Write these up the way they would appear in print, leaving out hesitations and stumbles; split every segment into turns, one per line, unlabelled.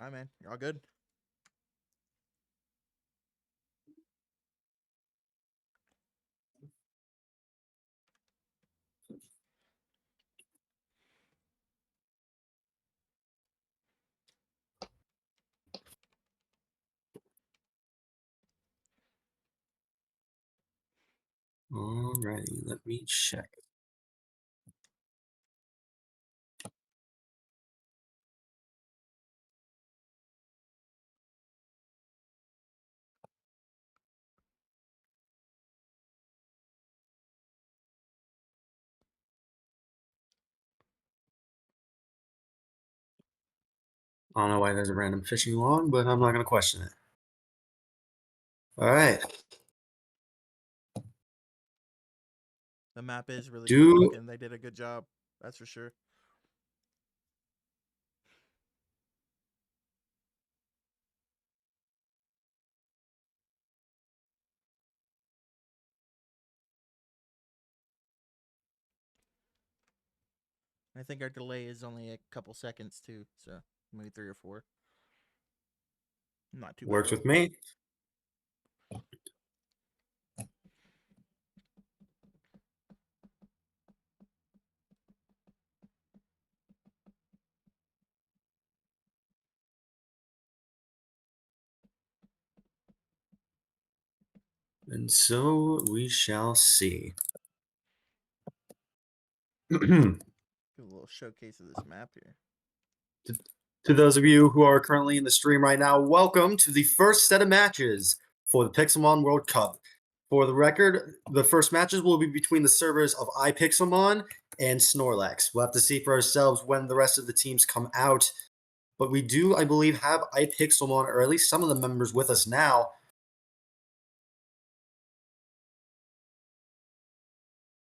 Hi, man. You all good?
Alrighty, let me check. I don't know why there's a random fishing log, but I'm not going to question it. Alright.
The map is really cool
Do
looking. They did a good job. That's for sure. I think our delay is only a couple seconds too, so maybe 3 or 4. Not too bad
works
at all.
with me. And so we shall see. to,
Do a little showcase of this map here.
to those of you who are currently in the stream right now, welcome to the first set of matches for the Pixelmon World Cup. For the record, the first matches will be between the servers of i-Pixelmon and Snorlex. We'll have to see for ourselves when the rest of the teams come out. But we do, I believe, have i-Pixelmon, or at least some of the members with us now.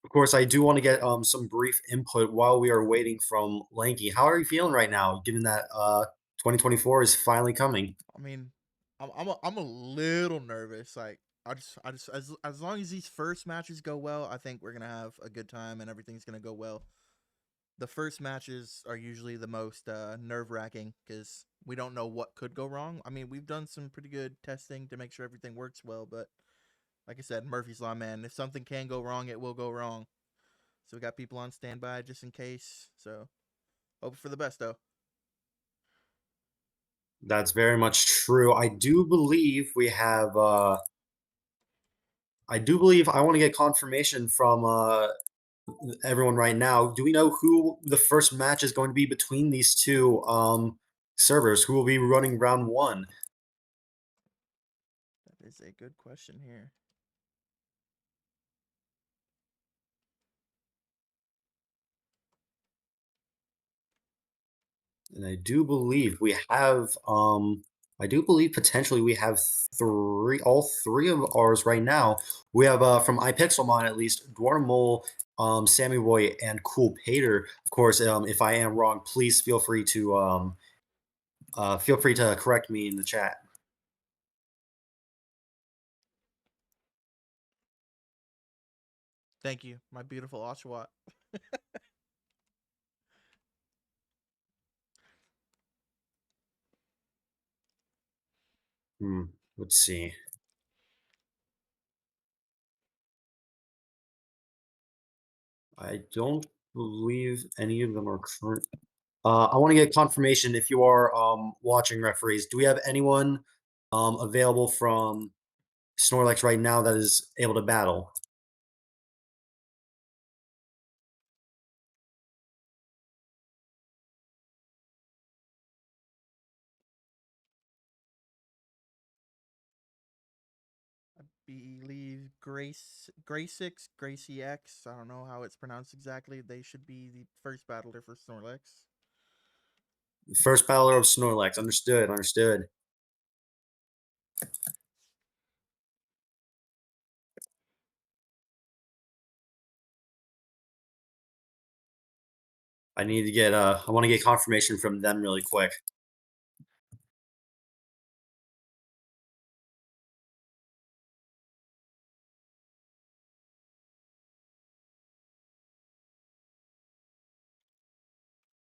Of course, I do want to get some brief input while we are waiting from Lanky. How are you feeling right now, given that 2024 is finally coming?
I mean, I'm a little nervous. Like I just as long as these first matches go well, I think we're gonna have a good time and everything's gonna go well. The first matches are usually the most nerve wracking because we don't know what could go wrong. I mean, we've done some pretty good testing to make sure everything works well, but like I said, Murphy's Law, man. If something can go wrong, it will go wrong. So we got people on standby just in case. So hope for the best, though.
That's very much true. I do believe we have. I do believe I want to get confirmation from everyone right now. Do we know who the first match is going to be between these two servers? Who will be running round one?
That is a good question here.
And I do believe we have I do believe potentially we have all three of ours right now. We have from iPixelmon at least, Dwarmole, Sammy Boy, and Cool Pater. Of course, if I am wrong, please feel free to correct me in the chat.
Thank you, my beautiful Oshawott.
Let's see. I don't believe any of them are current. I want to get confirmation if you are watching, referees. Do we have anyone available from Snorlex right now that is able to battle?
I believe Gracie X. I don't know how it's pronounced exactly. They should be the first battler for Snorlex.
First battler of Snorlex. Understood. Understood. I need to get I want to get confirmation from them really quick.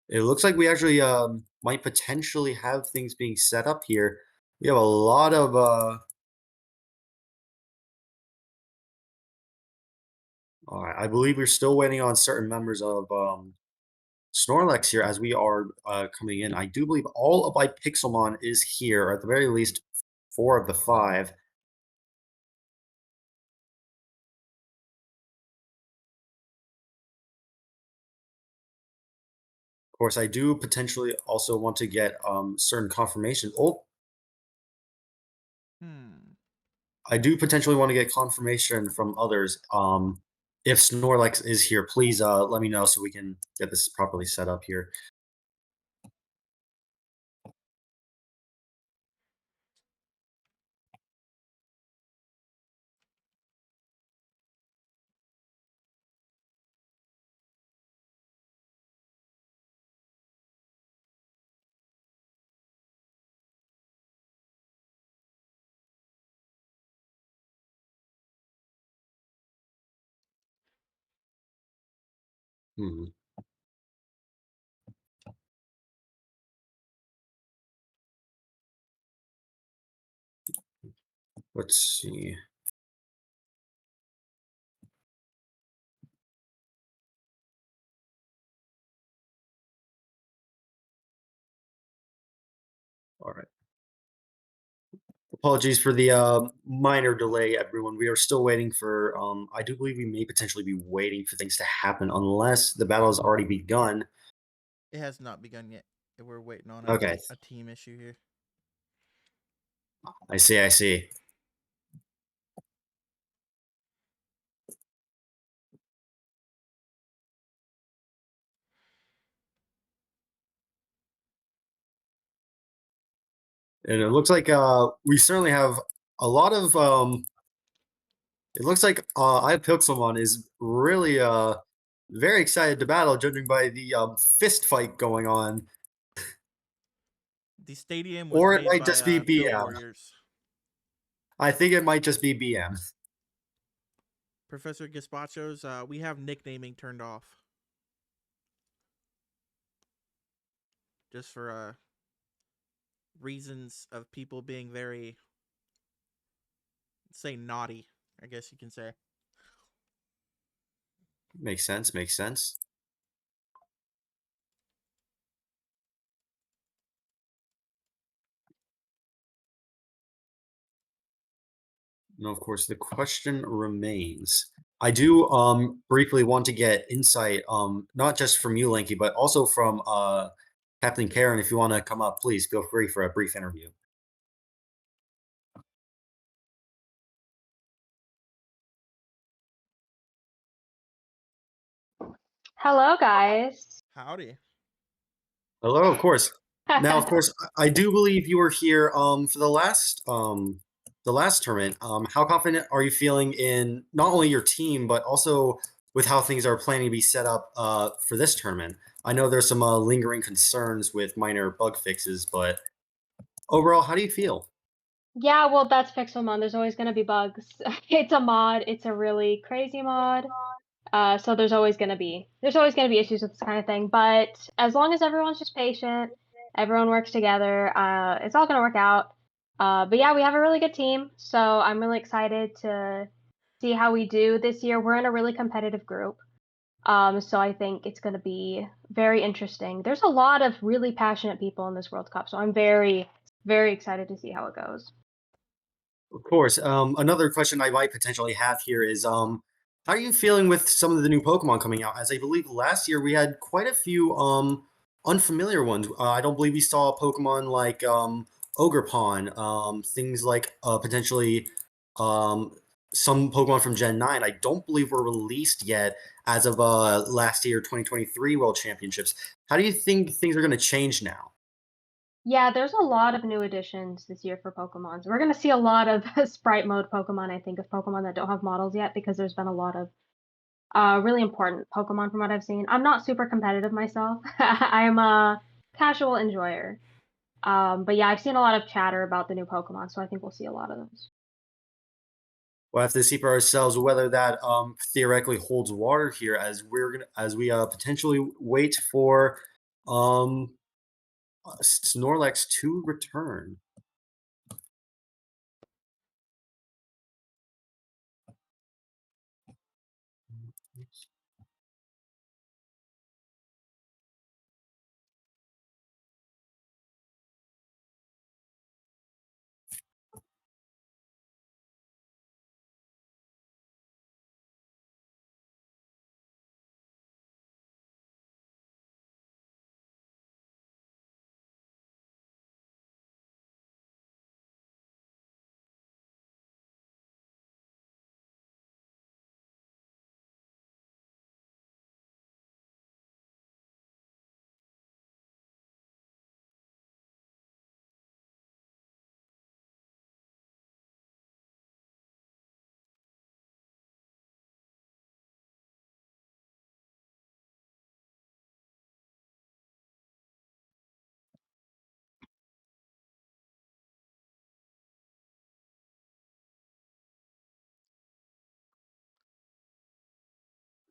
It looks like we actually might potentially have things being set up here. We have a lot of all right, I believe we're still waiting on certain members of Snorlex here as we are coming in. I do believe all of i-Pixelmon is here, or at the very least, four of the five. Of course, I do potentially also want to get certain confirmation. Oh,
Hmm.
I do potentially want to get confirmation from others. If Snorlex is here, please let me know so we can get this properly set up here. Hmm. Let's see. All right. Apologies for the minor delay, everyone. We are still waiting for. I do believe we may potentially be waiting for things to happen unless the battle has already begun.
It has not begun yet. We're waiting on
Okay,
a team issue here.
I see. I see. And it looks like we certainly have a lot of. It looks like i-Pixelmon is really very excited to battle, judging by the fist fight going on.
The stadium was
Or it
made
might
by
just be
Build
BM.
Warriors.
I think it might just be BM.
Professor Gazpacho's, we have nicknaming turned off. Just for reasons of people being very, say, naughty, I guess you can say.
Makes sense. Makes sense. And of course, the question remains. I do briefly want to get insight, not just from you, Lanky, but also from Captain Karen. If you want to come up, please feel free for a brief interview.
Hello, guys.
Howdy.
Hello, of course. Now, of course, I do believe you were here for the last tournament. How confident are you feeling in not only your team but also with how things are planning to be set up for this tournament? I know there's some lingering concerns with minor bug fixes, but overall, how do you feel?
Yeah, well, that's Pixelmon. There's always gonna be bugs. It's a mod. It's a really crazy mod. So there's always gonna be issues with this kind of thing. But as long as everyone's just patient, everyone works together, it's all gonna work out. But yeah, we have a really good team, so I'm really excited to see how we do this year. We're in a really competitive group. So I think it's going to be very interesting. There's a lot of really passionate people in this World Cup, so I'm very, very excited to see how it goes.
Of course. Another question I might potentially have here is how are you feeling with some of the new Pokemon coming out? As I believe last year we had quite a few unfamiliar ones. I don't believe we saw Pokemon like Ogrepon, things like potentially um, some Pokemon from Gen 9. I don't believe were released yet as of last year, 2023 World Championships. How do you think things are going to change now?
Yeah, there's a lot of new additions this year for Pokemon. So we're going to see a lot of sprite mode Pokemon, I think, of Pokemon that don't have models yet, because there's been a lot of really important Pokemon from what I've seen. I'm not super competitive myself. I'm a casual enjoyer. But yeah, I've seen a lot of chatter about the new Pokemon, so I think we'll see a lot of those.
We'll have to see for ourselves whether that theoretically holds water here as we potentially wait for Snorlex to return.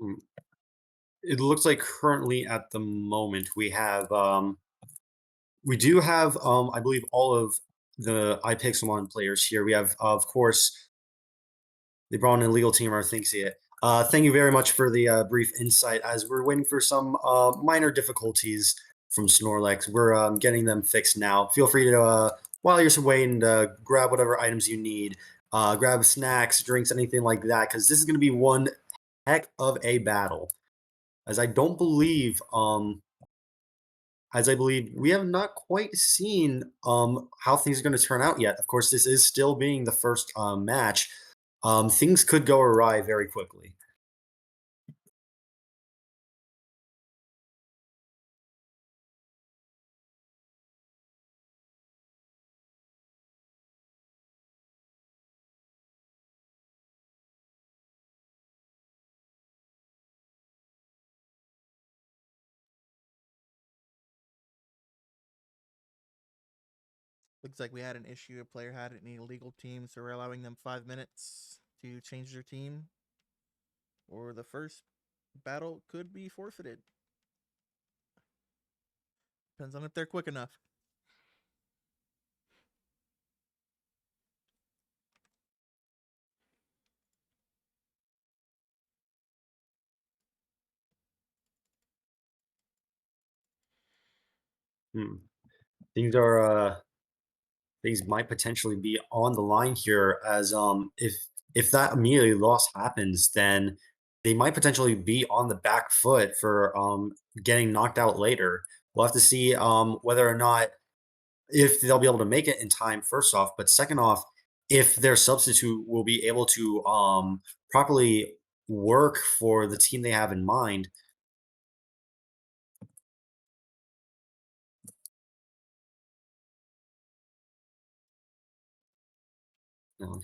Hmm. It looks like currently at the moment we do have I believe all of the i-Pixelmon players here. We have of course they brought in a legal team, or thinks it. Thank you very much for the brief insight. As we're waiting for some minor difficulties from Snorlex, we're getting them fixed now. Feel free to, while you're waiting, grab whatever items you need. Grab snacks, drinks, anything like that, because this is going to be one heck of a battle. As I don't believe, as I believe we have not quite seen how things are going to turn out yet. Of course, this is still being the first match. Things could go awry very quickly.
Looks like we had an issue. A player had an illegal team, so we're allowing them 5 minutes to change their team, or the first battle could be forfeited. Depends on if they're quick enough.
Things are things might potentially be on the line here, as if that immediately loss happens, then they might potentially be on the back foot for getting knocked out later. We'll have to see whether or not if they'll be able to make it in time, first off, but second off, if their substitute will be able to properly work for the team they have in mind. Uh,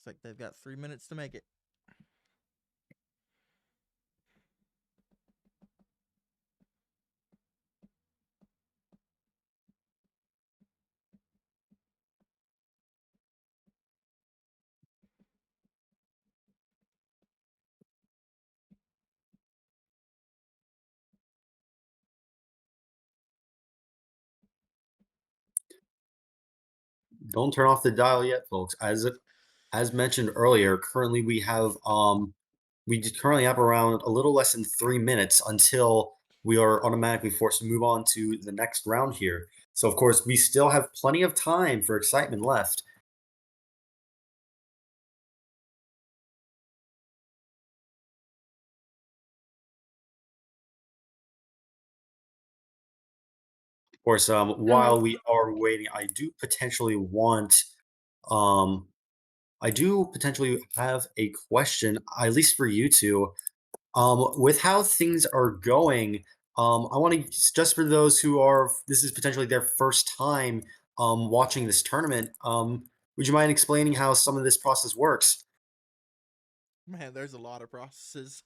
Looks like they've got 3 minutes to make it.
Don't turn off the dial yet, folks. As mentioned earlier, currently we have currently have around a little less than 3 minutes until we are automatically forced to move on to the next round here. So, of course, we still have plenty of time for excitement left. Of course, while we are waiting, um, I do potentially have a question, at least for you two. With how things are going, I want to just for those who are this is potentially their first time watching this tournament. Would you mind explaining how some of this process works?
Man, there's a lot of processes.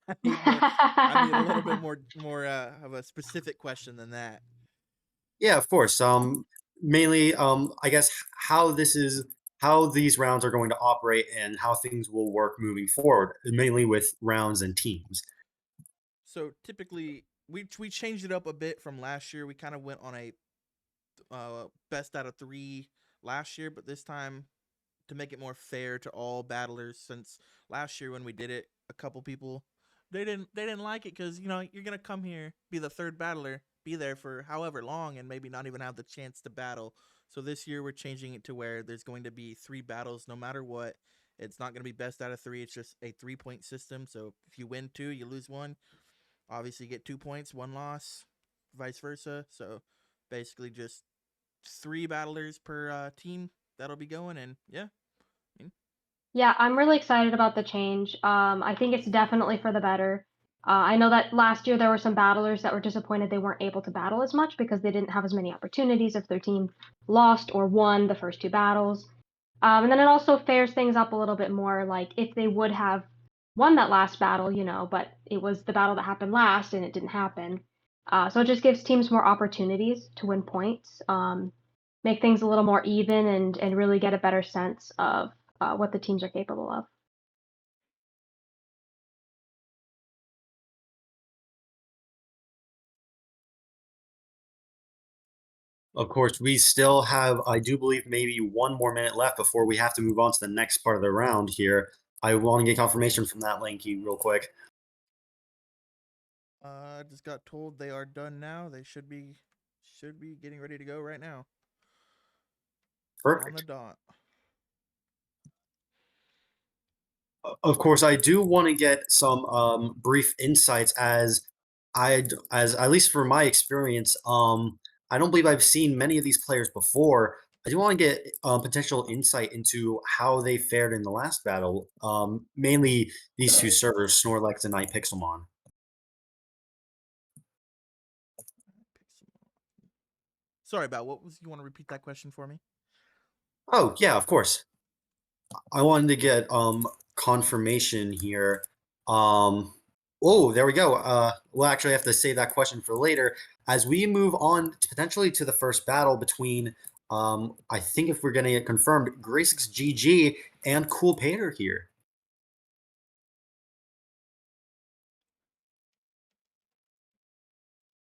I need more. I need a little bit more of a specific question than that.
Yeah, of course. Mainly, I guess how these rounds are going to operate and how things will work moving forward, mainly with rounds and teams.
So typically, we changed it up a bit from last year. We kind of went on a best out of 3 last year, but this time to make it more fair to all battlers, since last year when we did it, a couple people they didn't like it because you're gonna come here, be the third battler, be there for however long, and maybe not even have the chance to battle. So this year we're changing it to where there's going to be 3 battles no matter what. It's not going to be best out of 3. It's just a 3-point system. So if you win 2, you lose 1. Obviously, you get 2 points, 1 loss, vice versa. So basically, just 3 battlers per team that'll be going, and yeah.
Yeah, I'm really excited about the change. I think it's definitely for the better. I know that last year there were some battlers that were disappointed they weren't able to battle as much because they didn't have as many opportunities if their team lost or won the first 2 battles. And then it also fairs things up a little bit more, like if they would have won that last battle, but it was the battle that happened last and it didn't happen. So it just gives teams more opportunities to win points, make things a little more even, and really get a better sense of what the teams are capable of.
Of course, we still have, I do believe, maybe 1 more minute left before we have to move on to the next part of the round here. I want to get confirmation from that Lanky real quick.
I just got told they are done now. They should be getting ready to go right now. On the
Perfect.
dot.
Of course, I do want to get some brief insights as at least for my experience, I don't believe I've seen many of these players before. I do want to get potential insight into how they fared in the last battle, mainly these two servers, Snorlex and i-Pixelmon.
Sorry about what was. You want to repeat that question for me?
Oh, yeah, of course. I wanted to get confirmation here. Oh, there we go. We'll actually have to save that question for later. As we move on to potentially to the first battle between I think if we're gonna get confirmed, Gracix GG and Cool Pater here.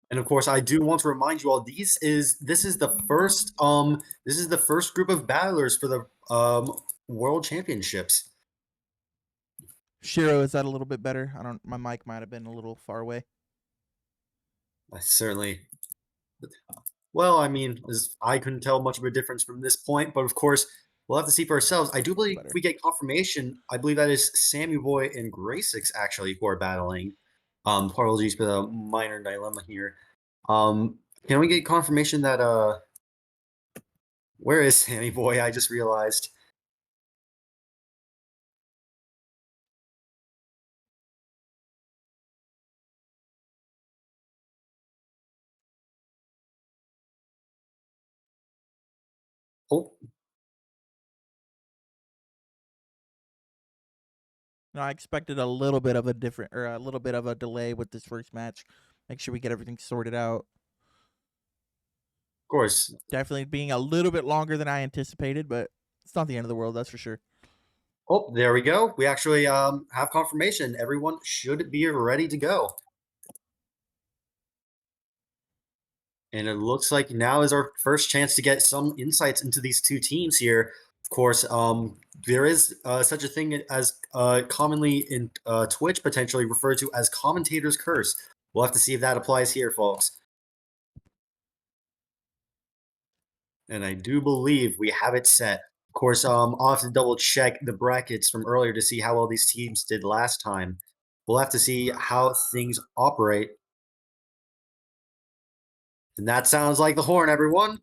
And of course, I do want to remind you all this is the first group of battlers for the World Championships.
Shiro, is that a little bit better? I don't. My mic might have been a little far away.
Certainly. Well, I mean, I couldn't tell much of a difference from this point, but of course, we'll have to see for ourselves. I do believe if we get confirmation, I believe that is Sammy Boy and Gracix actually who are battling. Apologies for the minor dilemma here. Can we get confirmation that where is Sammy Boy? I just realized. Oh,
No, I expected a little bit of a different, or a little bit of a delay with this first match. Make sure we get everything sorted out.
of course.
Definitely being a little bit longer than I anticipated, but it's not the end of the world, that's for sure.
Oh, there we go. We actually have confirmation. Everyone should be ready to go. And it looks like now is our first chance to get some insights into these two teams here. Of course, there is such a thing as commonly in Twitch potentially referred to as commentator's curse, We'll have to see if that applies here, folks. And I do believe we have it set. Of course, I'll have to double check the brackets from earlier to see how well these teams did last time. We'll have to see how things operate. And that sounds like the horn, everyone.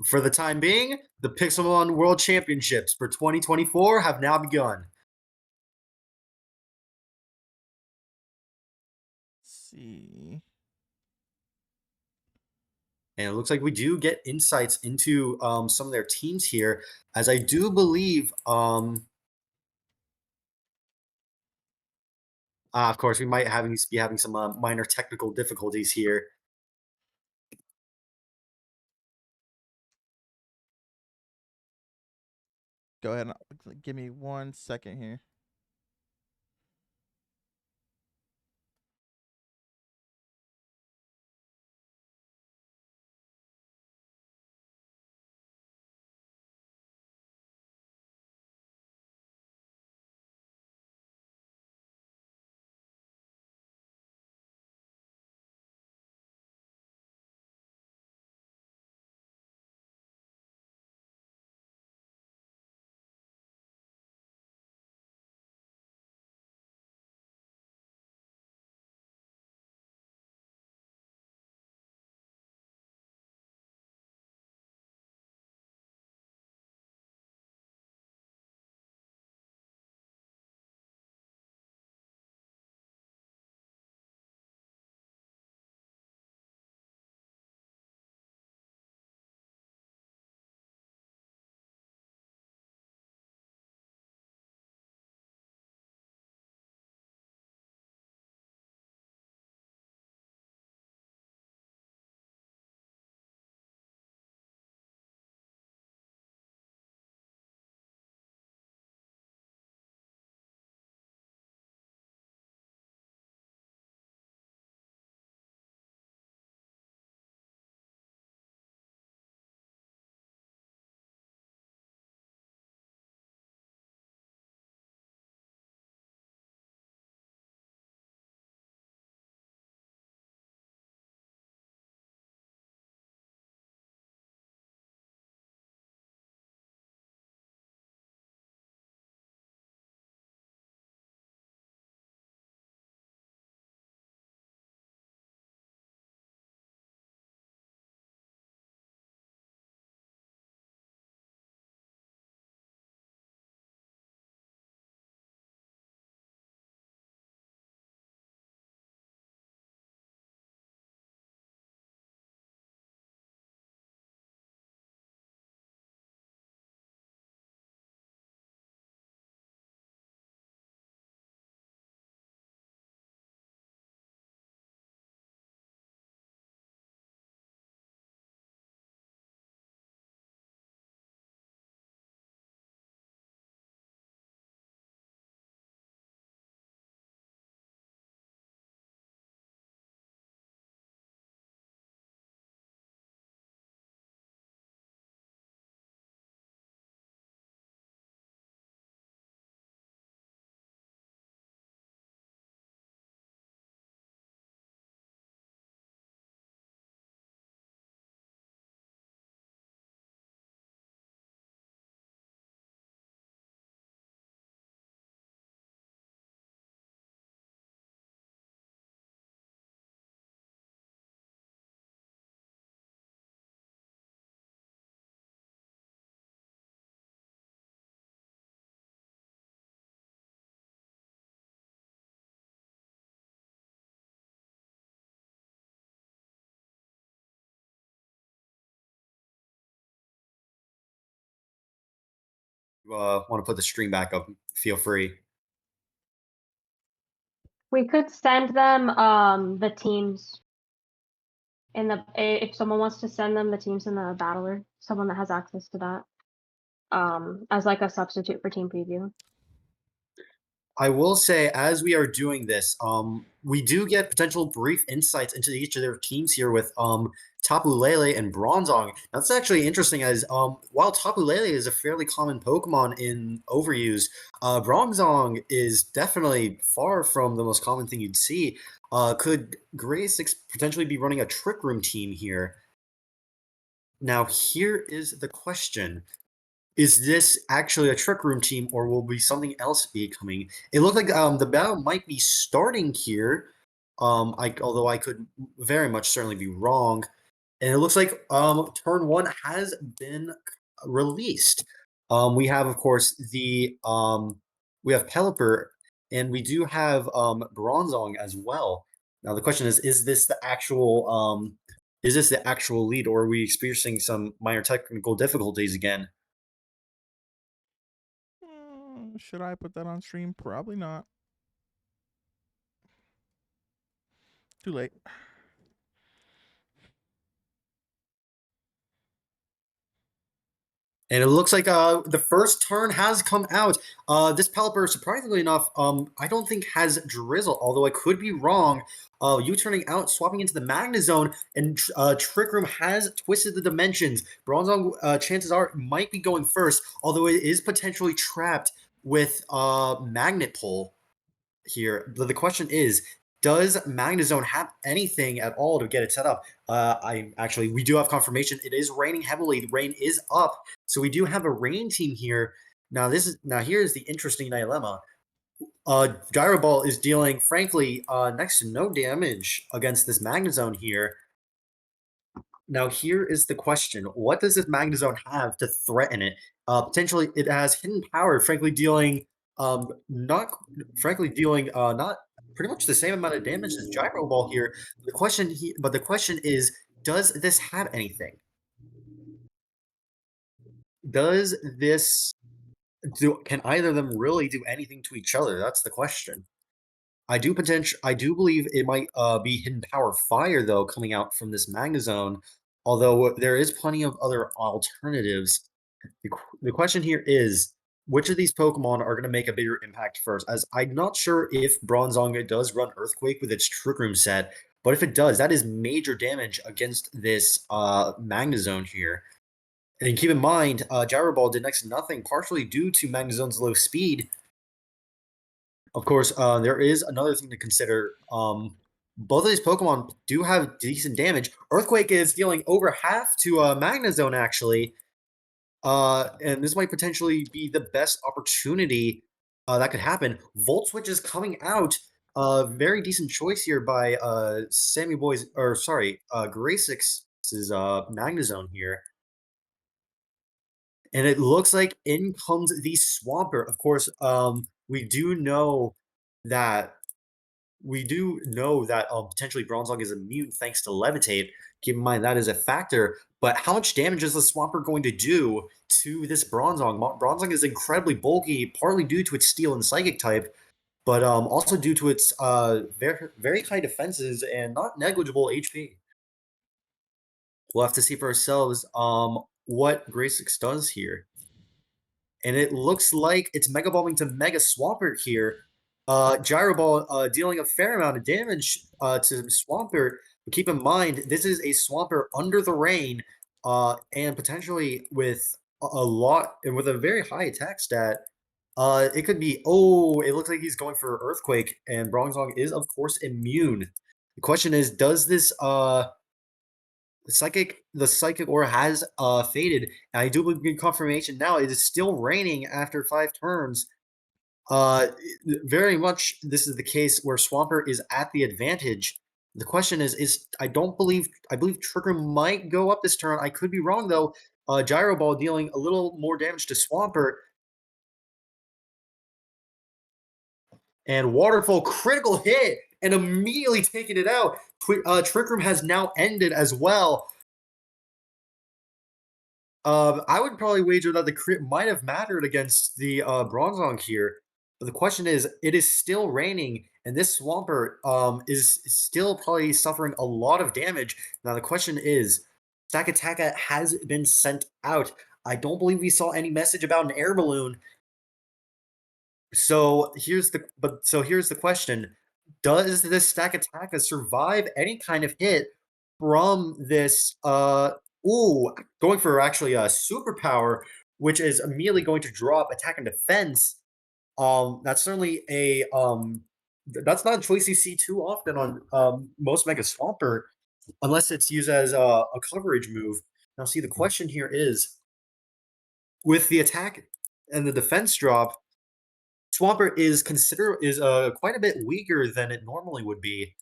For the time being, the Pixelmon World Championships for 2024 have now begun.
Let's see.
And it looks like we do get insights into some of their teams here, as I do believe, of course, we might be having some minor technical difficulties here.
Go ahead and give me 1 second here.
Want to put the stream back up, feel free.
We could send them the teams in the if someone wants to send them the teams in the battler, someone that has access to that, as like a substitute for team preview.
I will say, as we are doing this, we do get potential brief insights into each of their teams here with Tapu Lele and Bronzong. That's actually interesting, as while Tapu Lele is a fairly common Pokemon in overuse, Bronzong is definitely far from the most common thing you'd see. Could Gray 6 potentially be running a Trick Room team here? Now, here is the question. Is this actually a Trick Room team, or will be something else be coming? It looked like the battle might be starting here. Although I could very much certainly be wrong. And it looks like turn 1 has been released. We have, of course, we have Pelipper, and we do have Bronzong as well. Now the question is this the actual lead, or are we experiencing some minor technical difficulties again?
Should I put that on stream? Probably not. Too late.
And it looks like the first turn has come out. This Pelipper, surprisingly enough, I don't think has Drizzle, although I could be wrong. U-turning out, swapping into the Magnezone, and Trick Room has twisted the dimensions. Bronzong, chances are, might be going first, although it is potentially trapped with Magnet Pull here. But the question is, does Magnezone have anything at all to get it set up? We do have confirmation. It is raining heavily. The rain is up, so we do have a rain team here. Now here's the interesting dilemma. Gyro Ball is dealing, frankly, next to no damage against this Magnezone here. Now here is the question: what does this Magnezone have to threaten it? Potentially, it has hidden power, frankly dealing not pretty much the same amount of damage as Gyro Ball here. The question is, does this have anything? Does this can either of them really do anything to each other? That's the question. I do believe it might be Hidden Power Fire though coming out from this Magnezone, although there is plenty of other alternatives. The question here is, which of these Pokemon are going to make a bigger impact first? As I'm not sure if Bronzong does run Earthquake with its Trick Room set, but if it does, that is major damage against this Magnezone here. And keep in mind, Gyro Ball did next to nothing, partially due to Magnezone's low speed. Of course, there is another thing to consider. Both of these Pokemon do have decent damage. Earthquake is dealing over half to Magnezone, actually. And this might potentially be the best opportunity that could happen. Volt Switch is coming out. Very decent choice here by Graysix's Magnezone here. And it looks like in comes the Swampert. Of course, we do know that potentially Bronzong is immune thanks to Levitate. Keep in mind that is a factor. But how much damage is the Swampert going to do to this Bronzong? Bronzong is incredibly bulky, partly due to its Steel and Psychic type, but also due to its very, very high defenses and not negligible HP. We'll have to see for ourselves what Graysix does here. And it looks like it's Mega Evolving to Mega Swampert here. Gyro Ball dealing a fair amount of damage to Swampert. But keep in mind, this is a Swampert under the rain, and potentially with with a very high attack stat. It could be, it looks like he's going for Earthquake, and Bronzong is, of course, immune. The question is, does this the psychic aura has faded, and I do believe confirmation now. It is still raining after 5 turns. Very much this is the case where Swampert is at the advantage. The question is I believe Trick Room might go up this turn. I could be wrong though. Gyro Ball dealing a little more damage to Swampert. And Waterfall critical hit and immediately taking it out. Trick Room has now ended as well. I would probably wager that the crit might have mattered against the Bronzong here. But the question is, it is still raining, and this Swampert is still probably suffering a lot of damage. Now the question is, Sakataka has been sent out. I don't believe we saw any message about an air balloon. here's the question. Does this stack attack survive any kind of hit from this ooh, going for actually a superpower, which is immediately going to drop attack and defense. That's certainly that's not a choice you see too often on most Mega Swampert, unless it's used as a coverage move. Now, see, the question here is with the attack and the defense drop, Swampert is quite a bit weaker than it normally would be,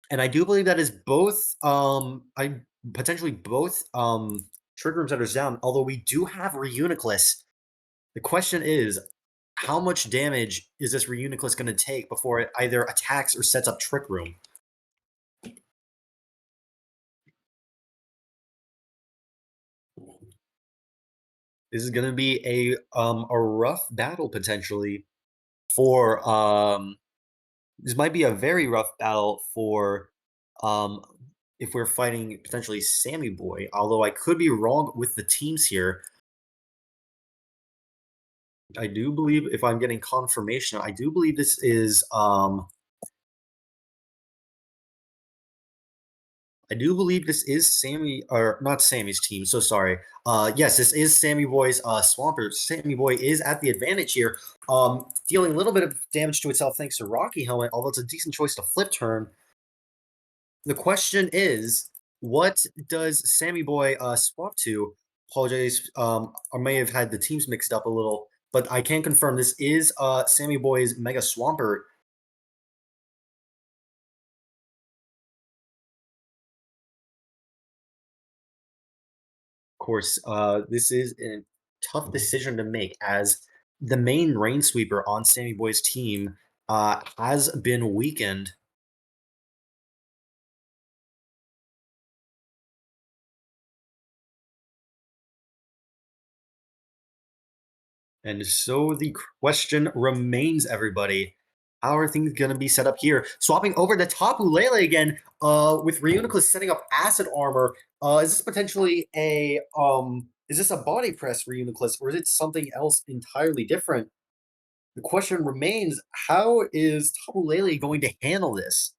and I do believe that is both I potentially both trigger rooms that are down. Although we do have Reuniclus, the question is, how much damage is this Reuniclus going to take before it either attacks or sets up Trick Room? This is going to be a rough battle potentially for this might be a very rough battle for um if we're fighting potentially Sammy Boy, although I could be wrong with the teams here. I do believe, if I'm getting confirmation, I do believe this is I do believe this is Sammy, or not Sammy's team. So sorry. Yes, this is Sammy Boy's Swampert. Sammy Boy is at the advantage here, dealing a little bit of damage to itself thanks to Rocky Helmet. Although it's a decent choice to flip turn. The question is, what does Sammy Boy swap to? Apologize, I may have had the teams mixed up a little, but I can confirm this is Sammy Boy's Mega Swampert. Of course, this is a tough decision to make as the main Rain Sweeper on Sammy Boy's team has been weakened. And so the question remains, everybody. How are things going to be set up here? Swapping over to Tapu Lele again, with Reuniclus setting up Acid Armor. Is this potentially is this a body press Reuniclus, or is it something else entirely different? The question remains, how is Tapu Lele going to handle this?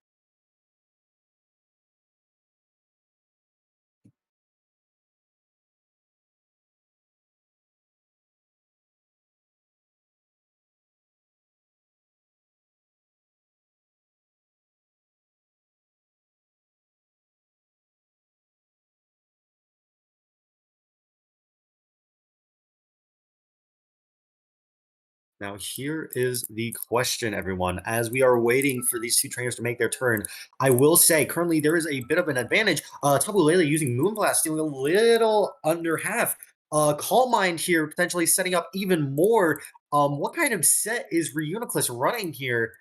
Now, here is the question, everyone. As we are waiting for these two trainers to make their turn, I will say currently there is a bit of an advantage. Tapu Lele using Moonblast, stealing a little under half. Calm Mind here, potentially setting up even more. What kind of set is Reuniclus running here?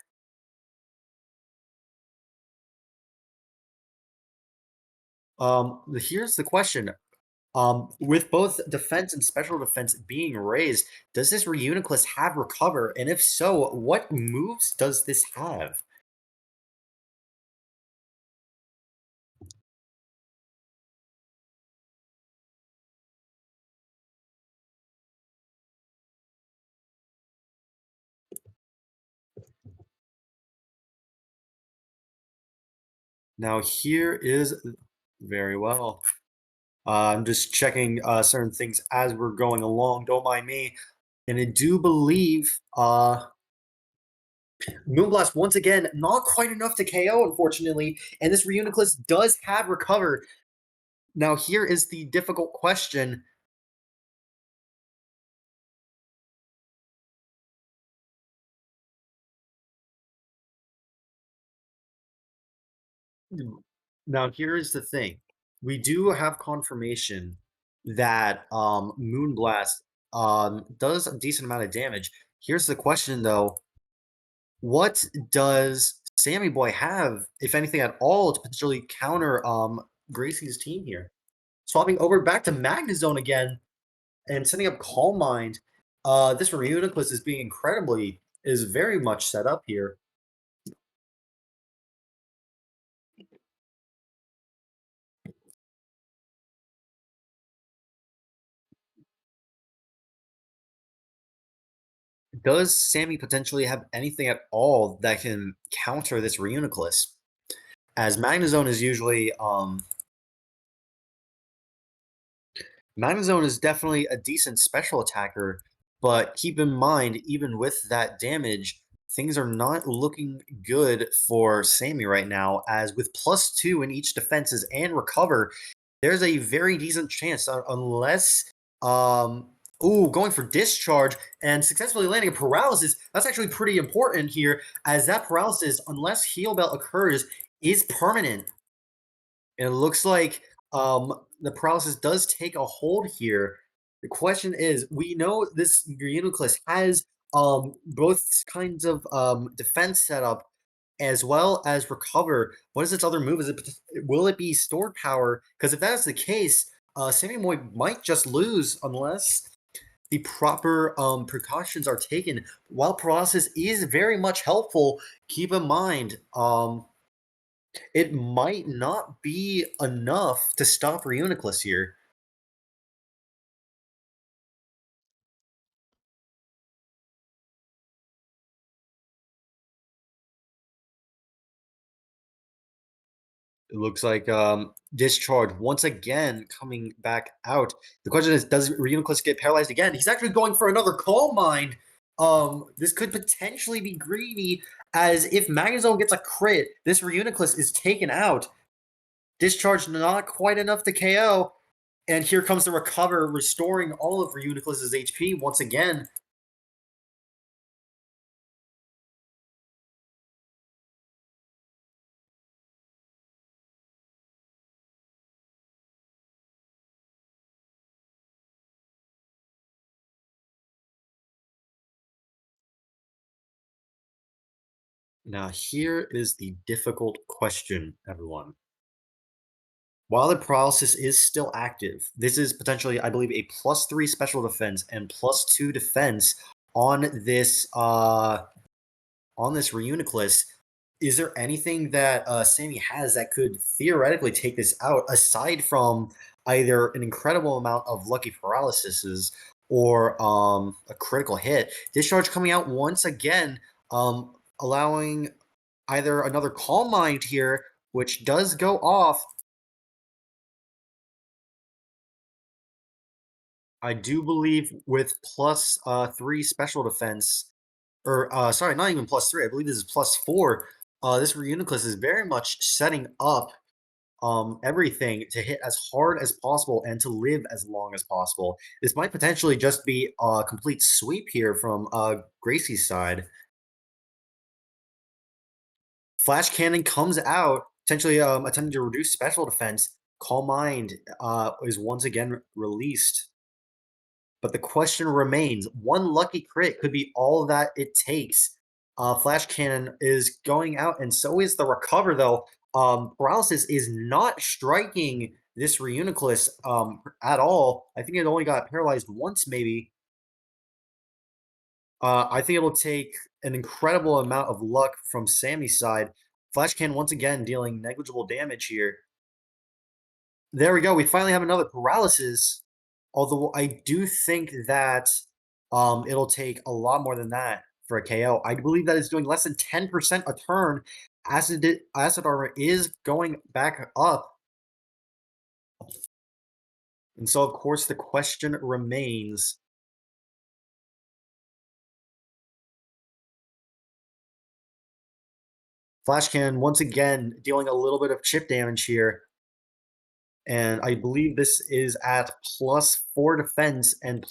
Here's the question. With both defense and special defense being raised, does this Reuniclus have recover? And if so, what moves does this have? Now here is very well. I'm just checking certain things as we're going along. Don't mind me. And I do believe Moonblast once again not quite enough to KO, unfortunately. And this Reuniclus does have recover. Now here is the difficult question. Now here is the thing. We do have confirmation that Moonblast does a decent amount of damage. Here's the question though. What does Sammy Boy have, if anything at all, to potentially counter Gracie's team here? Swapping over back to Magnezone again and setting up Calm Mind. This Reuniclus is very much set up here. Does Sammy potentially have anything at all that can counter this Reuniclus? As Magnezone is usually Magnezone is definitely a decent special attacker, but keep in mind, even with that damage, things are not looking good for Sammy right now, as with +2 in each defenses and recover, there's a very decent chance, unless going for discharge and successfully landing a paralysis. That's actually pretty important here, as that paralysis, unless heal belt occurs, is permanent. And it looks like the paralysis does take a hold here. The question is, we know this Reuniclus has both kinds of defense setup as well as recover. What is its other move? Will it be stored power? Because if that is the case, Sammy Boy might just lose unless the proper precautions are taken. While paralysis is very much helpful, keep in mind it might not be enough to stop Reuniclus here. It looks like Discharge once again coming back out. The question is, does Reuniclus get paralyzed again? He's actually going for another Calm Mind. This could potentially be greedy, as if Magnezone gets a crit, this Reuniclus is taken out. Discharge not quite enough to KO. And here comes the recover, restoring all of Reuniclus's HP once again. Now, here is the difficult question, everyone. While the paralysis is still active, this is potentially, I believe, a +3 special defense and +2 defense on this Reuniclus. Is there anything that Sammy has that could theoretically take this out, aside from either an incredible amount of lucky paralyses or a critical hit? Discharge coming out once again, allowing either another Calm Mind here, which does go off. I do believe with +3 special defense, or sorry, not even +3. I believe this is +4. This Reuniclus is very much setting up everything to hit as hard as possible and to live as long as possible. This might potentially just be a complete sweep here from Gracie's side. Flash Cannon comes out, potentially attempting to reduce special defense. Calm Mind is once again released. But the question remains, one lucky crit could be all that it takes. Flash Cannon is going out, and so is the recover, though. Paralysis is not striking this Reuniclus at all. I think it only got paralyzed once, maybe. I think it'll take an incredible amount of luck from Sammy's side. Flash Cannon once again dealing negligible damage here. There we go. We finally have another paralysis. Although I do think that it'll take a lot more than that for a KO. I believe that it's doing less than 10% a turn. Acid Armor is going back up. And so, of course, the question remains. Flash Cannon, once again, dealing a little bit of chip damage here. And I believe this is at +4 defense and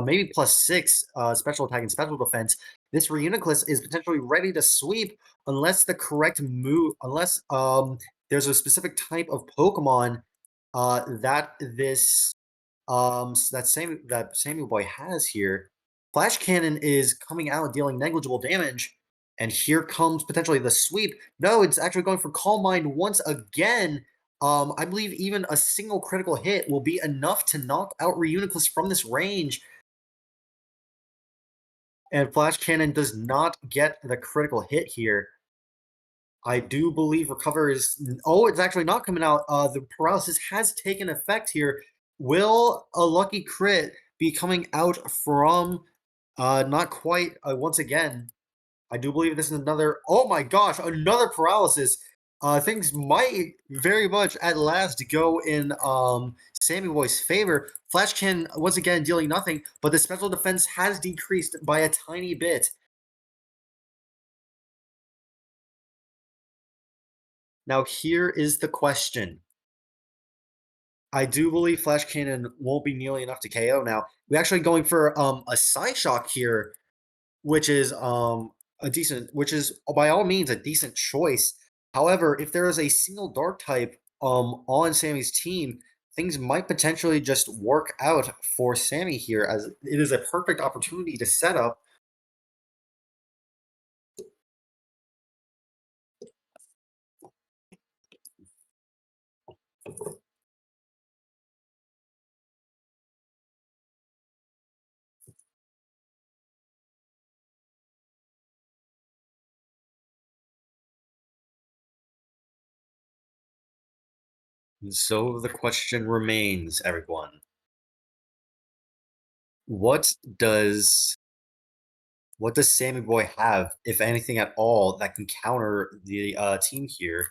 maybe +6 special attack and special defense. This Reuniclus is potentially ready to sweep unless the correct move, unless there's a specific type of Pokemon that that Samuel Boy has here. Flash Cannon is coming out dealing negligible damage, and here comes potentially the sweep. No, it's actually going for Calm Mind once again. I believe even a single critical hit will be enough to knock out Reuniclus from this range. And Flash Cannon does not get the critical hit here. I do believe Recover is... Oh, it's actually not coming out. The paralysis has taken effect here. Will a lucky crit be coming out from Not quite. Once again, I do believe this is another. Oh my gosh, another paralysis. Things might very much at last go in Sammy Boy's favor. Flash can once again dealing nothing, but the special defense has decreased by a tiny bit. Now here is the question. I do believe Flash Cannon won't be nearly enough to KO. Now we're actually going for a side shock here, which is which is by all means a decent choice. However, if there is a single dark type on Sammy's team, things might potentially just work out for Sammy here, as it is a perfect opportunity to set up. And so the question remains, everyone. What does Sammy Boy have, if anything at all, that can counter the team here?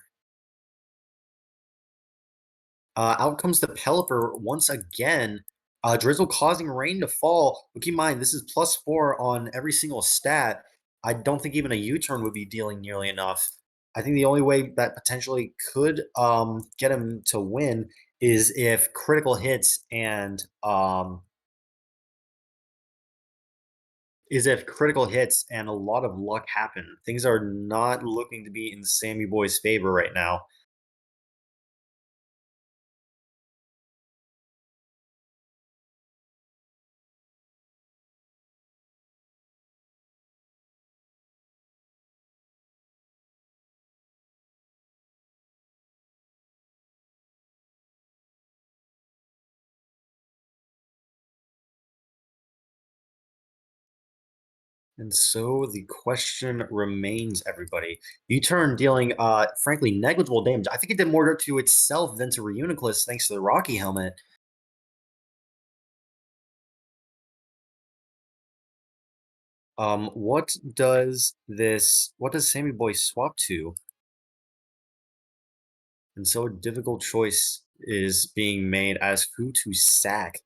Out comes the Pelipper once again. Drizzle causing rain to fall. But keep in mind, this is +4 on every single stat. I don't think even a U-turn would be dealing nearly enough. I think the only way that potentially could get him to win is if critical hits and a lot of luck happen. Things are not looking to be in Sammy Boy's favor right now. And so the question remains, everybody. U-turn dealing, frankly, negligible damage. I think it did more to itself than to Reuniclus, thanks to the Rocky helmet. What does Sammy Boy swap to? And so a difficult choice is being made as who to sack,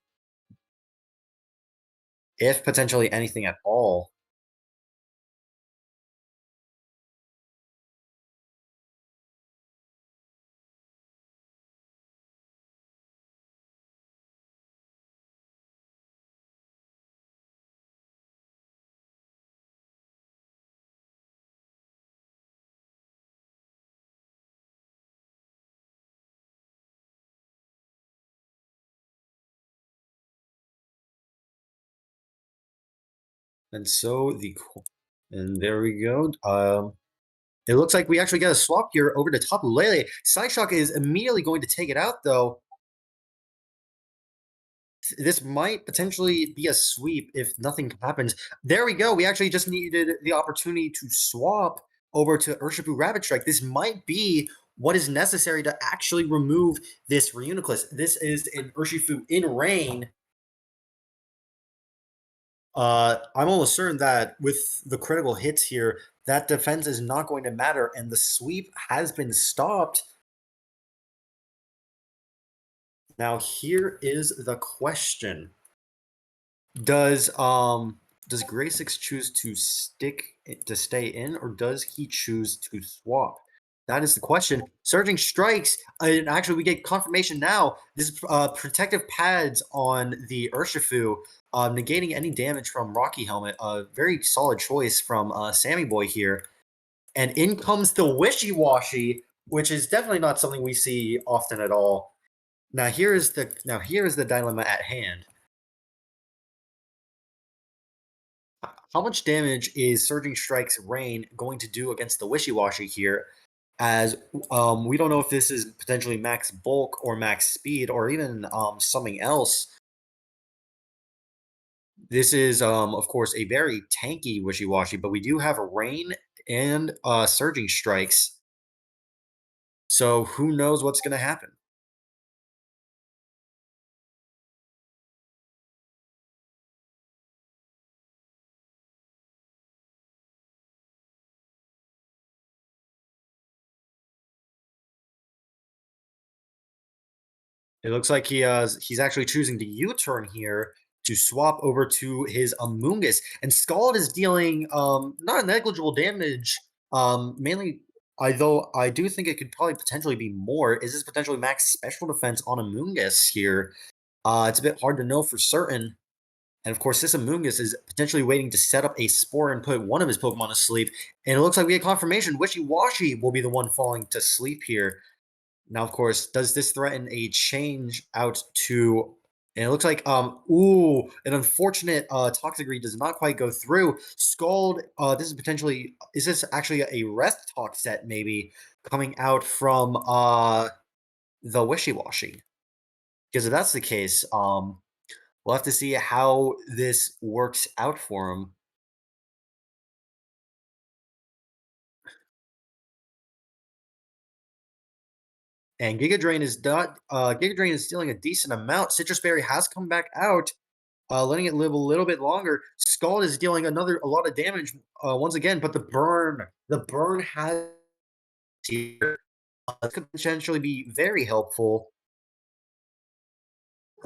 if potentially anything at all. And so and there we go. It looks like we actually get a swap here over the top of Lele. Psyshock is immediately going to take it out, though. This might potentially be a sweep if nothing happens. There we go. We actually just needed the opportunity to swap over to Urshifu Rabbit Strike. This might be what is necessary to actually remove this Reuniclus. This is an Urshifu in rain. I'm almost certain that with the critical hits here, that defense is not going to matter, and the sweep has been stopped. Now, here is the question. Does Gray Six choose to stay in, or does he choose to swap? That is the question. Surging Strikes, and actually we get confirmation now. This is protective pads on the Urshifu, negating any damage from Rocky Helmet. A very solid choice from Sammy Boy here. And in comes the Wishy-Washy, which is definitely not something we see often at all. Now here is the dilemma at hand. How much damage is Surging Strike's Rain going to do against the Wishy-Washy here? As we don't know if this is potentially max bulk or max speed or even something else. This is, of course, a very tanky Wishy-Washy, but we do have a Rain and Surging Strikes. So who knows what's going to happen? It looks like he's actually choosing to U-turn here to swap over to his Amoonguss. And Scald is dealing not negligible damage. Mainly, though I do think it could probably potentially be more. Is this potentially max special defense on Amoonguss here? It's a bit hard to know for certain. And of course, this Amoonguss is potentially waiting to set up a spore and put one of his Pokemon to sleep. And it looks like we get confirmation Wishy-Washy will be the one falling to sleep here. Now, of course, does this threaten a change out to? And it looks like an unfortunate Toxic Read does not quite go through. Scald, this is potentially, is this actually a Rest Talk set maybe coming out from the Wishy-Washy? Because if that's the case, we'll have to see how this works out for him. And Giga Drain is Giga Drain is dealing a decent amount. Citrus Berry has come back out, letting it live a little bit longer. Scald is dealing a lot of damage once again, but the burn has here. Could potentially be very helpful.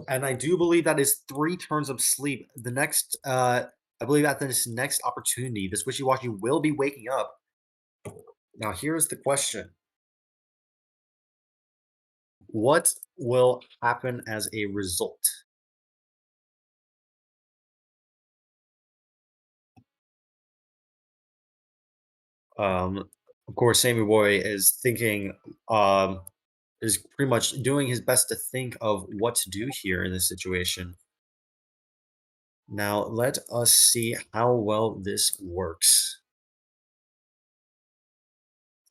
And I do believe that is 3 turns of sleep. The next, I believe at this next opportunity, this Wishy-Washy will be waking up. Now, here's the question. What will happen as a result? Of course, Sammy Boy is thinking, is pretty much doing his best to think of what to do here in this situation. Now, let us see how well this works.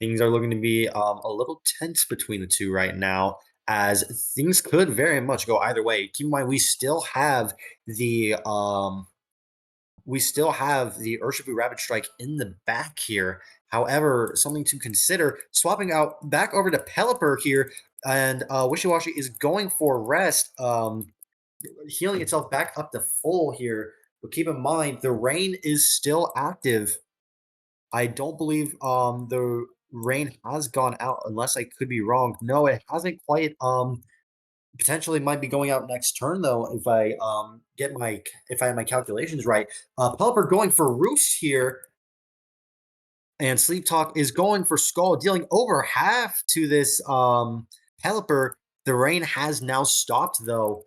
Things are looking to be a little tense between the two right now, as things could very much go either way. Keep in mind, we still have the Urshifu Rapid Strike in the back here. However, something to consider, swapping out back over to Pelipper here, and Wishy-Washy is going for rest, healing itself back up to full here. But keep in mind, the rain is still active. I don't believe the rain has gone out, unless I could be wrong. No, it hasn't quite potentially might be going out next turn though if I if I have my calculations right. Pelipper going for Roost here, and Sleep Talk is going for Skull, dealing over half to this Pelipper. The rain has now stopped though,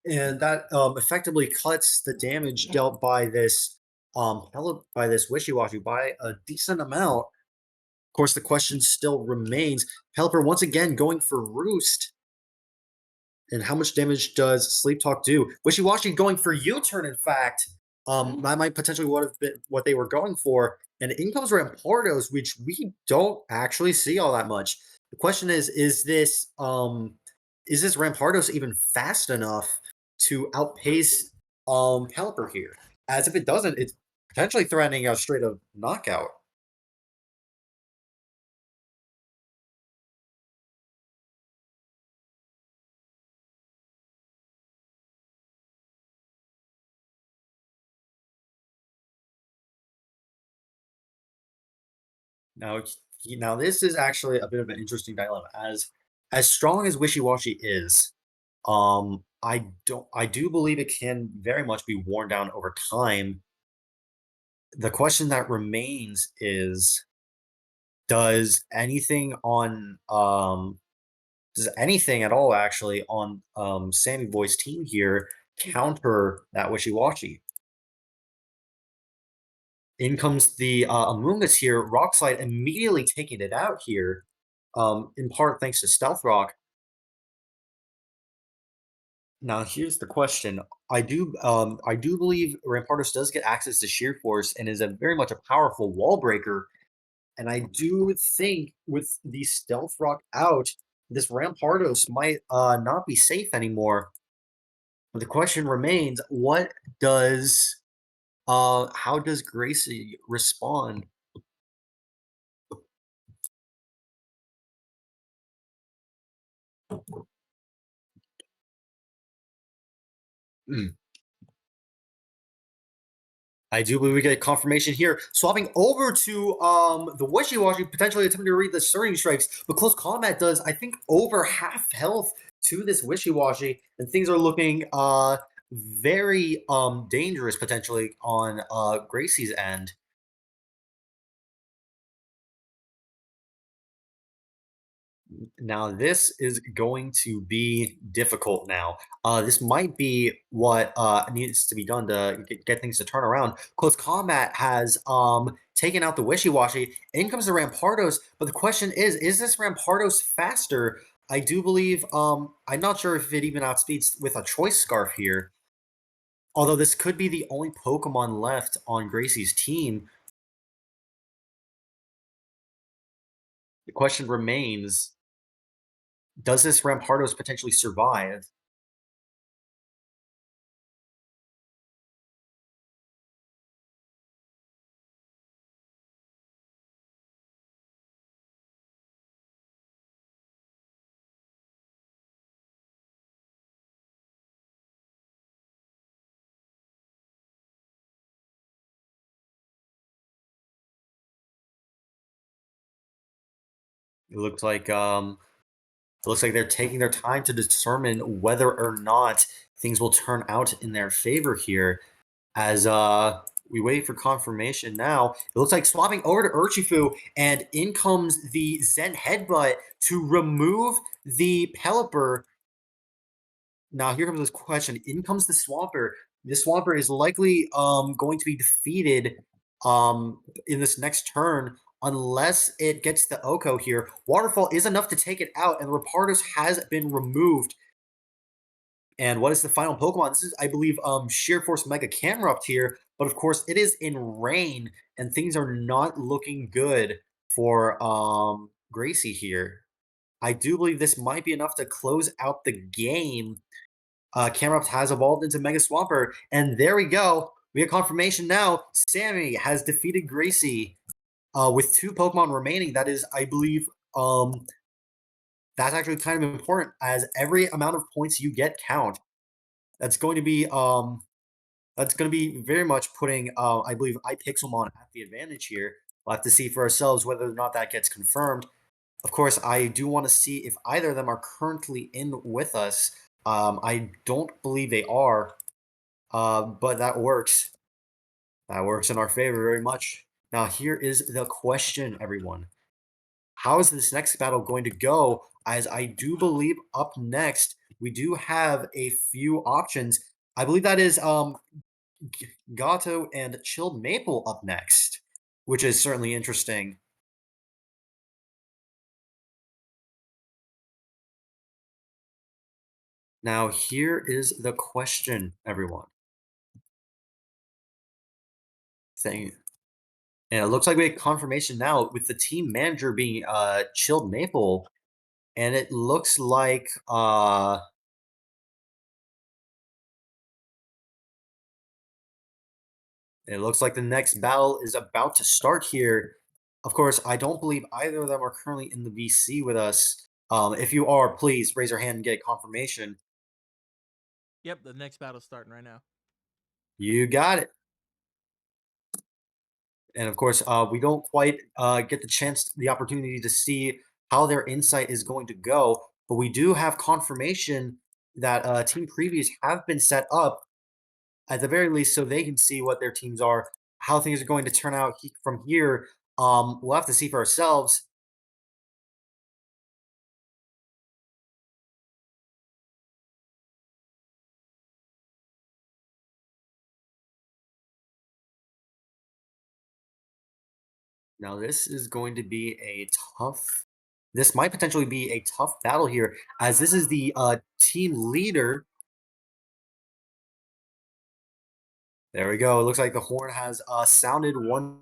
and that effectively cuts the damage dealt by this Wishy-Washy by a decent amount. Of course, the question still remains. Pelipper once again going for Roost. And how much damage does Sleep Talk do? Wishy-Washy going for U-turn, in fact. That might potentially would have been what they were going for. And in comes Rampardos, which we don't actually see all that much. The question is this Rampardos even fast enough to outpace Pelipper here? As if it doesn't, it's potentially threatening a straight up knockout. Now this is actually a bit of an interesting dilemma. As strong as Wishy-Washy is, I do believe it can very much be worn down over time. The question that remains is, does anything on does anything at all actually on Sammy Boy's team here counter that Wishy-Washy? In comes the Among Us here, Rock Slide immediately taking it out here, in part thanks to Stealth Rock. Now, here's the question. I do believe Rampardos does get access to Sheer Force and is a very much a powerful wall breaker. And I do think with the Stealth Rock out, this Rampardos might not be safe anymore. But the question remains, how does Gracie respond? Hmm. I do believe we get confirmation here. Swapping over to the Wishy-Washy, potentially attempting to read the Surging Strikes, but Close Combat does, I think, over half health to this Wishy-Washy, and things are looking very dangerous potentially on Gracie's end. Now, this is going to be difficult now. This might be what needs to be done to get things to turn around. Close Combat has taken out the Wishy-Washy. In comes the Rampardos, but the question is this Rampardos faster? I do believe, I'm not sure if it even outspeeds with a Choice Scarf here. Although this could be the only Pokemon left on Gracie's team. The question remains, does this Rampardos potentially survive? It looks like they're taking their time to determine whether or not things will turn out in their favor here. As we wait for confirmation now, it looks like swapping over to Urshifu, and in comes the Zen Headbutt to remove the Pelipper. Now here comes this question. In comes the Swampert. This Swampert is likely going to be defeated in this next turn unless it gets the Oko here. Waterfall is enough to take it out, and Rapardos has been removed. And what is the final Pokemon? This is, I believe, Sheer Force Mega Camerupt here, but of course it is in rain, and things are not looking good for Gracie here. I do believe this might be enough to close out the game. Camerupt has evolved into Mega Swampert, and there we go. We have confirmation now. Sammy has defeated Gracie with 2 Pokemon remaining. That is, I believe, that's actually kind of important, as every amount of points you get count. That's going to be very much putting, I believe, i-Pixelmon at the advantage here. We'll have to see for ourselves whether or not that gets confirmed. Of course, I do want to see if either of them are currently in with us. I don't believe they are, but that works. That works in our favor very much. Now, here is the question, everyone. How is this next battle going to go? As I do believe up next, we do have a few options. I believe that is Gato and Chilled Maple up next, which is certainly interesting. Now, here is the question, everyone. And it looks like we have confirmation now with the team manager being Chilled Maple, and it looks like the next battle is about to start here. Of course, I don't believe either of them are currently in the VC with us. If you are, please raise your hand and get confirmation.
Yep, the next battle's starting right now.
You got it. And of course, we don't quite get the opportunity to see how their insight is going to go, but we do have confirmation that team previews have been set up at the very least, so they can see what their teams are, how things are going to turn out from here. We'll have to see for ourselves. Now, this is going to be a tough. This might potentially be a tough battle here, as this is the team leader. There we go. It looks like the horn has sounded one.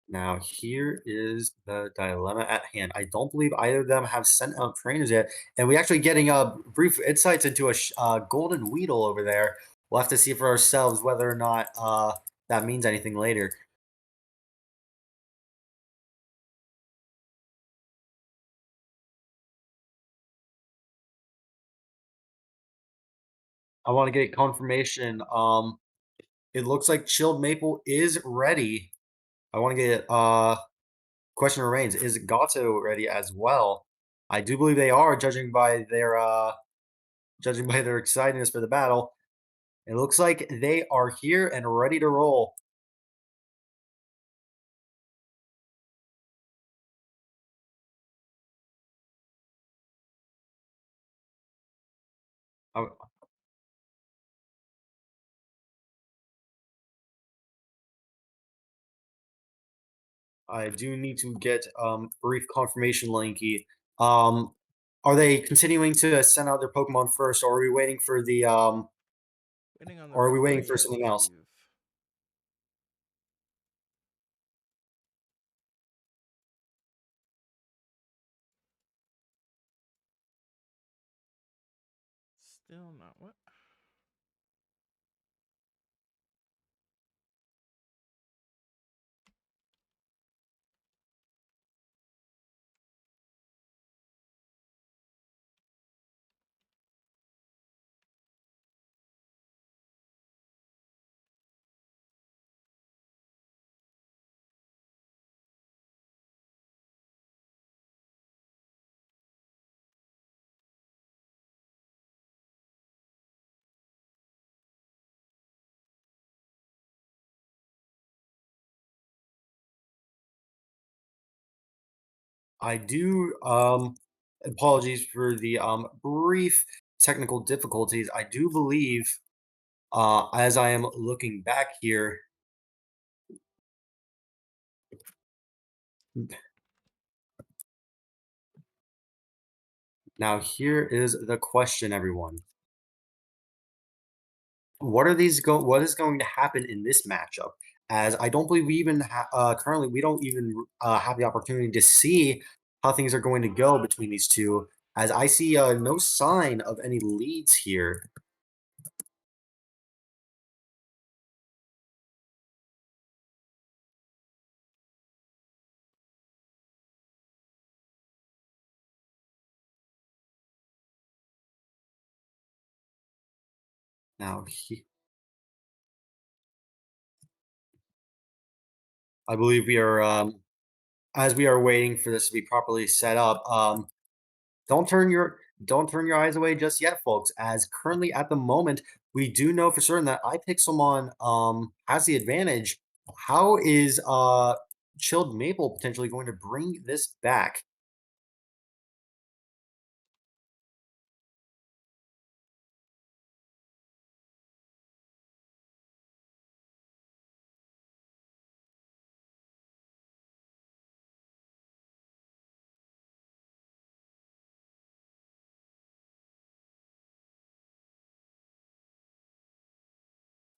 Now, here is the dilemma at hand. I don't believe either of them have sent out trainers yet, and we actually getting brief insights into a golden Weedle over there. We'll have to see for ourselves whether or not that means anything later. I want to get confirmation. It looks like Chilled Maple is ready. I want to get question remains, is Gato ready as well? I do believe they are, judging by their excitedness for the battle. It looks like they are here and ready to roll. I, I do need to get brief confirmation, Lanky. Um, are they continuing to send out their Pokemon first, or are we waiting for the
Waiting on the
or are we waiting for
referee, I
something else?
believe. Still not what?
I do apologies for the brief technical difficulties. I do believe as I am looking back here. Now here is the question, everyone. What is going to happen in this matchup? As I don't believe we even currently we don't even have the opportunity to see how things are going to go between these two. As I see no sign of any leads here. Now I believe we are as we are waiting for this to be properly set up. Don't turn your don't turn your eyes away just yet, folks. As currently at the moment, we do know for certain that i-Pixelmon has the advantage. How is Chilled Maple potentially going to bring this back?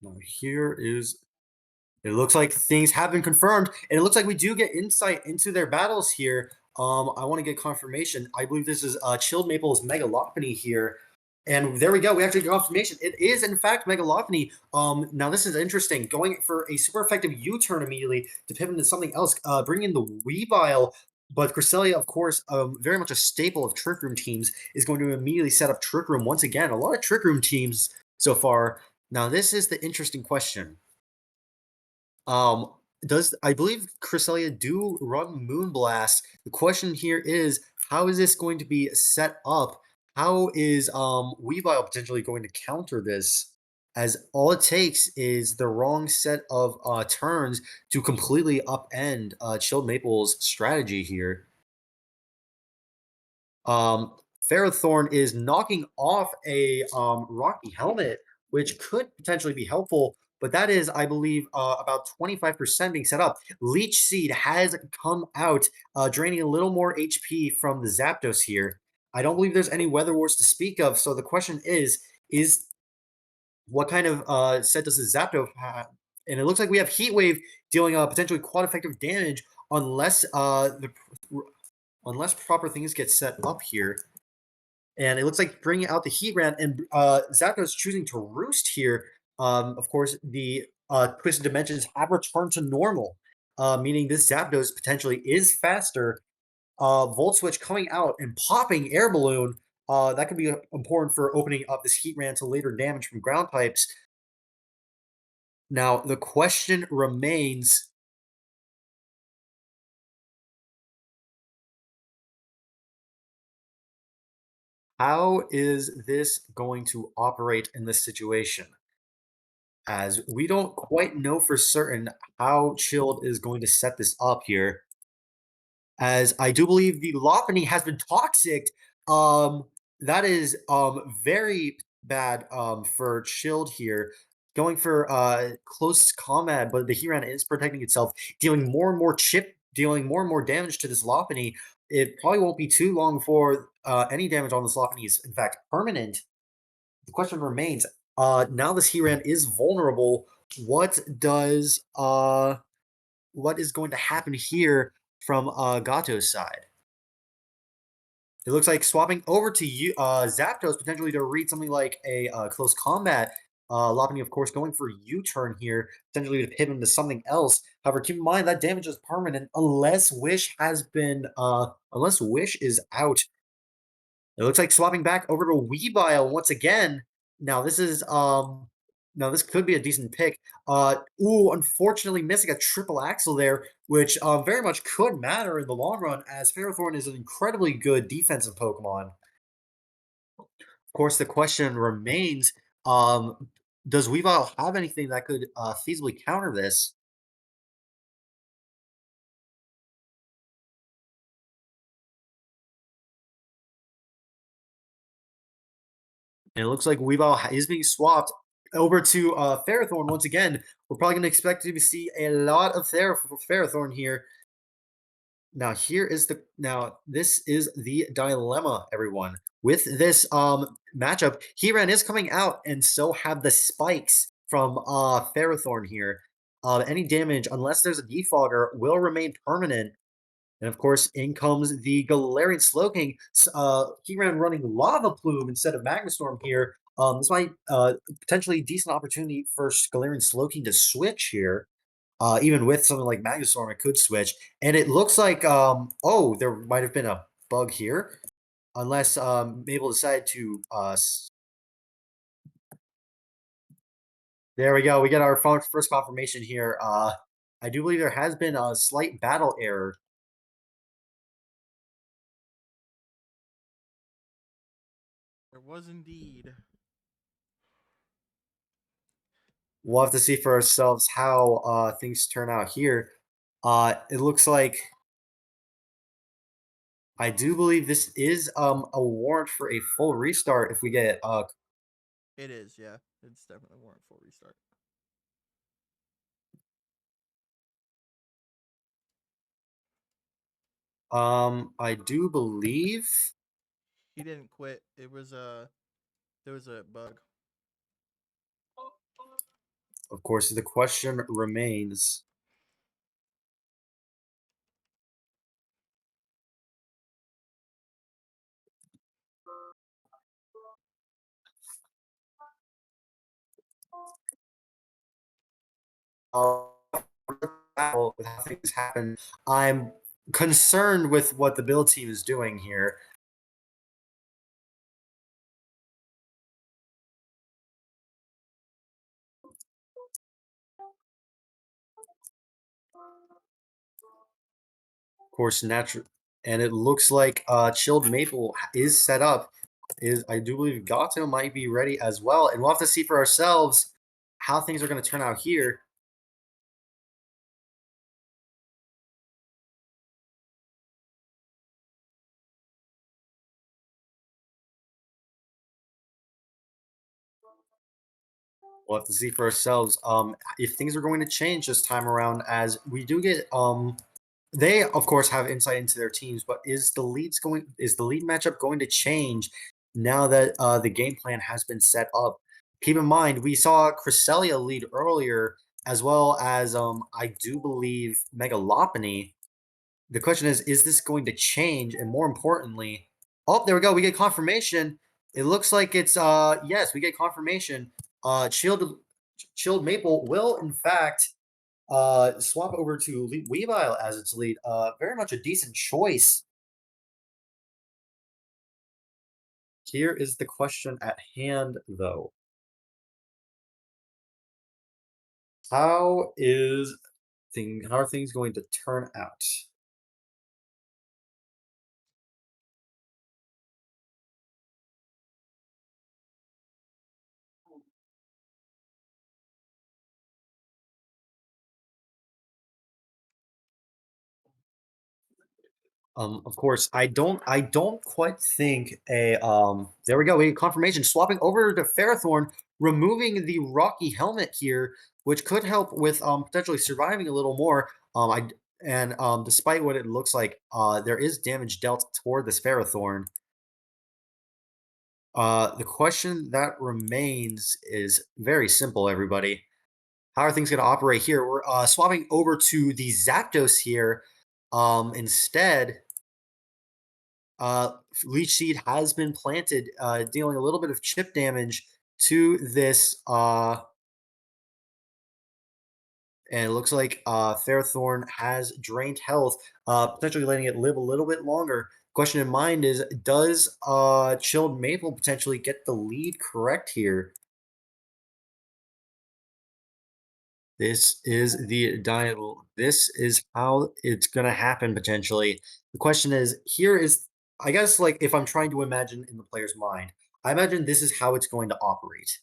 Now here is it looks like things have been confirmed, and it looks like we do get insight into their battles here. I want to get confirmation. I believe this is Chilled Maple's Megalophony here. And there we go. We actually get confirmation. It is, in fact, Megalophony. Now, this is interesting. Going for a super effective U-turn immediately to pivot into something else, bringing in the Weavile. But Cresselia, of course, very much a staple of Trick Room teams, is going to immediately set up Trick Room once again. A lot of Trick Room teams so far. Now, this is the interesting question. Um, does I believe Cresselia do run Moonblast? The question here is, how is this going to be set up? How is Weavile potentially going to counter this? As all it takes is the wrong set of turns to completely upend Chilled Maple's strategy here. Um, Ferrothorn is knocking off a Rocky Helmet, which could potentially be helpful, but that is, I believe, about 25% being set up. Leech Seed has come out, draining a little more HP from the Zapdos here. I don't believe there's any Weather Wars to speak of, so the question is what kind of set does the Zapdos have? And it looks like we have Heat Wave dealing potentially quite effective damage unless unless proper things get set up here. And it looks like bringing out the Heat Ran, and Zapdos choosing to roost here. Of course, the Twisted Dimensions have returned to normal, meaning this Zapdos potentially is faster. Volt Switch coming out and popping Air Balloon. That could be important for opening up this Heat Ran to later damage from ground types. Now, the question remains, how is this going to operate in this situation? As we don't quite know for certain how Chilled is going to set this up here. As I do believe the Lopunny has been toxic. That is very bad for Chilled here. Going for close combat, but the Hiran is protecting itself, dealing more and more dealing more and more damage to this Lopunny. It probably won't be too long before any damage on this Lopunny is in fact permanent. The question remains, now this Hiran is vulnerable. What does what is going to happen here from Gato's side? It looks like swapping over to Zapdos potentially to read something like a close combat. Lopunny, of course, going for U-turn here, potentially to pivot into something else. However, keep in mind that damage is permanent unless Wish has been unless Wish is out. It looks like swapping back over to Weavile once again. Now this is now this could be a decent pick. Unfortunately missing a triple axle there, which very much could matter in the long run, as Ferrothorn is an incredibly good defensive Pokemon. Of course, the question remains, does Weavile have anything that could feasibly counter this? And it looks like Weavile is being swapped over to Ferrothorn once again. We're probably going to expect to see a lot of Ferrothorn here. Now this is the dilemma, everyone. With this matchup, Hiran is coming out, and so have the spikes from Ferrothorn here. Any damage, unless there's a defogger, will remain permanent. And of course, in comes the Galarian Slowking. Hiran running Lava Plume instead of Magnastorm here. This might potentially decent opportunity for Galarian Slowking to switch here. Even with something like Magnastorm, it could switch. And it looks like, oh, there might have been a bug here. Unless Mabel decided to... There we go. We get our first confirmation here. I do believe there has been a slight battle error.
There was indeed.
We'll have to see for ourselves how things turn out here. It looks like I do believe this is a warrant for a full restart if we get
It is, yeah. It's definitely a warrant for restart.
I do believe
He didn't quit. It was there was a bug.
of course the question remains. With how things happen, I'm concerned with what the build team is doing here. Of course, natural, and it looks like Chilled Maple is set up. I do believe Gato might be ready as well, and we'll have to see for ourselves how things are going to turn out here. We'll have to see for ourselves if things are going to change this time around, as we do get they of course have insight into their teams, but is the lead matchup going to change now that the game plan has been set up? Keep in mind, we saw Cresselia lead earlier, as well as I do believe Megalopony. The question is this going to change? And more importantly, oh, there we go. We get confirmation. It looks like it's yes, we get confirmation. Chilled Maple will in fact swap over to Weavile as its lead. Very much a decent choice. Here is the question at hand, though. How are things going to turn out? Of course, I don't quite think there we go, we get confirmation. Swapping over to Ferrothorn, removing the Rocky helmet here, which could help with potentially surviving a little more. Despite what it looks like, there is damage dealt toward this Ferrothorn. The question that remains is very simple, everybody. How are things going to operate here? We're swapping over to the Zapdos here. Instead, uh, Leech Seed has been planted, dealing a little bit of chip damage to this. And it looks like Fairthorn has drained health, potentially letting it live a little bit longer. Question in mind is, does Chilled Maple potentially get the lead correct here? This is the diet. This is how it's gonna happen potentially. The question is, here is, I guess, like if I'm trying to imagine in the player's mind, I imagine this is how it's going to operate.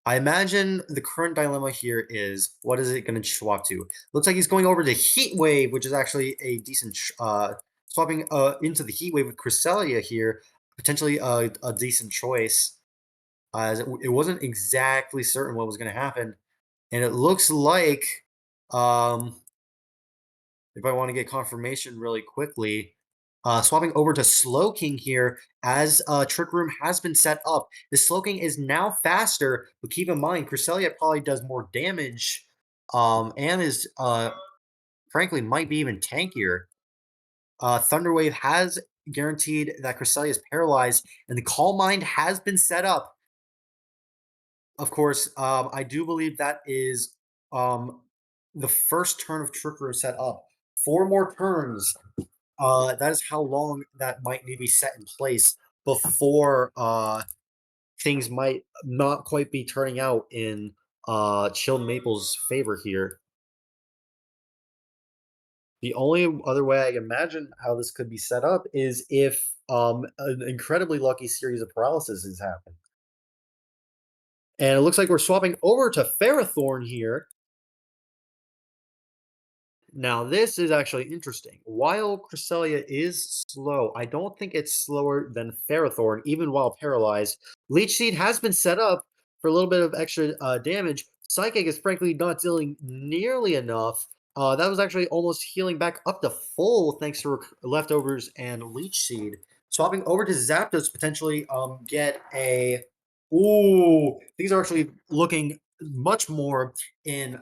I imagine the current dilemma here is, what is it going to swap to? Looks like he's going over to Heat Wave, which is actually a decent swapping into the Heat Wave with Cresselia here, potentially a decent choice. As it wasn't exactly certain what was going to happen, and it looks like, um, if I want to get confirmation really quickly, swapping over to Slowking here as Trick Room has been set up. The Slowking is now faster, but keep in mind, Cresselia probably does more damage, and is frankly might be even tankier. Thunder Wave has guaranteed that Cresselia is paralyzed, and the Calm Mind has been set up. Of course, I do believe that is um, the first turn of Trick Room set up. 4 more turns, that is how long that might need to be set in place before things might not quite be turning out in Chilled Maple's favor here. The only other way I can imagine how this could be set up is if an incredibly lucky series of paralysis has happened. And it looks like we're swapping over to Ferrothorn here. Now, this is actually interesting. While Cresselia is slow, I don't think it's slower than Ferrothorn, even while paralyzed. Leech Seed has been set up for a little bit of extra damage. Psychic is frankly not dealing nearly enough. That was actually almost healing back up to full thanks to leftovers and Leech Seed. Swapping over to Zapdos, potentially get a... Ooh, these are actually looking much more in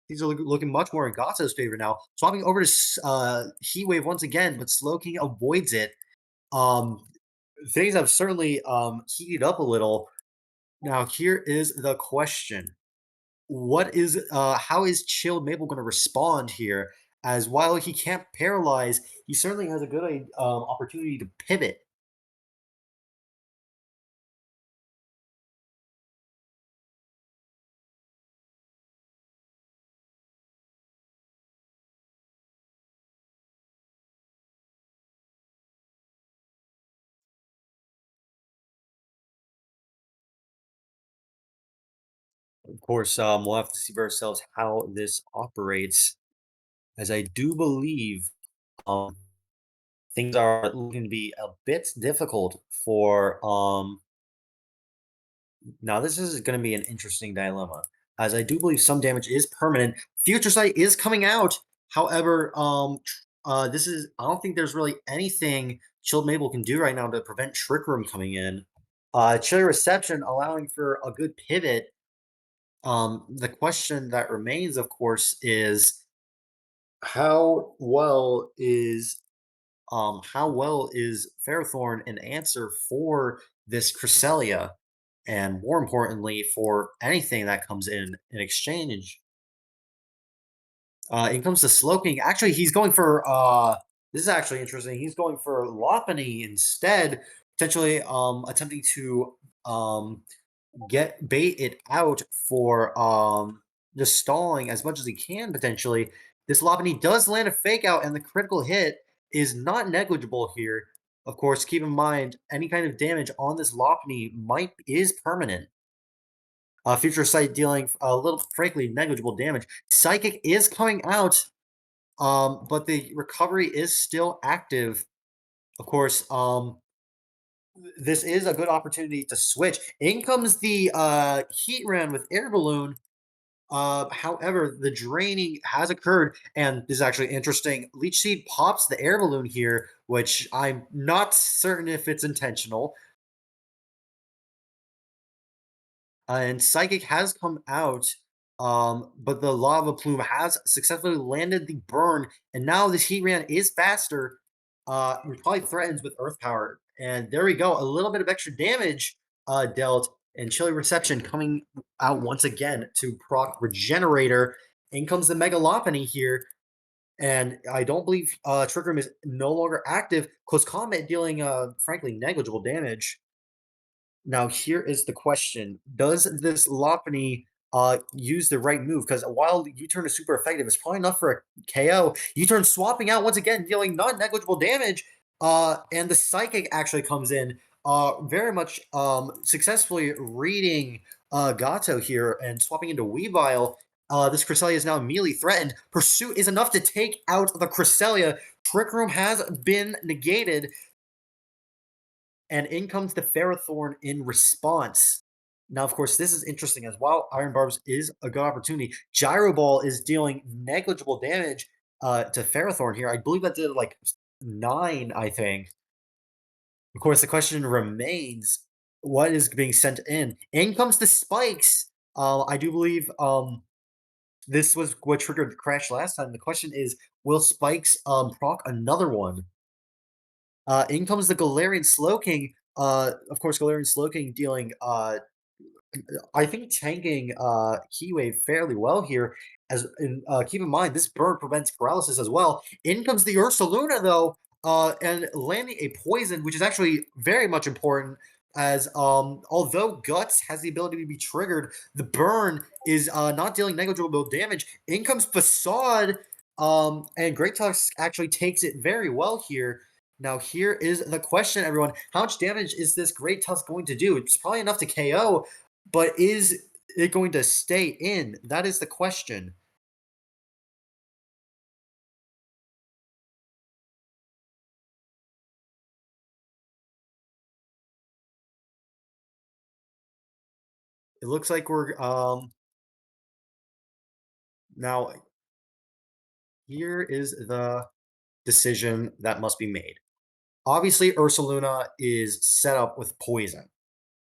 these are looking much more in Gatto's favor now. Swapping over to Heat Wave once again, but Slowking avoids it. Um, Things have certainly heated up a little. Now, here is the question: how is Chilled Maple going to respond here? As while he can't paralyze, he certainly has a good opportunity to pivot. Of course, we'll have to see for ourselves how this operates, as I do believe um, things are looking to be a bit difficult for now this is going to be an interesting dilemma, as I do believe some damage is permanent. Future Sight is coming out. However, this is, I don't think there's really anything Chilled Maple can do right now to prevent Trick Room coming in. Chilly Reception allowing for a good pivot. The question that remains, of course, is how well is Ferrothorn an answer for this Cresselia, and more importantly, for anything that comes in exchange? In comes to Slowking. Actually, he's going for This is actually interesting. He's going for Lopunny instead, potentially attempting to get bait it out for just stalling as much as he can potentially. This Lopunny does land a fake out, and the critical hit is not negligible here. Of course, keep in mind any kind of damage on this Lopunny is permanent. Future Sight dealing a little, frankly, negligible damage. Psychic is coming out, but the recovery is still active. Of course, this is a good opportunity to switch. In comes the Heat Ran with Air Balloon. However, the draining has occurred, and this is actually interesting. Leech Seed pops the Air Balloon here, which I'm not certain if it's intentional. And Psychic has come out, but the Lava Plume has successfully landed the burn, and now this Heat Ran is faster. It probably threatens with Earth Power, and there we go. A little bit of extra damage dealt, and Chilly Reception coming out once again to proc Regenerator. In comes the Mega Lopunny here, and I don't believe Trick Room is no longer active. Close Combat dealing, frankly, negligible damage. Now, here is the question. Does this Lopunny use the right move? Because while U-turn is super effective, it's probably enough for a KO. U-turn swapping out once again, dealing not negligible damage. And the Psychic actually comes in, very much successfully reading Gato here and swapping into Weavile. This Cresselia is now immediately threatened. Pursuit is enough to take out the Cresselia. Trick Room has been negated. And in comes the Ferrothorn in response. Now, of course, this is interesting as while Iron Barbs is a good opportunity, Gyro Ball is dealing negligible damage to Ferrothorn here. I believe that did like 9, I think. Of course, the question remains, what is being sent in? In comes the Spikes. I do believe this was what triggered the crash last time. The question is, will Spikes proc another one? In comes the Galarian Slowking. Of course, Galarian Slowking dealing, I think, tanking Heat Wave fairly well here. Keep in mind, this burn prevents paralysis as well. In comes the Ursaluna, though, and landing a poison, which is actually very much important. As although Guts has the ability to be triggered, the burn is not dealing negligible damage. In comes Facade, and Great Tusk actually takes it very well here. Now, here is the question, everyone. How much damage is this Great Tusk going to do? It's probably enough to KO, but is it going to stay in? That is the question. It looks like we're now here is the decision that must be made. Obviously, Ursaluna is set up with poison,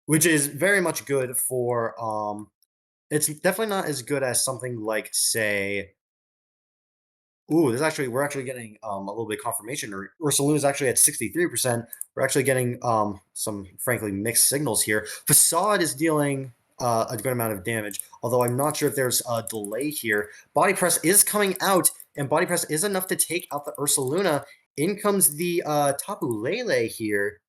which is very much good for it's definitely not as good as something like, say, ooh, we're actually getting a little bit of confirmation. Ursaluna is actually at 63%. We're actually getting some frankly mixed signals here. Facade is dealing a good amount of damage, although I'm not sure if there's a delay here. Body Press is coming out, and Body Press is enough to take out the Ursaluna. In comes the Tapu Lele here.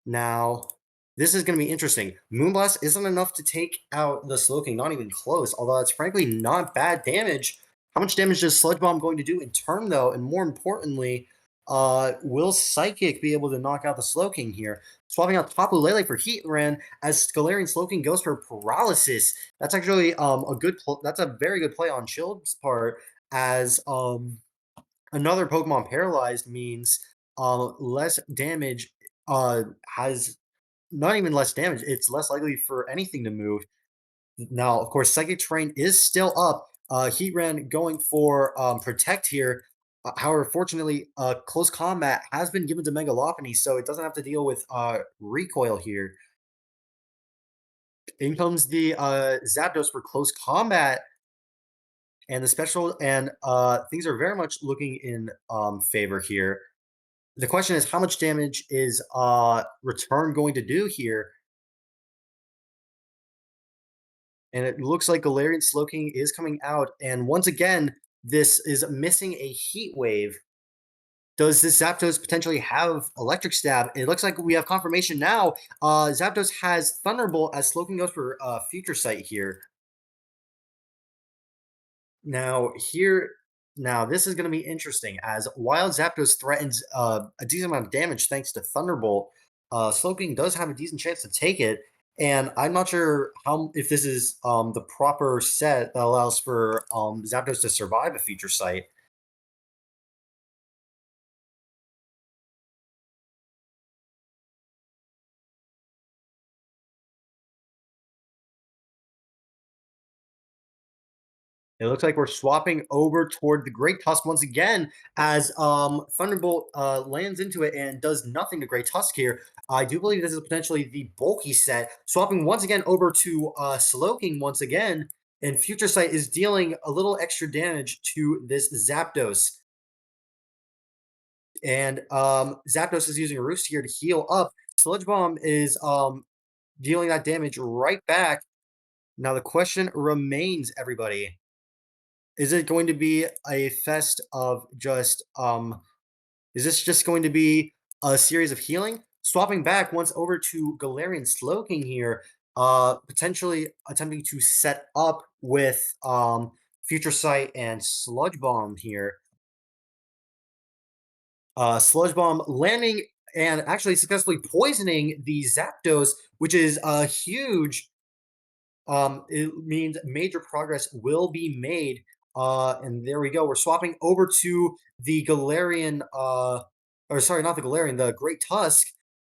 Now, this is going to be interesting. Moonblast isn't enough to take out the Slowking, not even close, although it's frankly not bad damage. How much damage is Sludge Bomb going to do in turn, though? And more importantly, will Psychic be able to knock out the Slowking here? Swapping out Tapu Lele for Heat Ran as Galarian Slowking goes for Paralysis. That's actually that's a very good play on Chilled's part, as another Pokemon paralyzed means less damage has not even less damage, it's less likely for anything to move. Now, of course, Psychic Terrain is still up. Heatran going for Protect here. However, fortunately, Close Combat has been given to Mega Lopunny, so it doesn't have to deal with Recoil here. In comes the Zapdos for Close Combat. And the special, and things are very much looking in favor here. The question is, how much damage is Return going to do here? And it looks like Galarian Slowking is coming out. And once again, this is missing a Heat Wave. Does this Zapdos potentially have Electric Stab? It looks like we have confirmation now. Zapdos has Thunderbolt as Slowking goes for Future Sight here. Now this is going to be interesting as while Zapdos threatens a decent amount of damage thanks to Thunderbolt, Slowking does have a decent chance to take it. And I'm not sure if this is the proper set that allows for Zapdos to survive a Future Sight. It looks like we're swapping over toward the Great Tusk once again as Thunderbolt lands into it and does nothing to Great Tusk here. I do believe this is potentially the bulky set. Swapping once again over to Slowking once again, and Future Sight is dealing a little extra damage to this Zapdos. And Zapdos is using a Roost here to heal up. Sludge Bomb is dealing that damage right back. Now the question remains, everybody. Is it going to be a fest of just is this just going to be a series of healing? Swapping back once over to Galarian Slowking here, potentially attempting to set up with Future Sight and Sludge Bomb here. Sludge Bomb landing and actually successfully poisoning the Zapdos, which is a huge it means major progress will be made. And there we go. We're swapping over to the Galarian, or sorry, not the Galarian, the Great Tusk.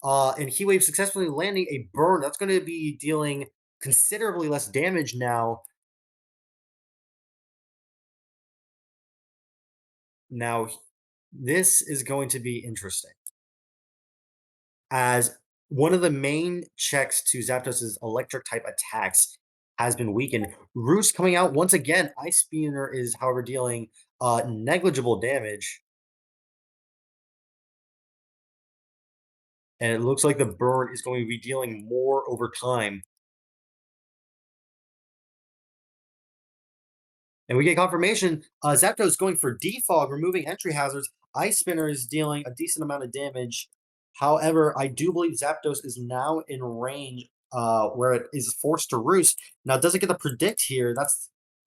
And Heat Wave successfully landing a burn. That's going to be dealing considerably less damage now. Now, this is going to be interesting. As one of the main checks to Zapdos' electric type attacks has been weakened. Roost coming out once again. Ice Spinner is, however, dealing negligible damage. And it looks like the burn is going to be dealing more over time. And we get confirmation. Zapdos going for Defog, removing entry hazards. Ice Spinner is dealing a decent amount of damage. However, I do believe Zapdos is now in range where it is forced to roost. Now, it doesn't get the predict here. It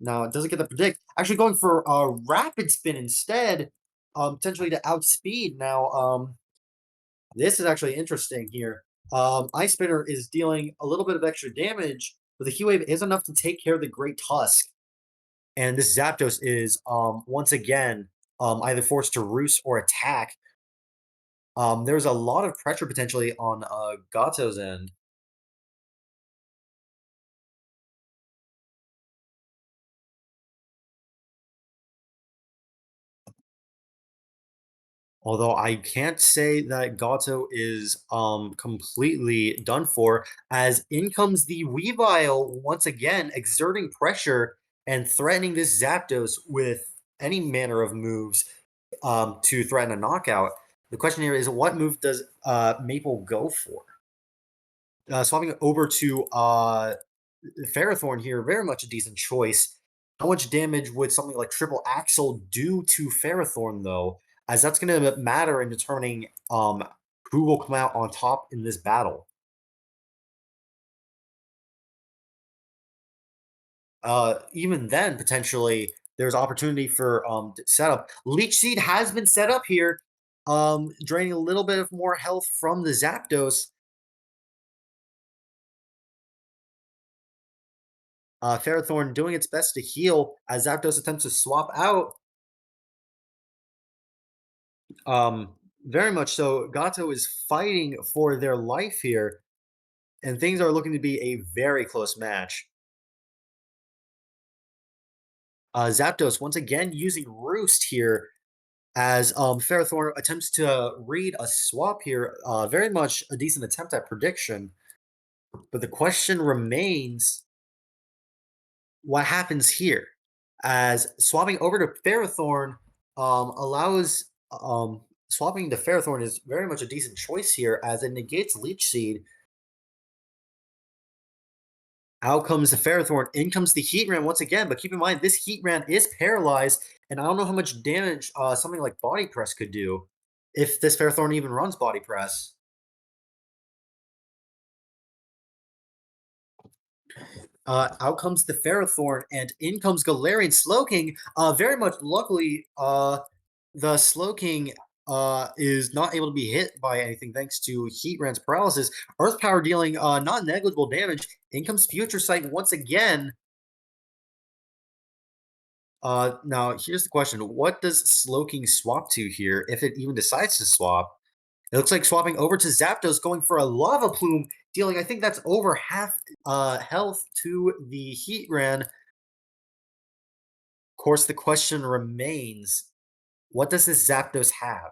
doesn't get the predict. Actually going for a Rapid Spin instead, potentially to outspeed. Now, this is actually interesting here. Ice Spinner is dealing a little bit of extra damage, but the Heat Wave is enough to take care of the Great Tusk. And this Zapdos is once again either forced to roost or attack. There's a lot of pressure potentially on Gato's end. Although I can't say that Gato is completely done for, as in comes the Weavile once again, exerting pressure and threatening this Zapdos with any manner of moves to threaten a knockout. The question here is, what move does Maple go for? Swapping over to Ferrothorn here, very much a decent choice. How much damage would something like Triple Axle do to Ferrothorn, though? As that's going to matter in determining who will come out on top in this battle. Even then, potentially, there's opportunity for setup. Leech Seed has been set up here, draining a little bit of more health from the Zapdos. Ferrothorn doing its best to heal as Zapdos attempts to swap out. Very much so. Gato is fighting for their life here, and things are looking to be a very close match. Zapdos once again using Roost here as Ferrothorn attempts to read a swap here. Very much a decent attempt at prediction. But the question remains, what happens here? As swapping over to Ferrothorn allows swapping to Ferrothorn is very much a decent choice here as it negates Leech Seed. Out comes the Ferrothorn. In comes the Heatran once again. But keep in mind, this Heatran is paralyzed, and I don't know how much damage something like Body Press could do if this Ferrothorn even runs Body Press. Out comes the Ferrothorn, and in comes Galarian Slowking. Very much luckily, the Slowking is not able to be hit by anything thanks to Heatran's paralysis. Earth Power dealing not negligible damage. In comes Future Sight once again. Now here's the question: what does Slowking swap to here, if it even decides to swap? It looks like swapping over to Zapdos, going for a Lava Plume, dealing I think that's over half health to the Heatran. Of course, the question remains: what does this Zapdos have?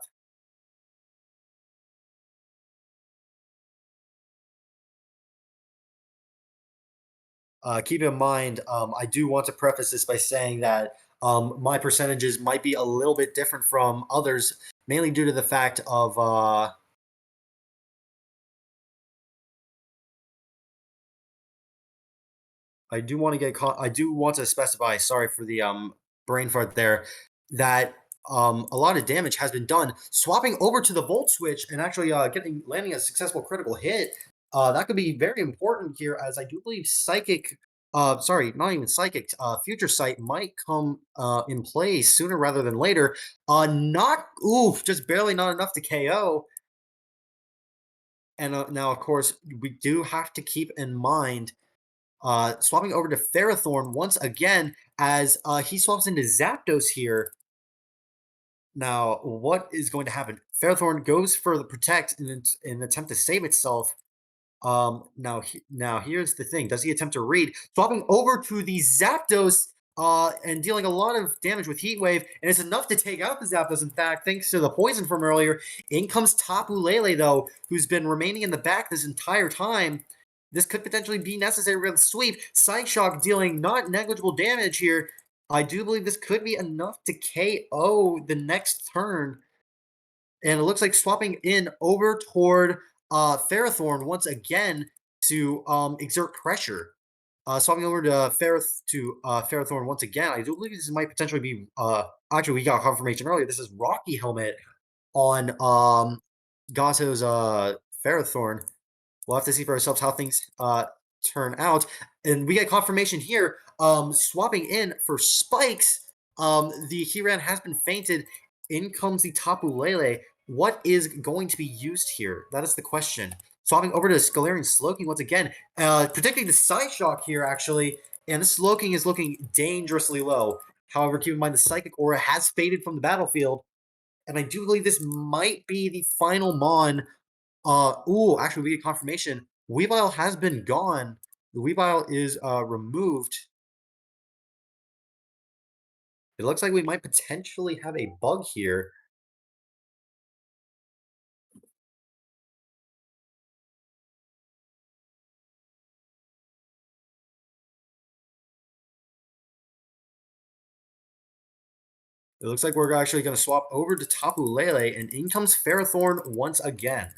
Keep in mind, I do want to preface this by saying that my percentages might be a little bit different from others, mainly due to the fact of I do want to I do want to specify. Sorry for the brain fart there. That a lot of damage has been done. Swapping over to the Volt Switch and actually landing a successful critical hit. That could be very important here, as I do believe Psychic. Sorry, not even Psychic. Future Sight might come in play sooner rather than later. Not oof, just barely not enough to KO. And now, of course, we do have to keep in mind swapping over to Ferrothorn once again as he swaps into Zapdos here. Now, what is going to happen? Ferrothorn goes for the Protect in an attempt to save itself. Now here's the thing: does he attempt to read? Swapping over to the Zapdos and dealing a lot of damage with Heat Wave, and it's enough to take out the Zapdos. In fact, thanks to the poison from earlier. In comes Tapu Lele, though, who's been remaining in the back this entire time. This could potentially be necessary with a sweep. Psych Shock dealing not negligible damage here. I do believe this could be enough to KO the next turn. And it looks like swapping in over toward Ferrothorn once again to exert pressure. Swapping over to Ferrothorn once again. I do believe this might potentially be actually we got confirmation earlier. This is Rocky Helmet on Gato's Ferrothorn. We'll have to see for ourselves how things turn out. And we get confirmation here. Swapping in for Spikes. The Heatran has been fainted. In comes the Tapu Lele. What is going to be used here? That is the question. Swapping over to Galarian Slowking once again. Predicting the Psyshock here, actually. And the Slowking is looking dangerously low. However, keep in mind the Psychic Aura has faded from the battlefield. And I do believe this might be the final Mon. Actually, we get confirmation. Weavile has been gone. The Weavile is removed. It looks like we might potentially have a bug here. It looks like we're actually going to swap over to Tapu Lele, and in comes Ferrothorn once again.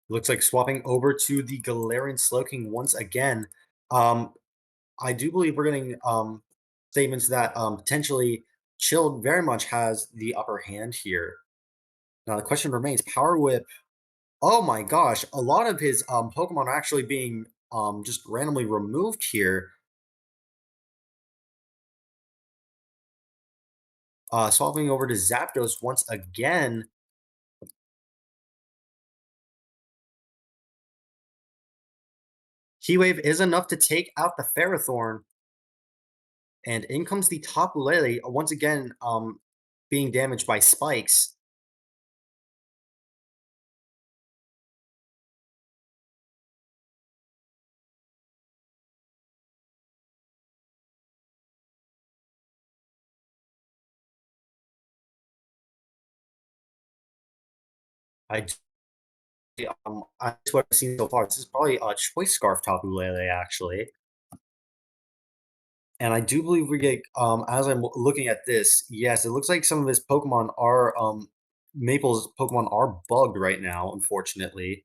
Looks like swapping over to the Galarian Slowking once again. I do believe we're getting statements that potentially Chilled very much has the upper hand here. Now the question remains: Power Whip. Oh my gosh, a lot of his Pokemon are actually being just randomly removed here. Swapping over to Zapdos once again. Heat Wave is enough to take out the Ferrothorn. And in comes the Tapu Lele, once again being damaged by spikes. That's what I've seen so far. This is probably a choice scarf Tapu Lele, actually. And I do believe we get, as I'm looking at this, yes, it looks like some of his Pokemon are, Maple's Pokemon are bugged right now, unfortunately.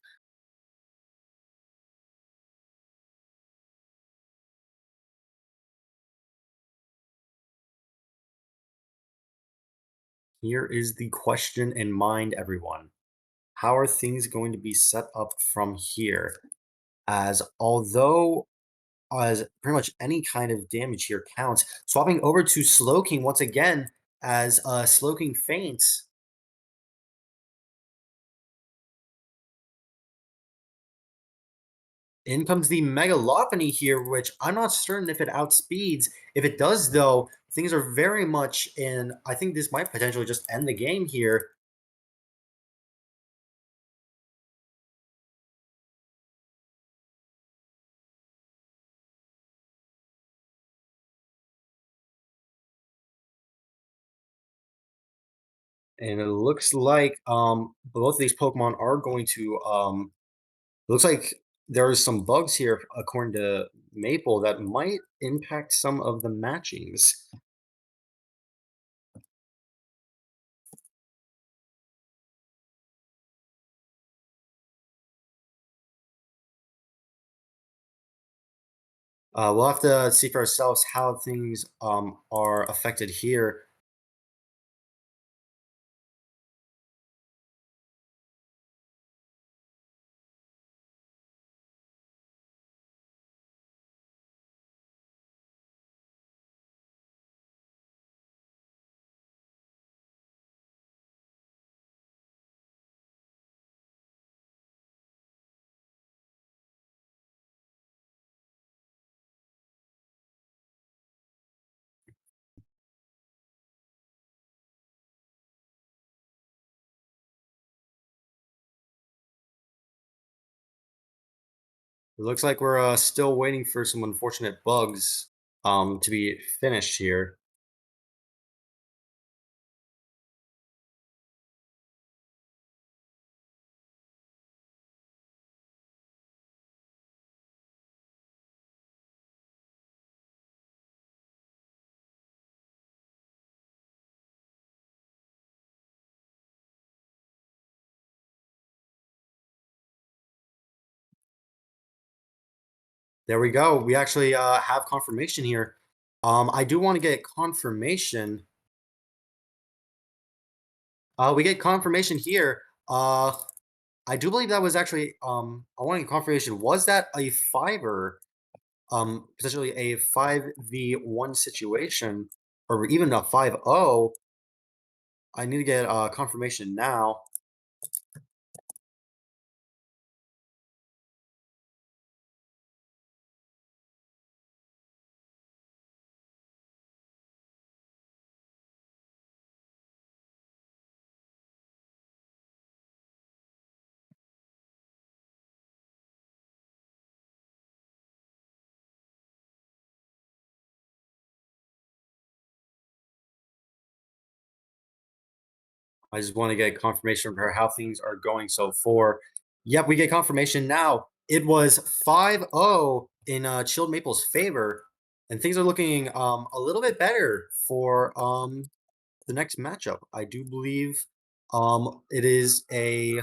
Here is the question in mind, everyone. How are things going to be set up from here? As although as pretty much any kind of damage here counts, swapping over to Slowking once again as Slowking faints. In comes the Megalophony here, which I'm not certain if it outspeeds. If it does, though, things are very much in. I think this might potentially just end the game here. And it looks like both of these Pokemon are going to looks like there's some bugs here according to Maple that might impact some of the matchings. We'll have to see for ourselves how things are affected here. It looks like we're still waiting for some unfortunate bugs to be finished here. There we go. We actually have confirmation here. I do want to get confirmation. We get confirmation here. I do believe that was actually I want to get confirmation. Was that a fiver? Potentially a 5v1 situation, or even a 5-0. I need to get confirmation now. I just want to get confirmation for how things are going so far. Yep, we get confirmation now. It was 5-0 in Chilled Maple's favor, and things are looking a little bit better for the next matchup. I do believe it is a.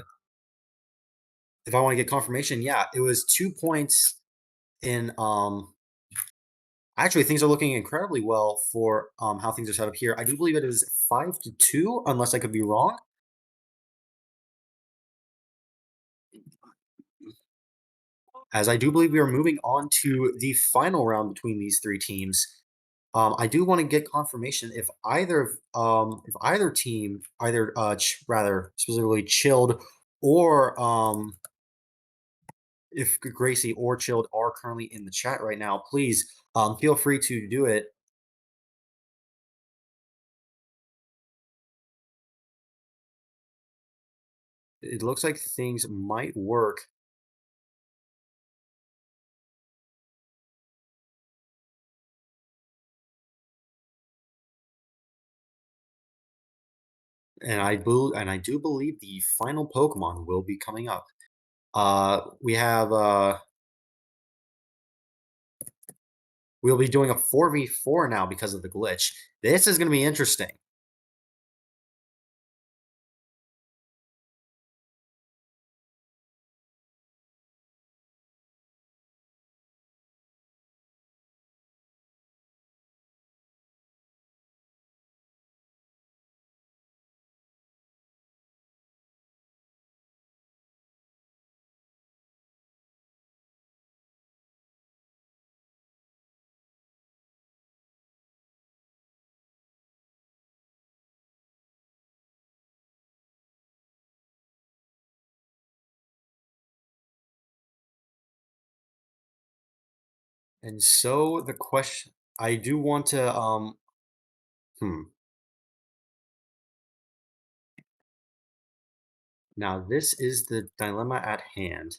If I want to get confirmation, yeah, it was 2 points in. Actually, things are looking incredibly well for how things are set up here. I do believe it is 5-2, unless I could be wrong. As I do believe we are moving on to the final round between these three teams. I do want to get confirmation if either team, rather specifically Chilled or if Gracie or Chilled are currently in the chat right now, please feel free to do it. It looks like things might work. and I do believe the final Pokemon will be coming up. We have we'll be doing a 4v4 now because of the glitch. This is going to be interesting. And so the question, I do want to hmm. Now this is the dilemma at hand.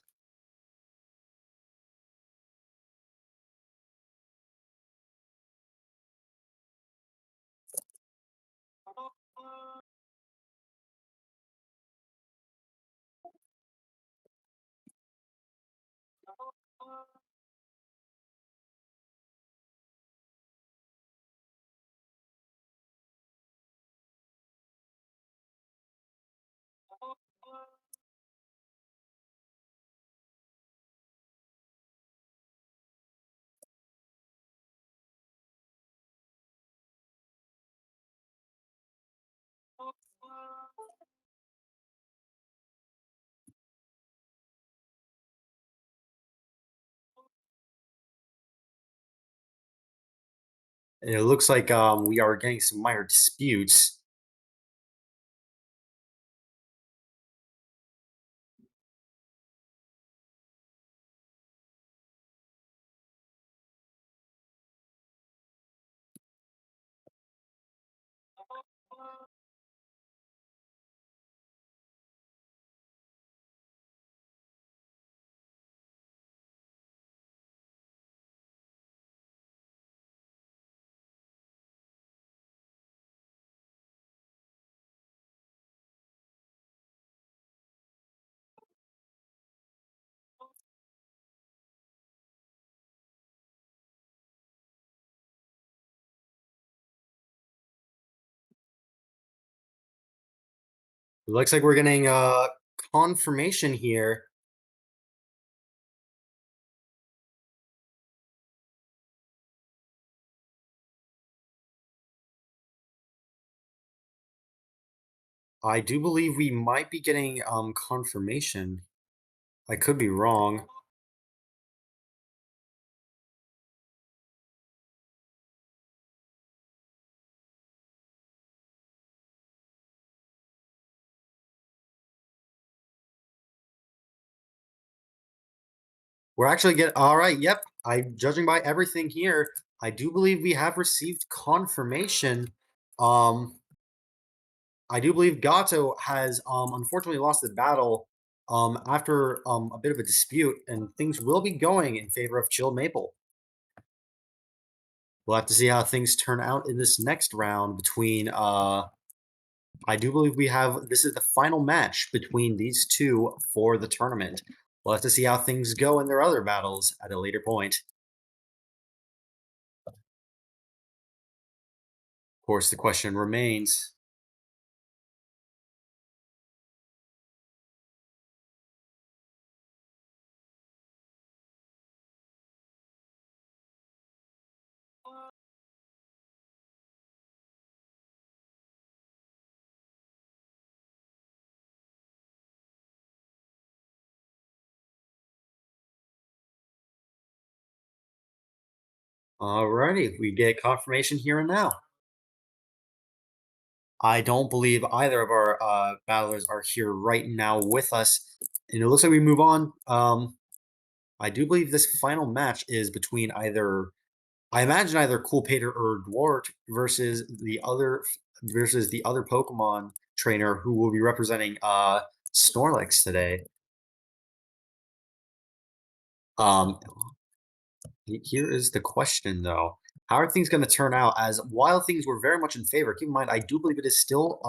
And it looks like we are getting some minor disputes. It looks like we're getting confirmation here. I do believe we might be getting confirmation. I could be wrong. We're actually get all right. Yep. I judging by everything here, I do believe we have received confirmation. Um, I do believe Gato has unfortunately lost the battle after a bit of a dispute, and things will be going in favor of Chill Maple. We'll have to see how things turn out in this next round between I do believe we have this is the final match between these two for the tournament. We'll have to see how things go in their other battles at a later point. Of course, the question remains. Alrighty, we get confirmation here and now. I don't believe either of our battlers are here right now with us. And it looks like we move on. I do believe this final match is between I imagine either Coolpater or Dwart versus the other Pokemon trainer who will be representing Snorlex today. Um, Here is the question though. How are things going to turn out as while things were very much in favor, keep in mind I do believe it is still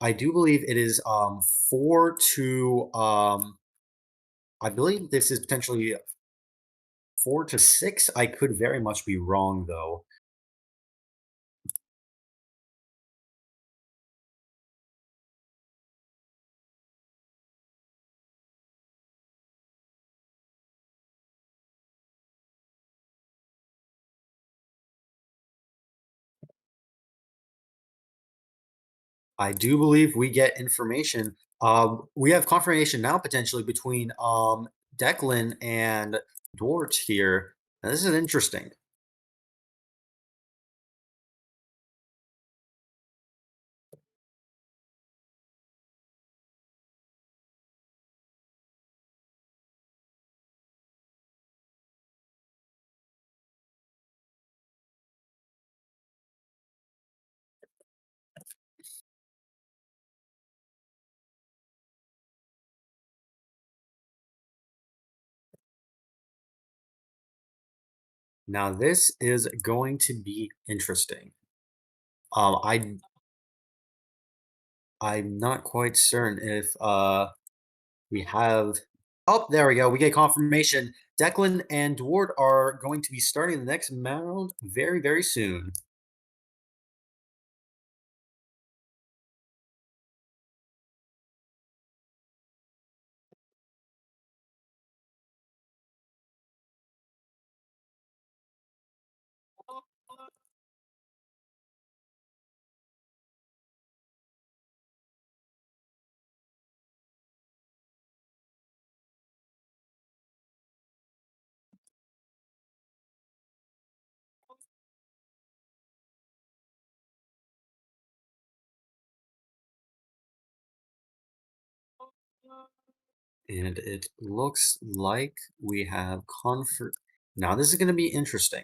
I do believe it is 4 to I believe this is potentially 4 to 6. I could very much be wrong though. I do believe we get information. We have confirmation now potentially between Declan and Dort here. Now, this is interesting. Now this is going to be interesting. Um, I I'm not quite certain if we have. Oh, there we go. We get confirmation. Declan and Dward are going to be starting the next round very, very soon. And it looks like we have comfort. Now this is going to be interesting.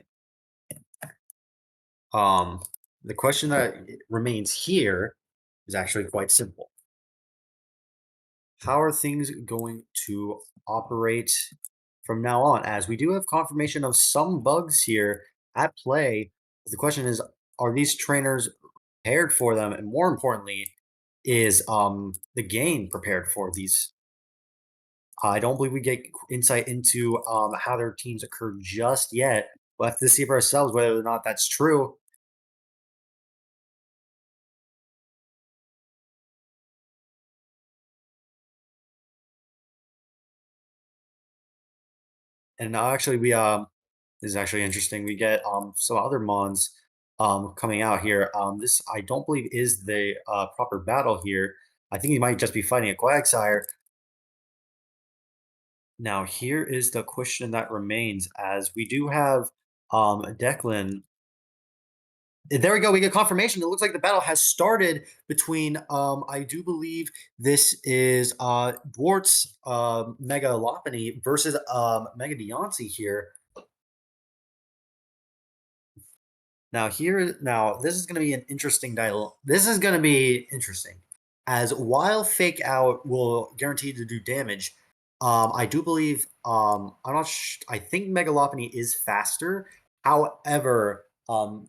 Um, the question that remains here is actually quite simple. How are things going to operate from now on? As we do have confirmation of some bugs here at play. The question is, are these trainers prepared for them? And more importantly, is the game prepared for these? I don't believe we get insight into how their teams occur just yet. We'll have to see for ourselves whether or not that's true. And now actually we this is actually interesting. We get some other mons coming out here. This I don't believe is the proper battle here. I think he might just be fighting a Quagsire. Now here is the question that remains, as we do have Declan. There we go. We get confirmation. It looks like the battle has started between I do believe this is Dwart's Mega Lopunny versus Mega Deontay here. Now this is going to be an interesting dialogue. This is going to be interesting, as while Fake Out will guarantee to do damage. I do believe I'm not. I think Mega Lopunny is faster. However,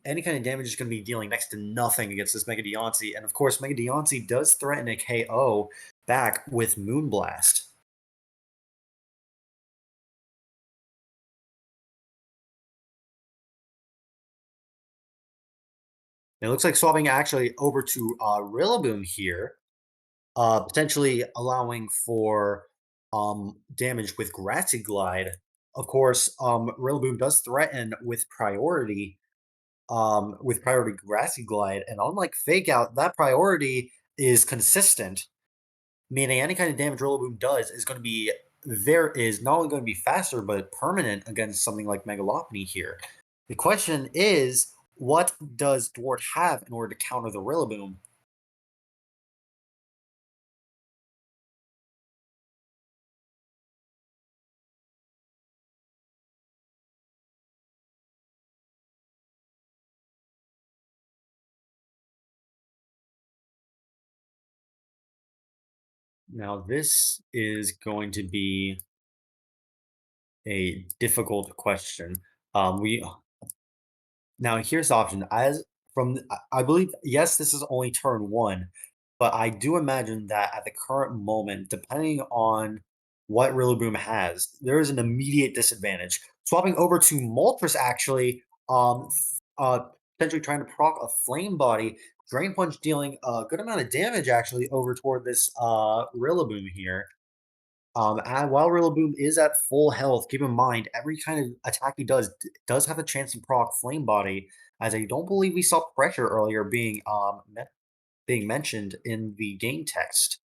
any kind of damage is going to be dealing next to nothing against this Mega Deontay, and of course, Mega Deontay does threaten a KO back with Moonblast. It looks like swapping actually over to Rillaboom here, potentially allowing for damage with Grassy Glide. Of course, Rillaboom does threaten with priority Grassy Glide, and unlike Fake Out, that priority is consistent, meaning any kind of damage Rillaboom does is going to be is not only going to be faster but permanent against something like Megalopony here. The question is, what does Dwart have in order to counter the Rillaboom? Now, this is going to be a difficult question. We Now here's the option. As from I believe, yes, this is only turn one, but I do imagine that at the current moment, depending on what Rillaboom has, there is an immediate disadvantage. Swapping over to Moltres actually, potentially trying to proc a Flame Body, Drain Punch dealing a good amount of damage actually over toward this Rillaboom here. And while Rillaboom is at full health, keep in mind every kind of attack he does have a chance to proc Flame Body, as I don't believe we saw pressure earlier being mentioned in the game text.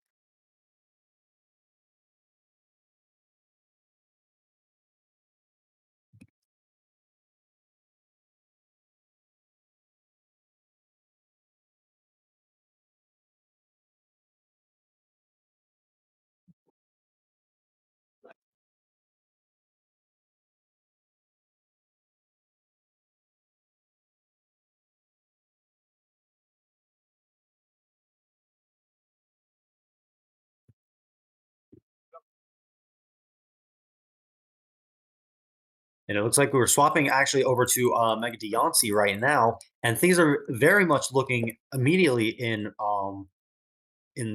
And it looks like we're swapping actually over to Mega Deontay right now, and things are very much looking immediately in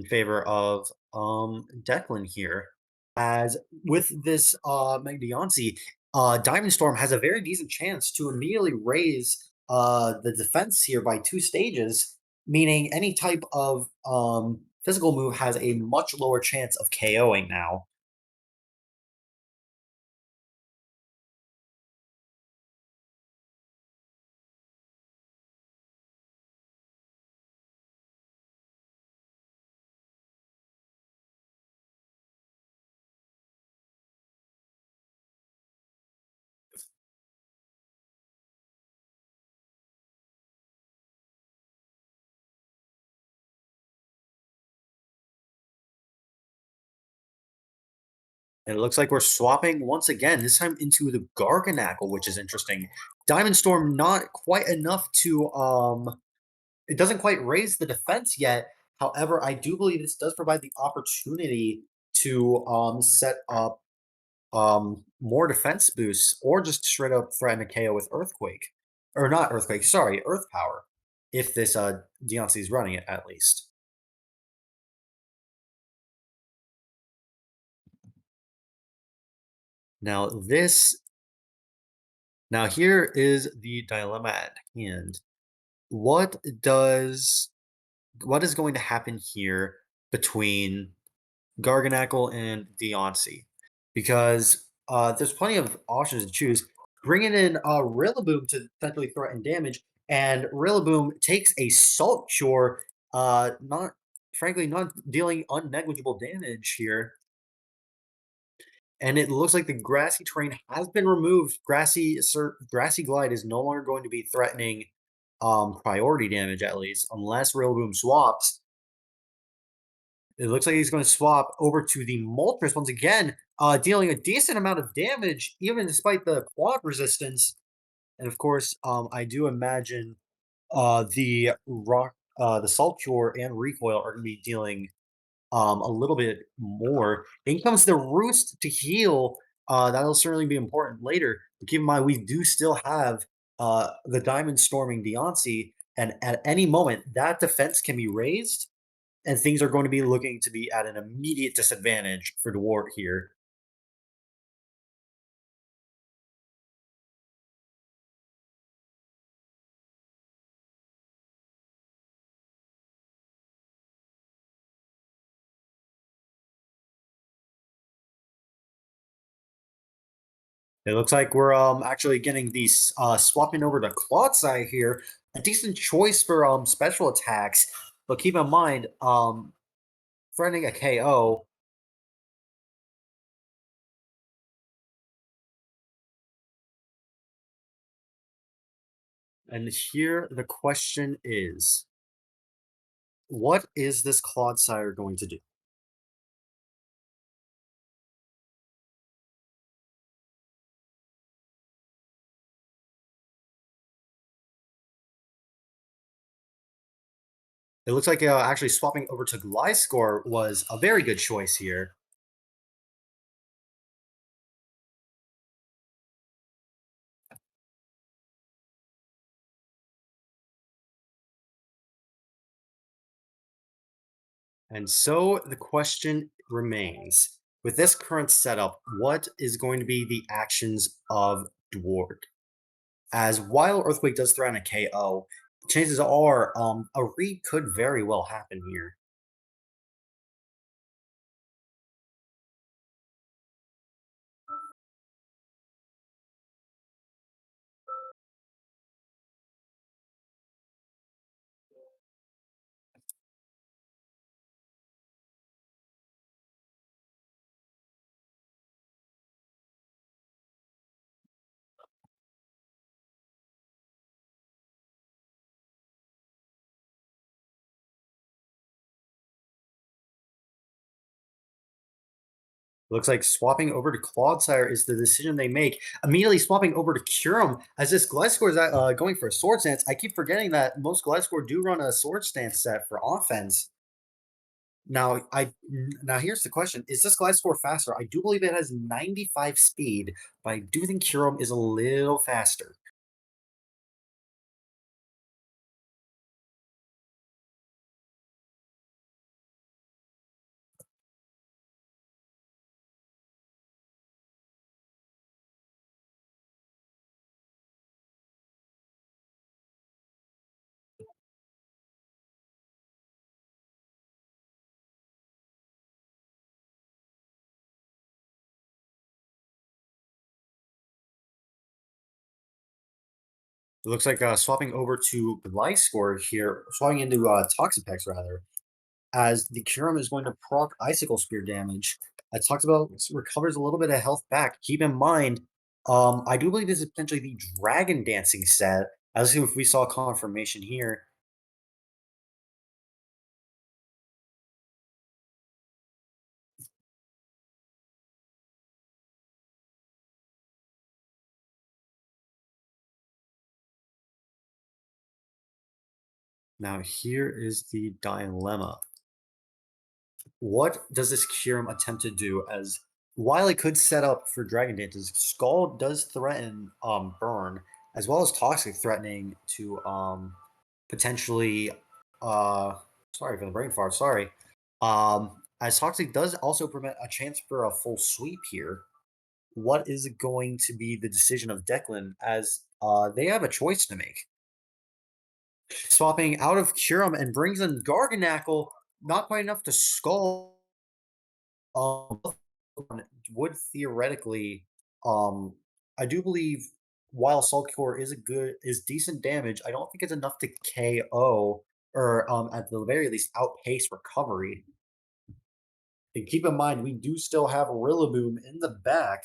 favor of Declan here. As with this Mega Deontay, Diamond Storm has a very decent chance to immediately raise the defense here by 2 stages, meaning any type of physical move has a much lower chance of KOing now. And it looks like we're swapping once again, this time into the Garganackle, which is interesting. Diamond Storm not quite enough to it doesn't quite raise the defense yet. However, I do believe this does provide the opportunity to set up more defense boosts or just straight up threaten a KO with Earthquake. Or not Earthquake, sorry, Earth Power. If this Deontay's running it at least. Now here is the dilemma at hand. What does what is going to happen here between Garganackle and Deontay? Because there's plenty of options to choose. Bringing in Rillaboom to potentially threaten damage, and Rillaboom takes a Salt Cure, not frankly not dealing unnegligible damage here. And it looks like the grassy terrain has been removed. Grassy Glide is no longer going to be threatening priority damage, at least, unless Rillaboom swaps. It looks like he's going to swap over to the Moltres once again, dealing a decent amount of damage, even despite the quad resistance. And of course, I do imagine the Salt Cure and Recoil are going to be dealing a little bit more. In comes the Roost to heal. That'll certainly be important later. But keep in mind, we do still have the Diamond Storming Deontay, and at any moment, that defense can be raised, and things are going to be looking to be at an immediate disadvantage for Dwart here. It looks like we're actually getting these swapping over to Clodsire here. A decent choice for special attacks, but keep in mind threatening a KO. And here the question is, what is this Clodsire going to do? It looks like actually swapping over to Gliscor was a very good choice here. And so the question remains, with this current setup, what is going to be the actions of Dwart? As while Earthquake does threaten a KO, chances are a read could very well happen here. Looks like swapping over to Clodsire is the decision they make. Immediately swapping over to Curum as this Gliscor is going for a Sword Stance. I keep forgetting that most Gliscor do run a Sword Stance set for offense. Now here's the question: is this Gliscor faster? I do believe it has 95 speed, but I do think Curum is a little faster. It looks like swapping over to Gliscor here, swapping into Toxapex rather, as the Curum is going to proc Icicle Spear damage. I talked about recovers a little bit of health back. Keep in mind, I do believe this is potentially the Dragon Dancing set. As if we saw confirmation here. Now here is the dilemma. What does this Curum attempt to do? As while it could set up for Dragon Dances, Scald does threaten burn, as well as Toxic threatening to potentially sorry for the brain fart, sorry. As Toxic does also permit a chance for a full sweep here. What is going to be the decision of Declan as they have a choice to make? Swapping out of Curum and brings in Garganackle, not quite enough to Skull. Um, would theoretically, um, I do believe while Sulkor is decent damage, I don't think it's enough to KO or at the very least outpace recovery. And keep in mind, we do still have Rillaboom in the back.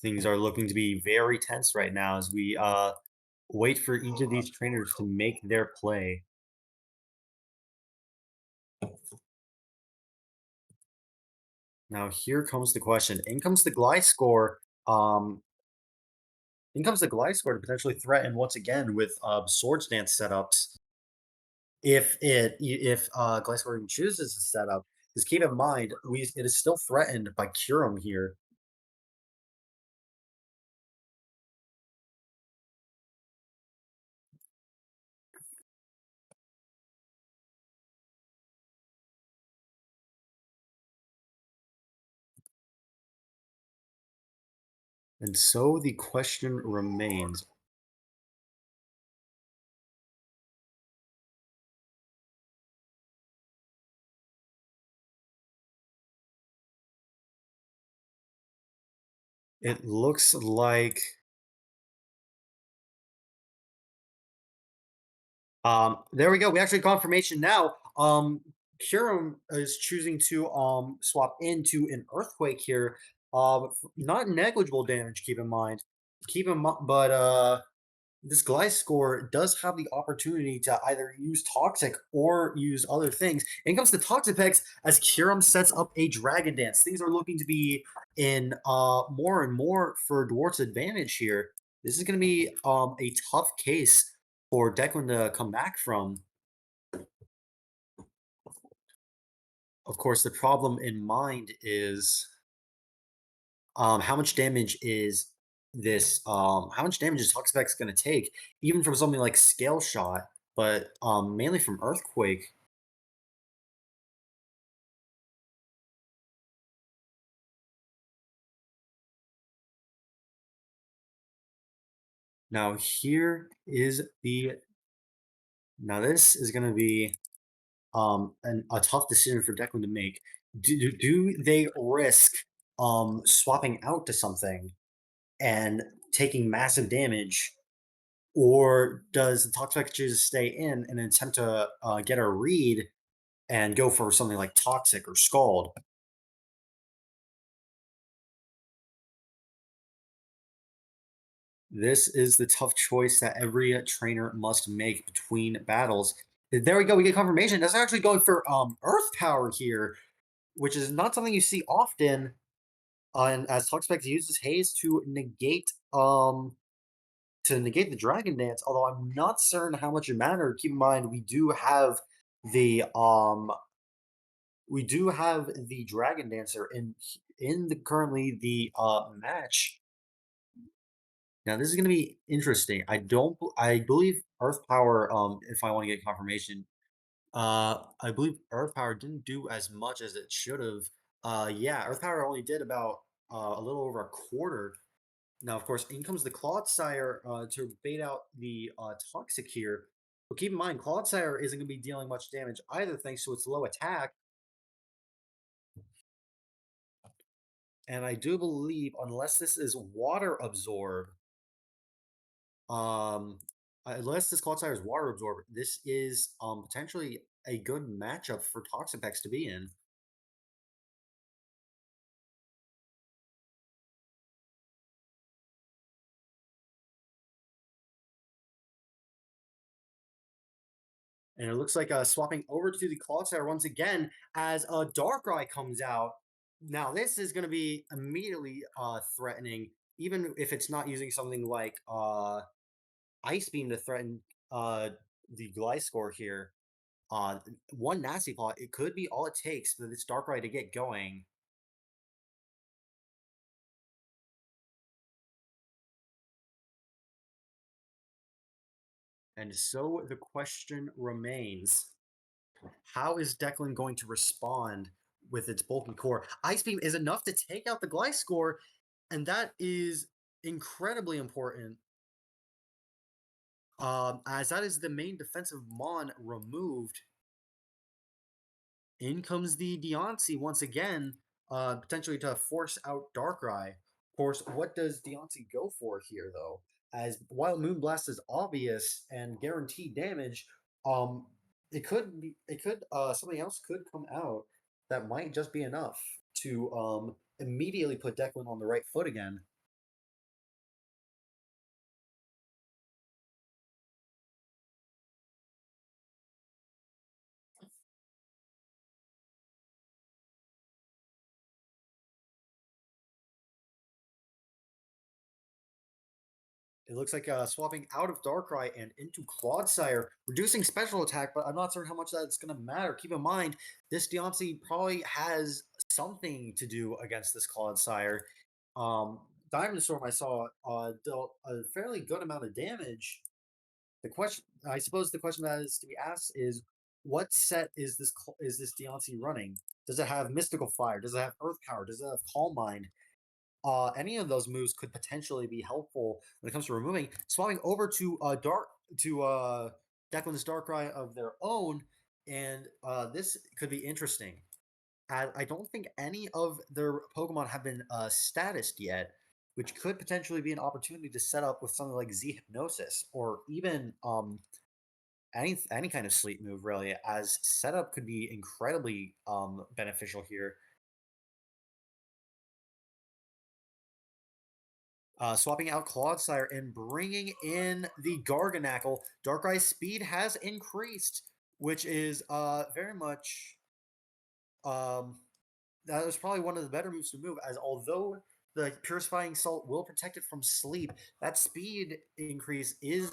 Things are looking to be very tense right now as we wait for each of these trainers to make their play. Now here comes the question. In comes the Gliscor. Um, in comes the Gliscor to potentially threaten once again with Sword Stance setups. If Gliscor even chooses to set up, because keep in mind it is still threatened by Curum here. And so the question remains. It looks like there we go. We actually confirmation now. Curum is choosing to swap into an Earthquake here. Not negligible damage, keep in mind. Keep in mind, but this Gliscor does have the opportunity to either use Toxic or use other things. In comes the Toxapex as Curum sets up a Dragon Dance. Things are looking to be in more and more for Dwarf's advantage here. This is going to be a tough case for Declan to come back from. Of course, the problem in mind is how much damage is how much damage is Toxapex going to take, even from something like Scale Shot, but mainly from Earthquake. Now here is the now this is going to be a tough decision for Declan to make. Do they risk swapping out to something and taking massive damage, or does the Toxapex choose to stay in and attempt to get a read and go for something like Toxic or Scald? This is the tough choice that every trainer must make between battles. There we go. We get confirmation. That's actually going for Earth Power here, which is not something you see often. And as Toxapex uses Haze to negate the Dragon Dance, although I'm not certain how much it mattered. Keep in mind the we do have the Dragon Dancer in the currently the match. Now this is going to be interesting. I believe Earth Power. If I want to get confirmation, I believe Earth Power didn't do as much as it should have. Yeah, Earth Power only did about a little over a quarter. Now, of course, in comes the Clodsire to bait out the Toxic here. But keep in mind, Clodsire isn't going to be dealing much damage either, thanks to its low attack. And I do believe, unless this is Water Absorb, um, unless this Clodsire is Water Absorb, this is potentially a good matchup for Toxapex to be in. And it looks like swapping over to the Clodsire once again as a Darkrai comes out. Now, this is going to be immediately threatening, even if it's not using something like Ice Beam to threaten the Gliscor here. One Nasty Plot, it could be all it takes for this Darkrai to get going. And so the question remains, how is Declan going to respond with its bulky core? Ice Beam is enough to take out the Gliscor, and that is incredibly important, as that is the main defensive Mon removed. In comes the Deontay once again, potentially to force out Darkrai. Of course, what does Deontay go for here, though? As while Moonblast is obvious and guaranteed damage, um, something else could come out that might just be enough to immediately put Declan on the right foot again. It looks like swapping out of Darkrai and into Clodsire, reducing special attack, but I'm not certain how much that's going to matter. Keep in mind, this Deontay probably has something to do against this Clodsire. Diamond Storm, I saw, dealt a fairly good amount of damage. The question, I suppose, the question that is to be asked is, what set is this Deontay running? Does it have Mystical Fire? Does it have Earth Power? Does it have Calm Mind? Any of those moves could potentially be helpful when it comes to removing. Swapping over to Declan's Darkrai of their own, and this could be interesting. I don't think any of their Pokemon have been statused yet, which could potentially be an opportunity to set up with something like Z Hypnosis or even any kind of sleep move. Really, as setup could be incredibly beneficial here. Swapping out Clodsire and bringing in the Garganackle. Darkrai's speed has increased, which is very much that was probably one of the better moves to move. As although the purifying salt will protect it from sleep. That speed increase is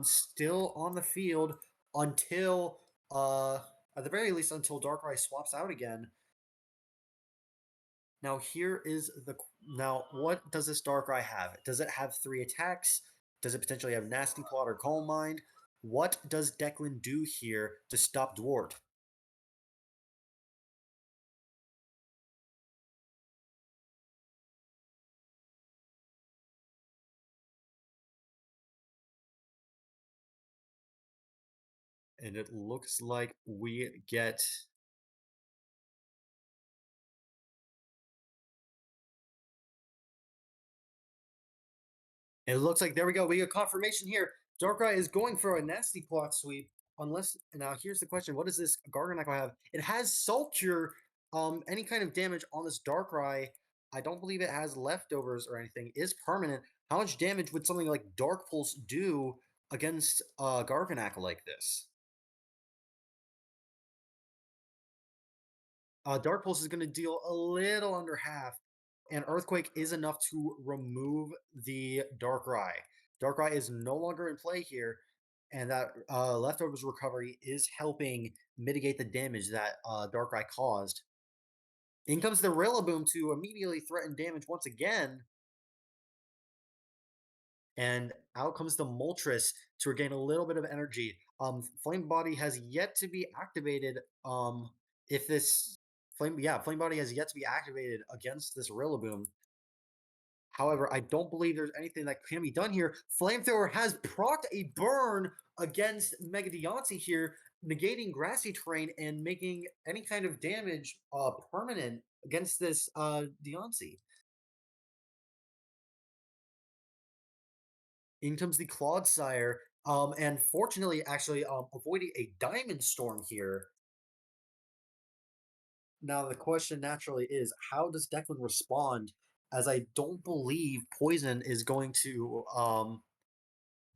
still on the field until at the very least until Darkrai swaps out again. Now here is what does this Darkrai have? Does it have 3 attacks? Does it potentially have Nasty Plot or Calm Mind? What does Declan do here to stop Dwart? And it looks like we get it looks like there we go. We get confirmation here. Darkrai is going for a Nasty Plot sweep. Unless now here's the question: what does this Garganacl have? It has Salt Cure. Any kind of damage on this Darkrai, I don't believe it has leftovers or anything. Is permanent. How much damage would something like Dark Pulse do against Garganacl like this? Dark Pulse is going to deal a little under half, and Earthquake is enough to remove the Darkrai. Darkrai is no longer in play here, and that Leftovers recovery is helping mitigate the damage that Darkrai caused. In comes the Rillaboom to immediately threaten damage once again, and out comes the Moltres to regain a little bit of energy. Flame Body has yet to be activated. If this Flame Body has yet to be activated against this Rillaboom. However, I don't believe there's anything that can be done here. Flamethrower has procced a burn against Mega Deontay here, negating Grassy Terrain and making any kind of damage permanent against this Deontay. In comes the Clodsire, and fortunately, actually, avoiding a Diamond Storm here. Now, the question naturally is, how does Declan respond? As I don't believe Poison is going to,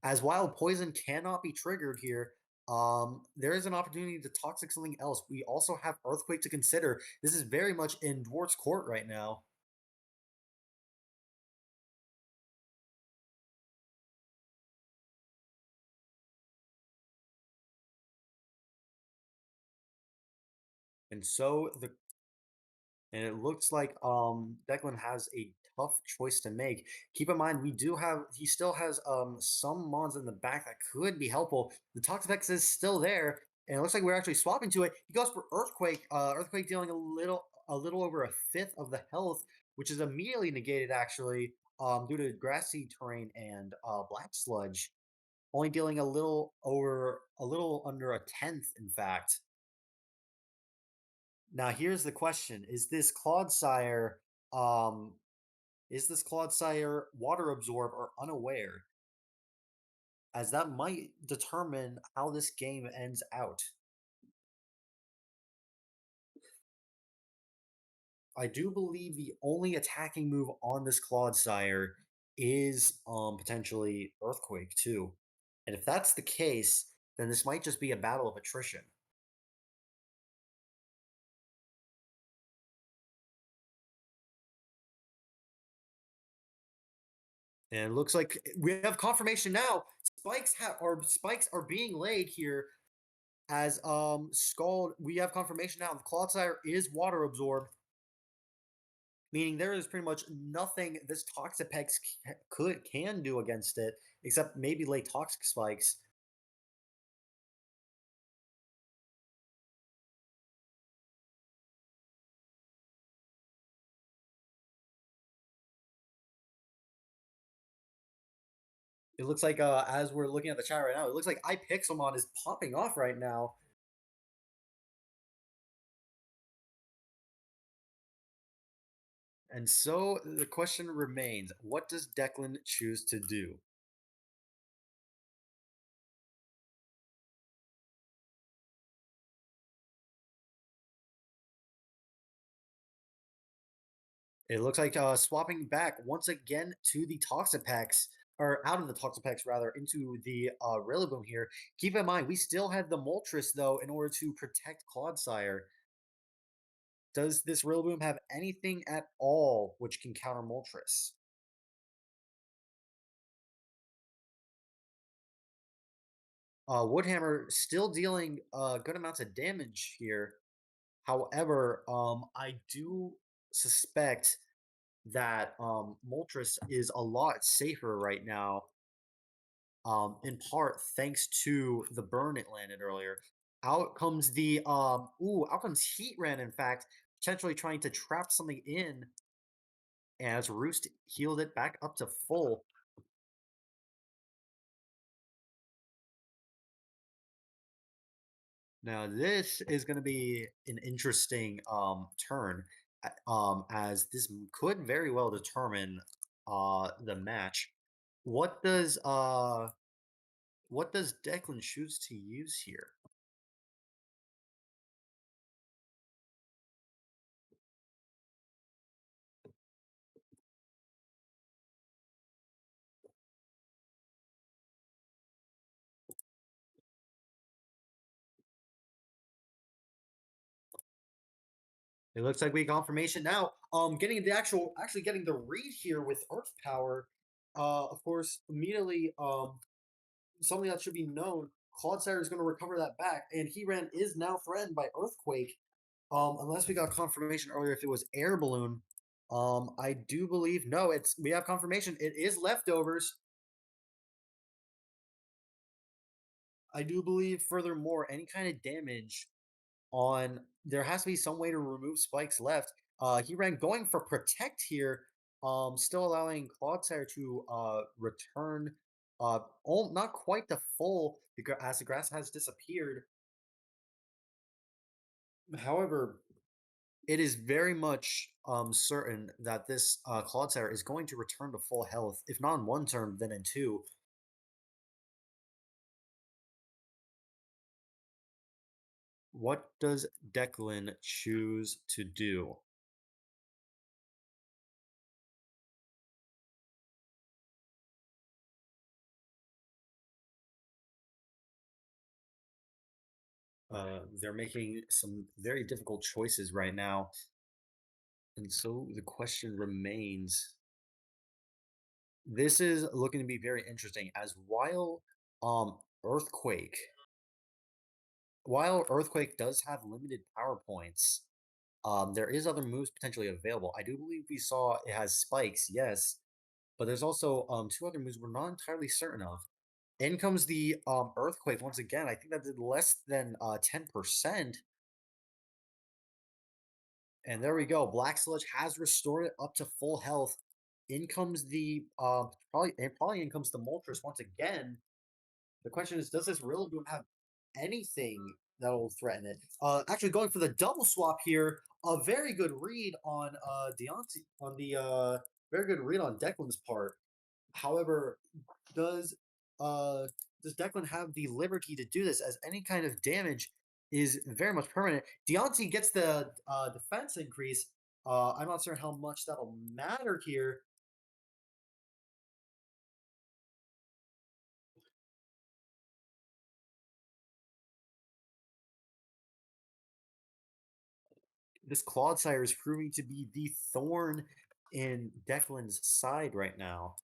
as Wild Poison cannot be triggered here, there is an opportunity to Toxic something else. We also have Earthquake to consider. This is very much in Dwart's court right now. And so it looks like Declan has a tough choice to make. Keep in mind, he still has some mons in the back that could be helpful. The Toxapex is still there, and it looks like we're actually swapping to it. He goes for Earthquake. Earthquake dealing a little over a fifth of the health, which is immediately negated actually due to Grassy Terrain and Black Sludge. Only dealing a little under a tenth, in fact. Now here's the question: um, is this Clodsire water absorb or unaware? As that might determine how this game ends out. I do believe the only attacking move on this Clodsire is potentially Earthquake too. And if that's the case, then this might just be a battle of attrition. And it looks like we have confirmation now. Spikes are being laid here as Scald. We have confirmation now. The Clodsire is water absorbed, meaning there is pretty much nothing this Toxapex can do against it, except maybe lay Toxic Spikes. It looks like as we're looking at the chat right now, it looks like i-Pixelmon is popping off right now. And so the question remains, what does Declan choose to do? It looks like swapping back once again to the Toxapex, or out of the Toxapex rather, into the Rillaboom here. Keep in mind, we still have the Moltres though in order to protect Clodsire. Does this Rillaboom have anything at all which can counter Moltres? Woodhammer still dealing good amounts of damage here. However, I do suspect that Moltres is a lot safer right now. In part thanks to the burn it landed earlier. Out comes the out comes Heatran, in fact, potentially trying to trap something in as Roost healed it back up to full. Now this is going to be an interesting turn, as this could very well determine the match. What does Declan choose to use here? It looks like we got confirmation now. Getting the actually getting the read here with Earth Power. Of course, immediately, something that should be known. Clodsire is going to recover that back, and Heatran is now threatened by Earthquake. Unless we got confirmation earlier if it was Air Balloon. I do believe no. We have confirmation. It is leftovers. I do believe, furthermore, any kind of damage on there has to be some way to remove spikes left. He ran going for protect here, still allowing Clodsire to return not quite the full as the grass has disappeared. However, it is very much certain that this Clodsire is going to return to full health, if not in one turn, then in two. What does Declan choose to do? They're making some very difficult choices right now. And so the question remains. This is looking to be very interesting as um Earthquake while Earthquake does have limited power points, there is other moves potentially available. I do believe we saw it has spikes, yes, but there's also two other moves we're not entirely certain of. In comes the Earthquake once again. I think that did less than 10%. And there we go. Black Sludge has restored it up to full health. In comes the probably in comes the Moltres once again. The question is, does this Rillaboom have anything that will threaten it? Actually going for the double swap here. A very good read on Deontay on the very good read on Declan's part. However, does Declan have the liberty to do this, as any kind of damage is very much permanent? Deontay gets the defense increase. I'm not certain how much that'll matter here. This Clodsire is proving to be the thorn in Declan's side right now.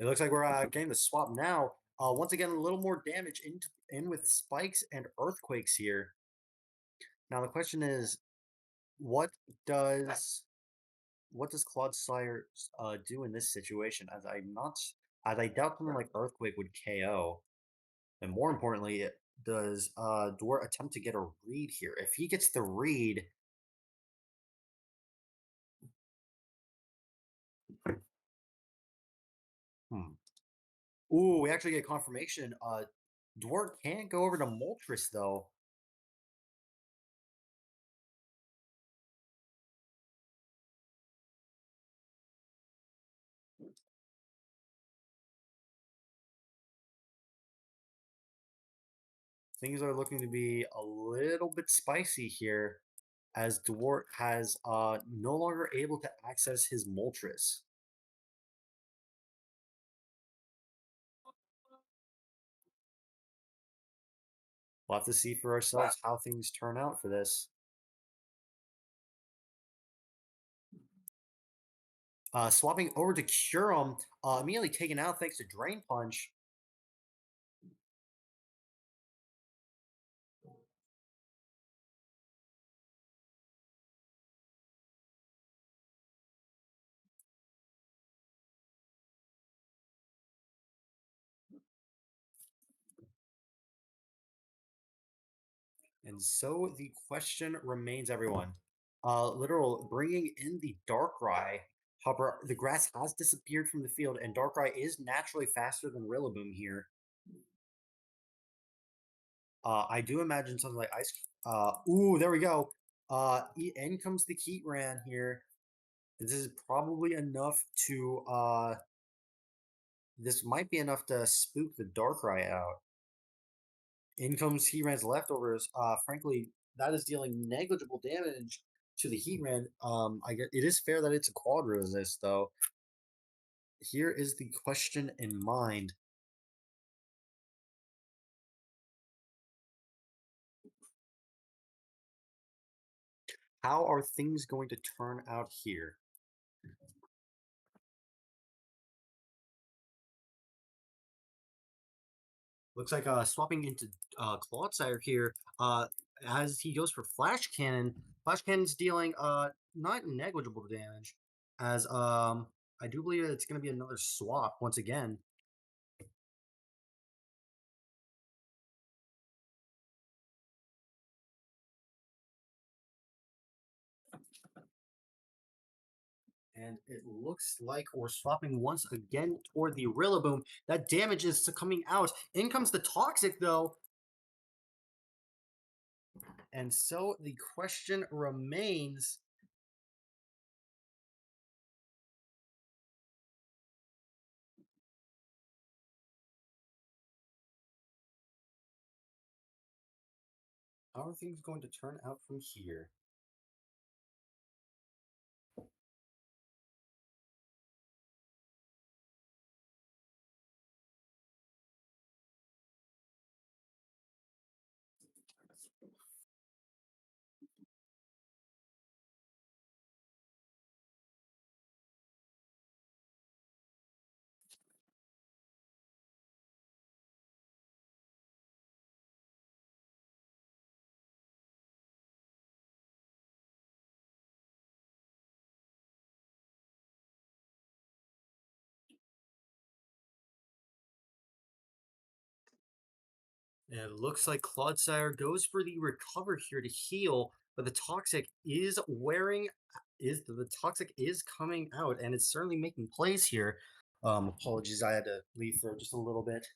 It looks like we're getting the swap now. Once again, a little more damage in with spikes and earthquakes here. Now the question is, what does Clodsire do in this situation? As I doubt something like Earthquake would KO. And more importantly, does Dwart attempt to get a read here? If he gets the read, Ooh, we actually get confirmation. Dwart can't go over to Moltres though. things are looking to be a little bit spicy here, as Dwart has no longer able to access his Moltres. We'll have to see for ourselves how things turn out for this. Swapping over to Curum, immediately taken out thanks to Drain Punch. And so the question remains, everyone. Literal bringing in the Darkrai. However, the grass has disappeared from the field, and Darkrai is naturally faster than Rillaboom here. I do imagine something like Ice. Ooh, there we go. In comes the Heatran here. This is probably enough to. This might be enough to spook the Darkrai out. In comes Heatran's leftovers. Frankly, that is dealing negligible damage to the Heatran. I get it is fair that it's a quad resist though. Here is the question in mind. How are things going to turn out here? Looks like swapping into Clodsire here. As he goes for Flash Cannon. Flash Cannon's dealing not negligible damage. As I do believe it's going to be another swap once again. And it looks like we're swapping once again toward the Rillaboom. That damage is coming out. In comes the Toxic, though. And so the question remains. How are things going to turn out from here? And it looks like Clodsire goes for the recover here to heal, but the Toxic is coming out, and it's certainly making plays here. Apologies, I had to leave for just a little bit.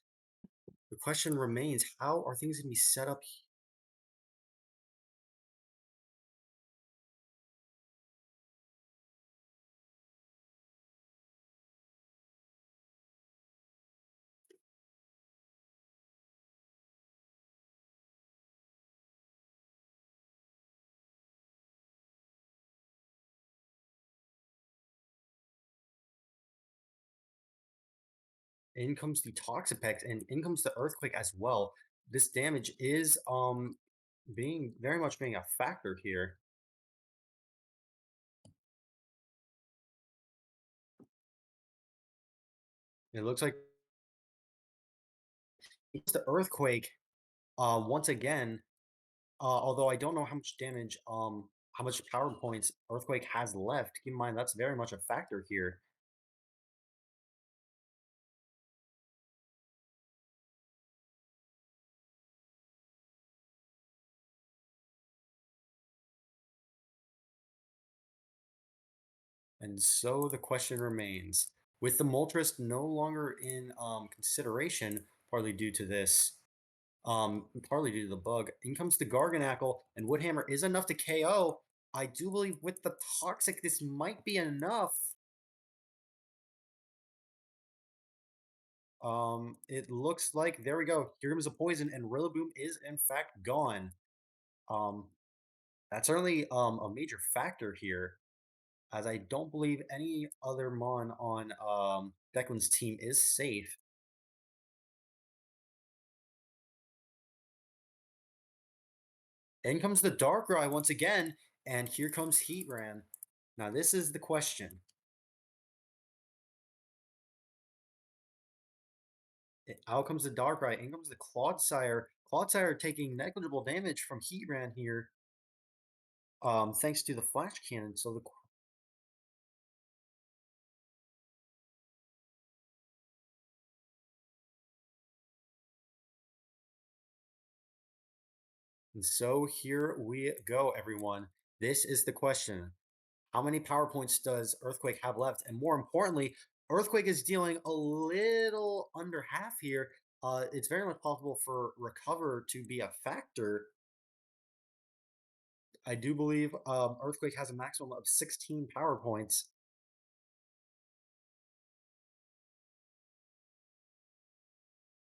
The question remains: how are things going to be set up? In comes the Toxapex, and in comes the Earthquake as well. This damage is being very much being a factor here. It looks like it's the Earthquake once again. Although I don't know how much damage, how much power points Earthquake has left. Keep in mind that's very much a factor here. And so the question remains, with the Moltres no longer in consideration, partly due to this, partly due to the bug, in comes the Garganackle, and Woodhammer is enough to KO. I do believe with the Toxic, this might be enough. It looks like there we go. Here comes a poison, and Rillaboom is in fact gone. That's certainly a major factor here, as I don't believe any other Mon on Declan's team is safe. In comes the Darkrai once again, and here comes Heatran. Now this is the question. Out comes the Darkrai, in comes the Clodsire. Clodsire taking negligible damage from Heatran here, thanks to the Flash Cannon. So here we go, everyone. This is the question. How many power points does Earthquake have left? And more importantly, Earthquake is dealing a little under half here. It's very much possible for Recover to be a factor. I do believe Earthquake has a maximum of 16 power points.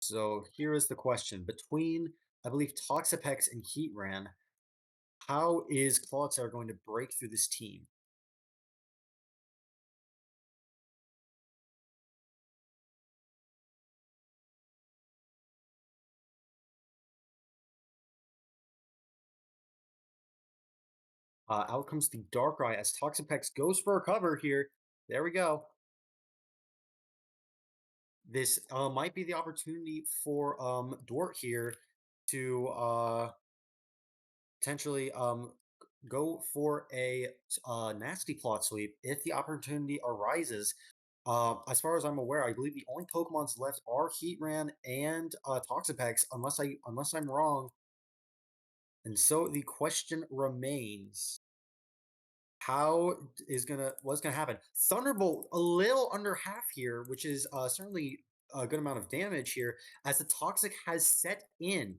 So here is the question. Between, I believe, Toxapex and Heatran, how is Clodsire going to break through this team? Out comes the Darkrai as Toxapex goes for a cover here. There we go. This might be the opportunity for Dort here to potentially go for a nasty plot sweep if the opportunity arises. As far as I'm aware, I believe the only Pokemons left are Heatran and Toxapex, unless I'm wrong. And so the question remains: what's gonna happen? Thunderbolt a little under half here, which is certainly a good amount of damage here, as the Toxic has set in.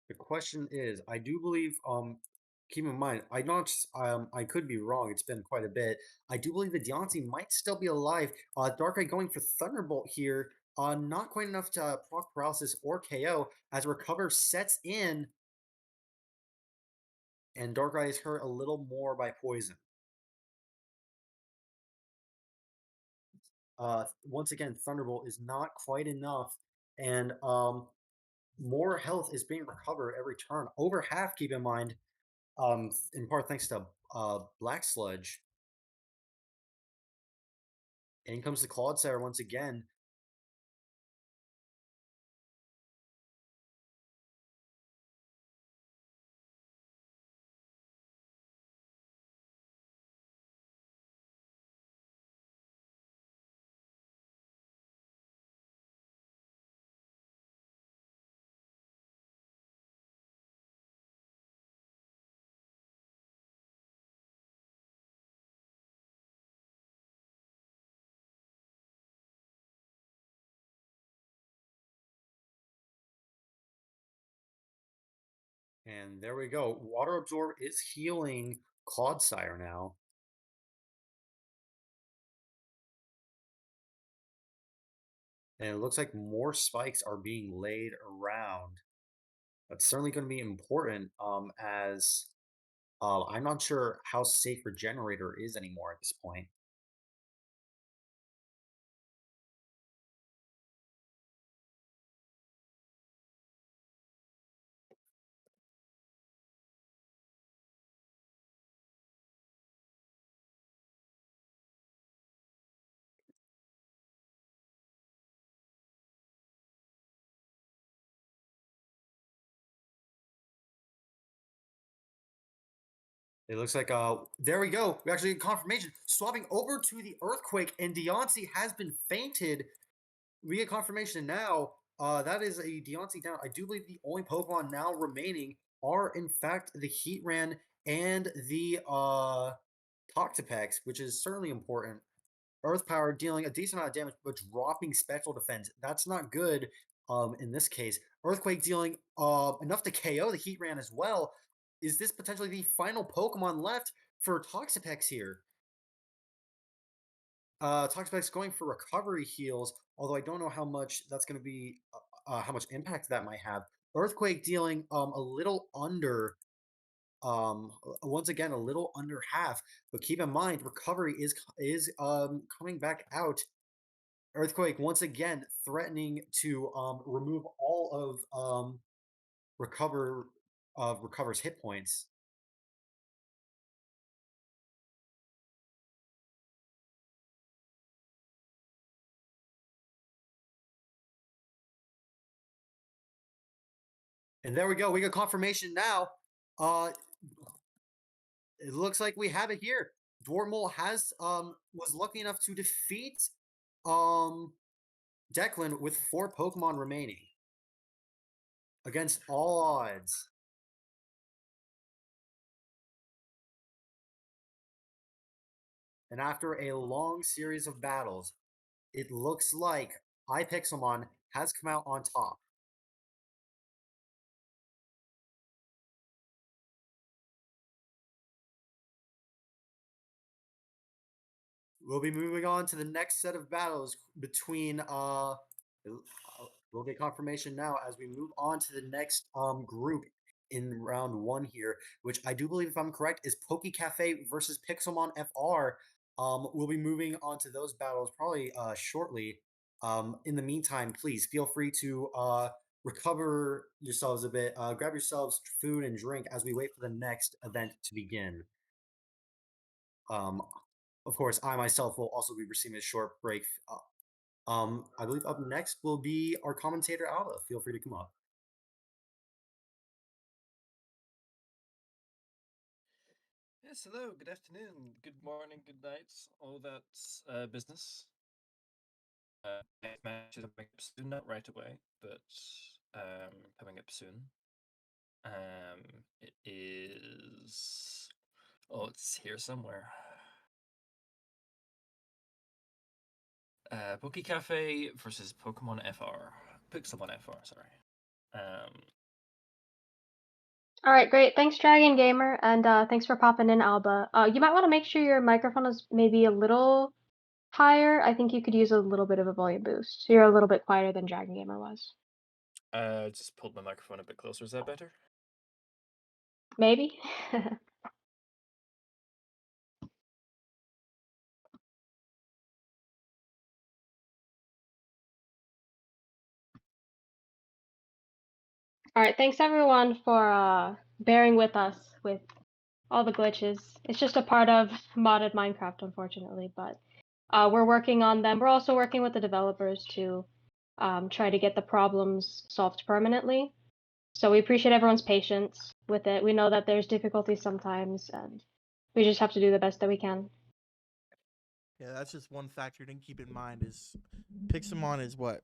The question is, I do believe, keep in mind, I could be wrong. It's been quite a bit. I do believe the Deontay might still be alive. Darkrai going for Thunderbolt here. Not quite enough to proc paralysis or KO as Recover sets in, and Darkrai is hurt a little more by poison. Once again, Thunderbolt is not quite enough, and more health is being recovered every turn. Over half, keep in mind, in part thanks to Black Sludge. In comes the Clodsire once again. And there we go. Water Absorb is healing Clodsire now. And it looks like more spikes are being laid around. That's certainly going to be important, as I'm not sure how safe Regenerator is anymore at this point. It looks like, there we go. We actually get confirmation. Swapping over to the Earthquake, and Deontay has been fainted. We get confirmation now. That is a Deontay down. I do believe the only Pokemon now remaining are, in fact, the Heatran and the Toxapex, which is certainly important. Earth Power dealing a decent amount of damage, but dropping Special Defense. That's not good in this case. Earthquake dealing enough to KO the Heatran as well. Is this potentially the final Pokemon left for Toxapex here? Toxapex going for recovery heals, although I don't know how much that's going to be, how much impact that might have. Earthquake dealing a little under, once again a little under half, but keep in mind recovery is coming back out. Earthquake once again threatening to remove all of recover's hit points. And there we go. We got confirmation now. It looks like we have it here. Dwarmole has was lucky enough to defeat Declan with 4 Pokemon remaining against all odds. And after a long series of battles, it looks like i-Pixelmon has come out on top. We'll be moving on to the next set of battles between we'll get confirmation now as we move on to the next group in round 1 here, which I do believe, if I'm correct, is PokeCafe versus PixelmonFR. We'll be moving on to those battles probably shortly. In the meantime, please feel free to recover yourselves a bit, grab yourselves food and drink as we wait for the next event to begin. Of course, I myself will also be receiving a short break. I believe up next will be our commentator, Alba. Feel free to come up.
Yes, hello, good afternoon, good morning, good night, all that business. Next match is coming up soon, not right away, but coming up soon. It is... Oh, it's here somewhere. PokeCafe versus PokemonFR. PixelmonFR, sorry.
All right, great. Thanks, Dragon Gamer, and thanks for popping in, Alba. You might want to make sure your microphone is maybe a little higher. I think you could use a little bit of a volume boost. You're a little bit quieter than Dragon Gamer was.
Just pulled my microphone a bit closer. Is that better?
Maybe. All right, thanks everyone for bearing with us with all the glitches. It's just a part of modded Minecraft, unfortunately, but we're working on them. We're also working with the developers to try to get the problems solved permanently. So we appreciate everyone's patience with it. We know that there's difficulties sometimes, and we just have to do the best that we can.
Yeah, that's just one factor to keep in mind is Pixelmon is what?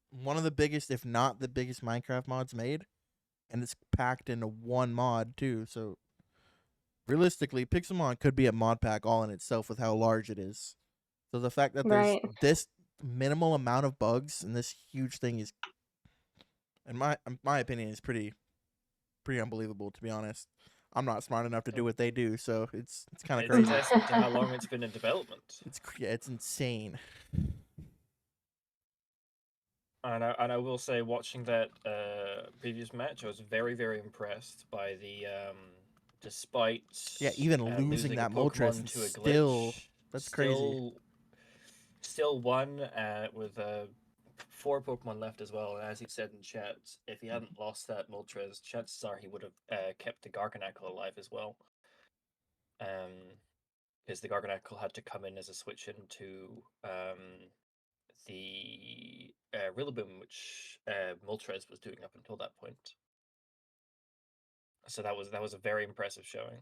One of the biggest, if not the biggest Minecraft mods made. And it's packed into one mod too, so realistically, Pixelmon could be a mod pack all in itself with how large it is. So the fact that there's
Right.
this minimal amount of bugs and this huge thing is, in my opinion, is pretty unbelievable, to be honest. I'm not smart enough to do what they do, so it's kind of
It's a
crazy.
testament to how long it's been in development.
It's insane.
And I will say, watching that previous match, I was very, very impressed by the despite
Even losing that
a
Moltres
Pokemon
and
to a
still,
glitch,
that's crazy.
Still won with 4 Pokemon left as well. And as he said in chat, if he hadn't lost that Moltres, chances are he would have kept the Garganacl alive as well. Because the Garganacl had to come in as a switch into the Rillaboom, which Moltres was doing up until that point. So that was a very impressive showing.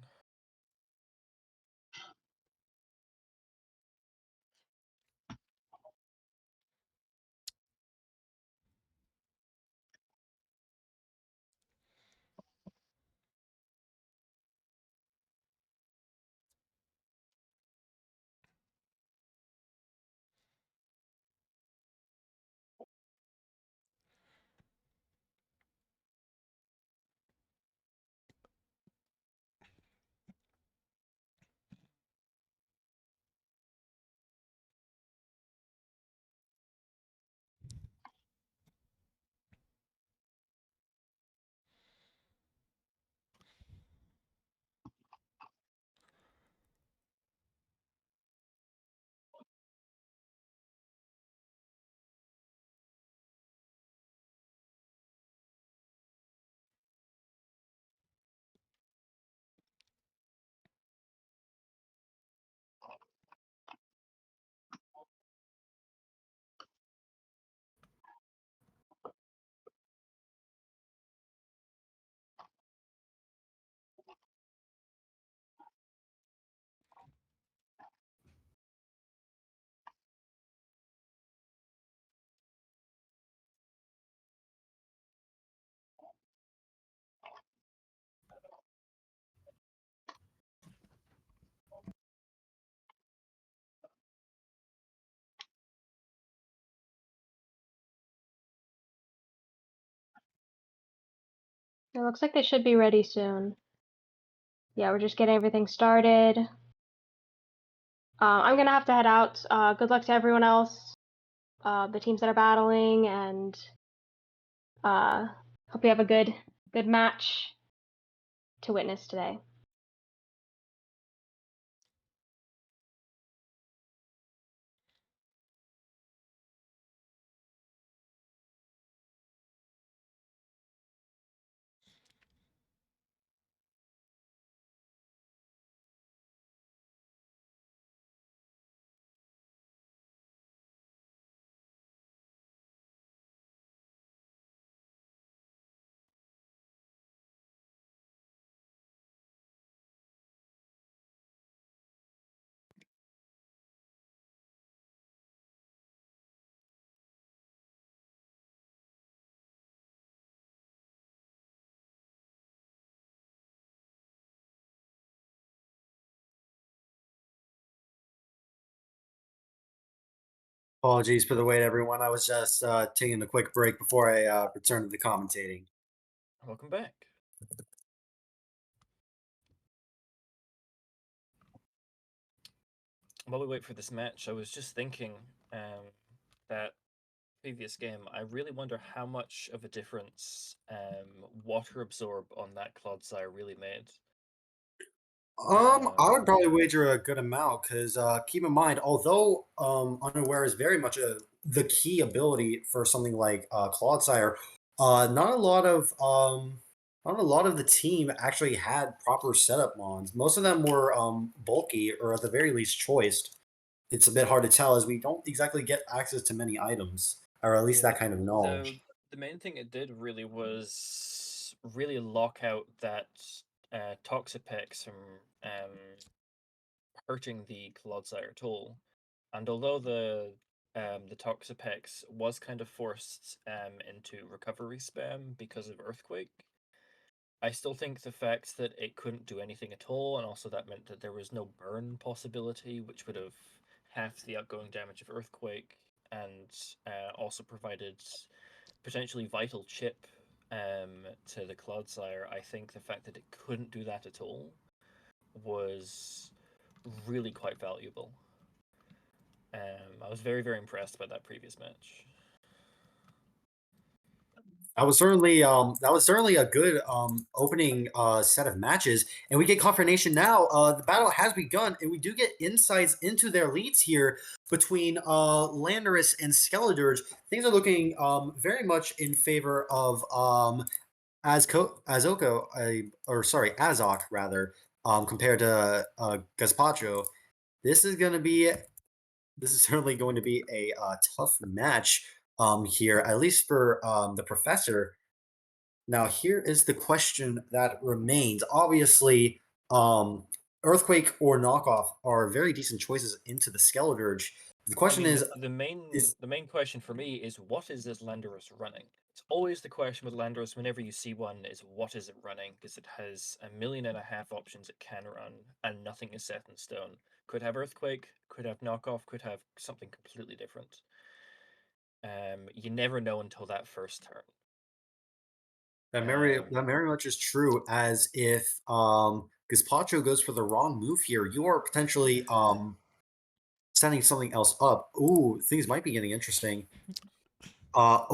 It looks like they should be ready soon. Yeah, we're just getting everything started. I'm gonna have to head out. Good luck to everyone else, the teams that are battling, and hope you have a good match to witness today.
Apologies for the wait, everyone. I was just taking a quick break before I returned to the commentating.
Welcome back. While we wait for this match, I was just thinking that previous game, I really wonder how much of a difference water absorb on that Clodsire really made.
I would probably wager a good amount because keep in mind, although unaware is very much the key ability for something like Clodsire, not a lot of the team actually had proper setup mons. Most of them were bulky or at the very least choiced. It's a bit hard to tell as we don't exactly get access to many items, or at least
Yeah,
that kind of knowledge.
the main thing it did really was really lock out that Toxapex from hurting the Clodsire at all. And although the Toxapex was kind of forced into recovery spam because of Earthquake, I still think the fact that it couldn't do anything at all, and also that meant that there was no burn possibility, which would have halved the outgoing damage of Earthquake, and also provided potentially vital chip to the Clodsire. I think the fact that it couldn't do that at all was really quite valuable. I was very, very impressed by that previous match.
That was certainly a good opening set of matches, and we get confirmation now. The battle has begun, and we do get insights into their leads here between Landorus and Skeledirge. Things are looking very much in favor of Azok rather, compared to Gazpacho. This is certainly going to be a tough match here, at least for the professor. Now, here is the question that remains. Obviously, Earthquake or Knockoff are very decent choices into the Skeledirge. The
I
question
mean,
is,
the main question for me is what is this Landorus running? It's always the question with Landorus whenever you see one is what is it running? Because it has 1.5 million options it can run, and nothing is set in stone. Could have Earthquake, could have Knockoff, could have something completely different. You never know until that first turn.
that very much is true, as if Gazpacho goes for the wrong move here, you are potentially setting something else up. Ooh, things might be getting interesting. I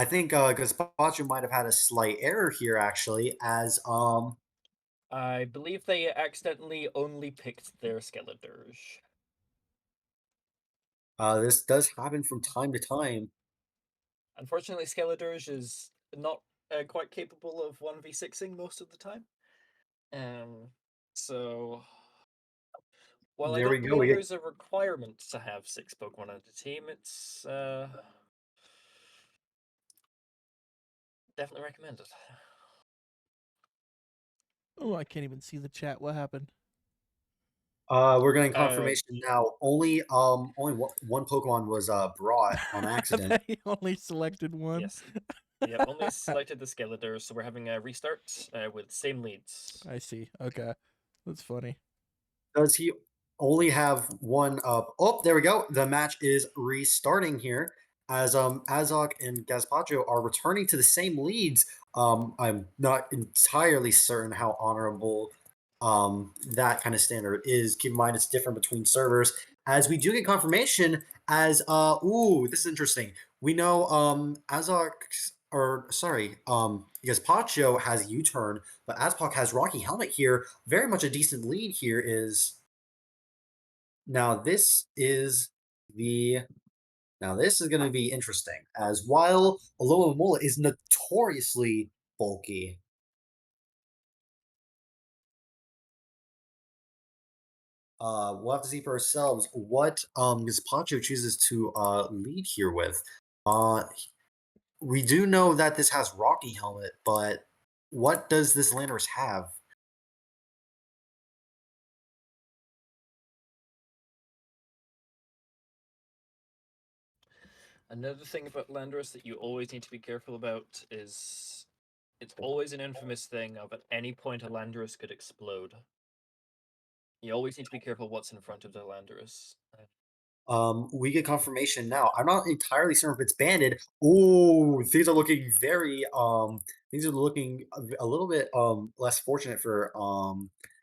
think Gazpacho might have had a slight error here, actually, as
I believe they accidentally only picked their Skeledirge.
this does happen from time to time.
Unfortunately, Skeledirge is not quite capable of 1v6ing most of the time. So, while I
There we
don't
go.
believe there's a requirement to have 6 Pokemon on the team, it's definitely recommended.
Oh, I can't even see the chat. What happened?
We're getting confirmation now. Only one Pokemon was brought on accident.
They only selected one.
Yes. Yep, only selected the Skeletor, so we're having a restart with same leads.
I see. Okay. That's funny.
Does he only have one up? Oh, there we go. The match is restarting here as Azok and Gazpacho are returning to the same leads. I'm not entirely certain how honorable that kind of standard is. Keep in mind it's different between servers. As we do get confirmation, as this is interesting. We know Azok or sorry, Gazpacho has U-turn, but Azpak has Rocky Helmet here. Very much a decent lead here is now this is the now, this is going to be interesting, as while Alola Mola is notoriously bulky, we'll have to see for ourselves what Gazpacho chooses to lead here with. We do know that this has Rocky Helmet, but what does this Landorus have?
Another thing about Landorus that you always need to be careful about is it's always an infamous thing of at any point a Landorus could explode. You always need to be careful what's in front of the Landorus.
We get confirmation now. I'm not entirely certain if it's banded. Oh, things are looking very things are looking a little bit less fortunate for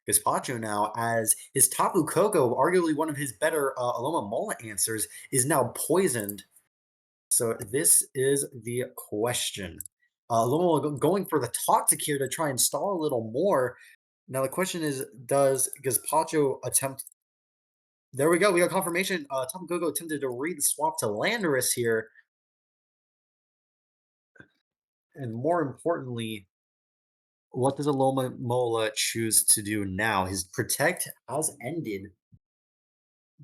Gazpacho now, as his Tapu Koko, arguably one of his better Aloma Mola answers, is now poisoned. So this is the question. Aloma going for the Toxic here to try and stall a little more. Now the question is, does Gazpacho attempt? There we go. We got confirmation. Tapu Koko attempted to read the swap to Landorus here. And more importantly, what does Aloma Mola choose to do now? His Protect has ended,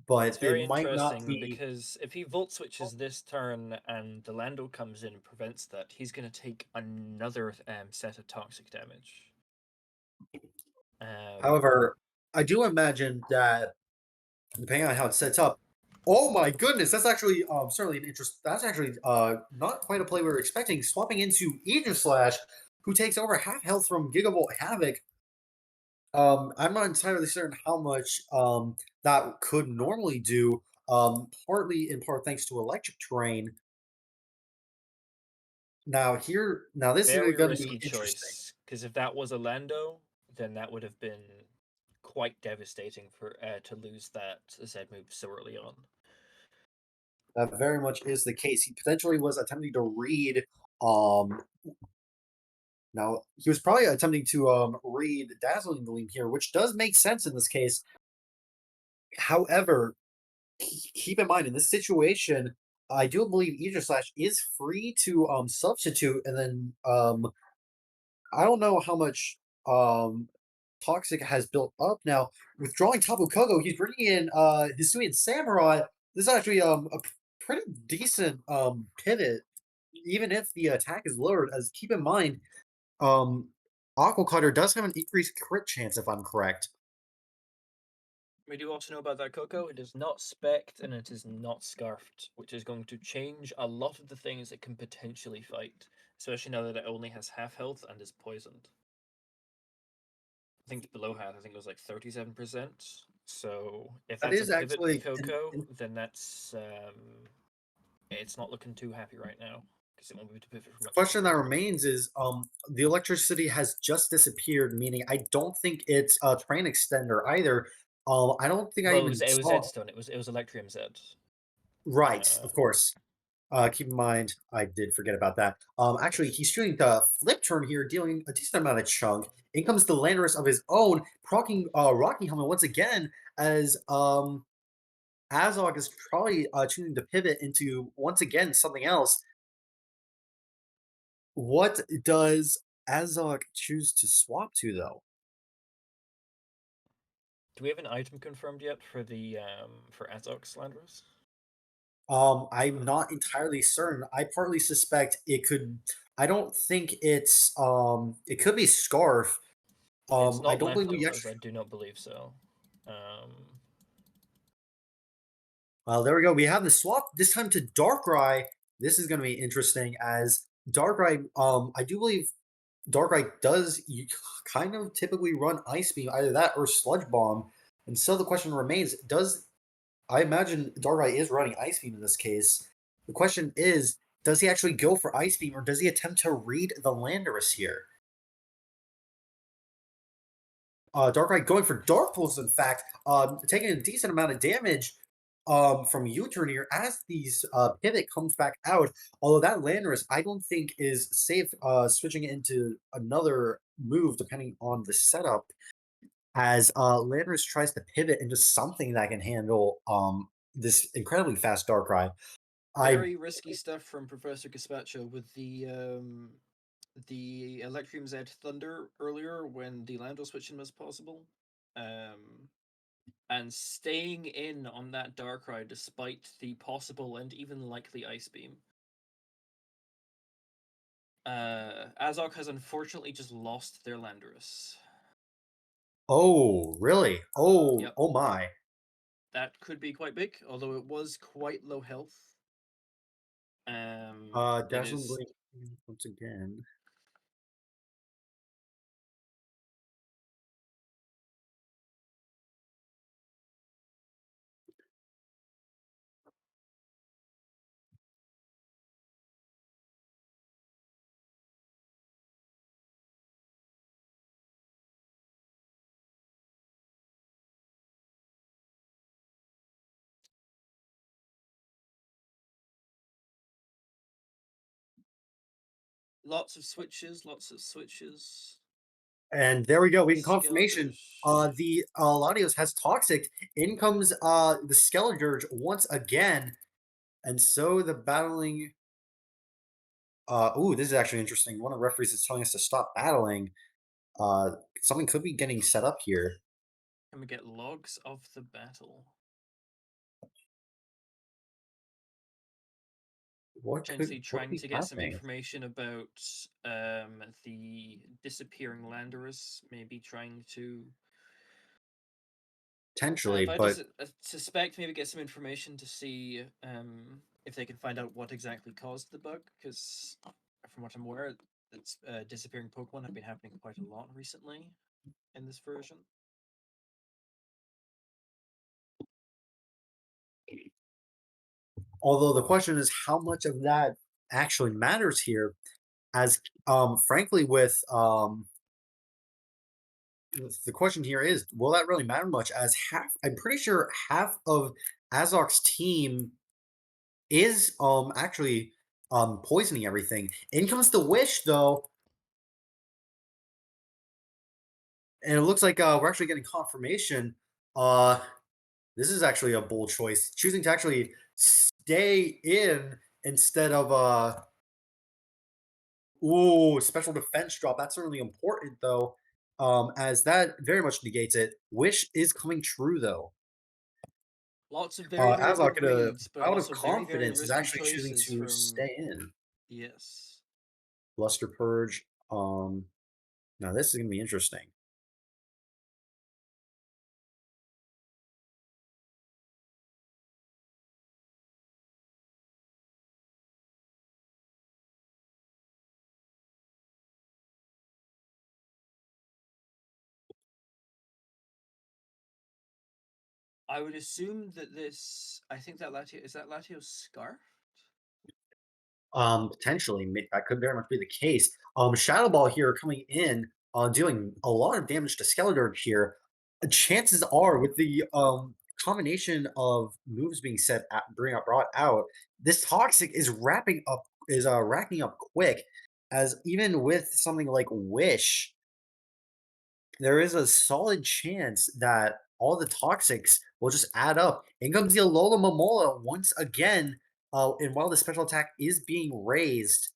but
It's very
it might not
interesting
be.
because if he Volt Switches this turn and the Lando comes in and prevents that, he's going to take another set of toxic damage.
However, I do imagine that depending on how it sets up. Oh my goodness, that's actually certainly an interest. That's actually not quite a play we were expecting. Swapping into Aegislash, who takes over half health from Gigavolt Havoc. I'm not entirely certain how much that could normally do. Partly in part thanks to electric terrain. Now this is
Very
going to
risky
be interesting.
choice, because if that was a Lando, then that would have been quite devastating for to lose that Z move so early on.
That very much is the case. He potentially was attempting to read. Now he was probably attempting to read Dazzling Gleam here, which does make sense in this case. However, keep in mind in this situation, I do believe Aegislash is free to substitute, and then I don't know how much Toxic has built up now. Withdrawing Tapu Koko, he's bringing in Hisuian Samurai. This is actually a pretty decent pivot, even if the attack is lowered. As keep in mind, Aqua Cutter does have an increased crit chance, if I'm correct.
We do also know about that Coco. It is not specced and it is not scarfed, which is going to change a lot of the things it can potentially fight, especially now that it only has half health and is poisoned. I think below half, I think it was like 37%. So if
That
that's
is
a pivot
actually
Coco, then that's it's not looking too happy right now because it won't be able to pivot from
the
much
question that
longer.
remains is the electricity has just disappeared, meaning I don't think it's a train extender either. I don't think I
Well,
even
it was
saw.
Zedstone. It was Electrium Zed.
Right, of course. Keep in mind, I did forget about that. Actually, he's shooting the flip turn here, dealing a decent amount of chunk. In comes the Landorus of his own, proccing Rocky Helmet once again, as Azog is probably choosing to pivot into once again something else. What does Azog choose to swap to, though?
Do we have an item confirmed yet for the for Azog's Landorus?
I'm not entirely certain. I partly suspect it could. I don't think it's. It could be Scarf.
It's
I
not
don't believe we
leftovers.
actually.
I do not believe so.
There we go. We have the swap this time to Darkrai. This is going to be interesting as Darkrai. I do believe Darkrai does kind of typically run Ice Beam, either that or Sludge Bomb. And so the question remains: does I imagine Darkrai is running Ice Beam in this case? The question is, does he actually go for Ice Beam or does he attempt to read the Landorus here? Darkrai going for Dark Pulse, in fact, taking a decent amount of damage from U-turn here as these pivot comes back out. Although that Landorus, I don't think is safe switching it into another move depending on the setup. As Landorus tries to pivot into something that can handle this incredibly fast Darkrai.
Very risky stuff from Professor Gazpacho with the Electrium Z Thunder earlier when the Lando switching was possible. And staying in on that Darkrai despite the possible and even likely Ice Beam. Azog has unfortunately just lost their Landorus.
Oh, really? Oh,
Yep.
oh my.
That could be quite big, although it was quite low health.
Dazzling Blink once again.
Lots of switches.
And there we go. We get confirmation. The Latios has Toxic. In comes the Skeledirge once again. And so the battling. Ooh, this is actually interesting. One of the referees is telling us to stop battling. Something could be getting set up here.
Can we get logs of the battle? Potentially trying to get some information about the disappearing Landorus, maybe trying to
potentially, but
I suspect maybe get some information to see if they can find out what exactly caused the bug, because from what I'm aware, it's disappearing Pokemon have been happening quite a lot recently in this version.
although the question is how much of that actually matters here, as frankly with the question here is, will that really matter much? As I'm pretty sure half of Azog's team is actually poisoning everything. In comes the Wish though. And it looks like we're actually getting confirmation. This is actually a bold choice. Choosing to actually stay in instead of ooh, special defense drop. That's certainly important though. As that very much negates it. Wish is coming true though.
Lots of very
Azog,
good reads, but
out of
also very
confidence, is
risky
actually choosing
choices
to
from
stay in.
Yes.
Luster Purge. Now this is gonna be interesting.
I would assume that this. I think that Latio is that Latio's scarf.
Potentially, that could very much be the case. Shadow Ball here coming in, doing a lot of damage to Skeledirge here. Chances are, with the combination of moves being brought out, this Toxic is racking up quick. As even with something like Wish, there is a solid chance that all the Toxics will just add up. In comes the Alola Momola once again. And while the special attack is being raised,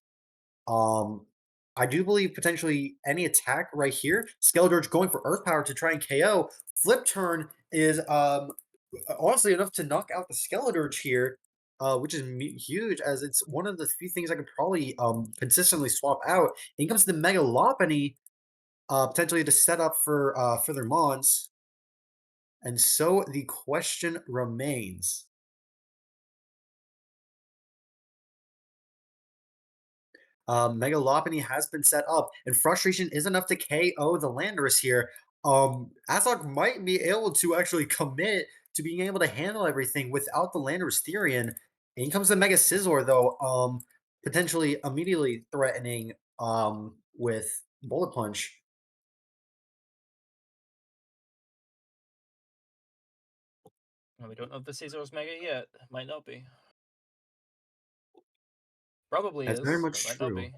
I do believe potentially any attack right here, Skeledirge going for Earth Power to try and KO. Flip Turn is honestly enough to knock out the Skeledirge here, which is huge, as it's one of the few things I could probably consistently swap out. In comes the Mega Lopunny, potentially to set up for their Mons. And so the question remains. Mega Lopunny has been set up, and frustration is enough to KO the Landorus here. Azog might be able to actually commit to being able to handle everything without the Landorus Therian. In comes the Mega Scizor, though, potentially immediately threatening with Bullet Punch.
Well, we don't know if the Caesar's Mega yet. Might not be. Probably
That's very
is, but
much
might not
true.
be.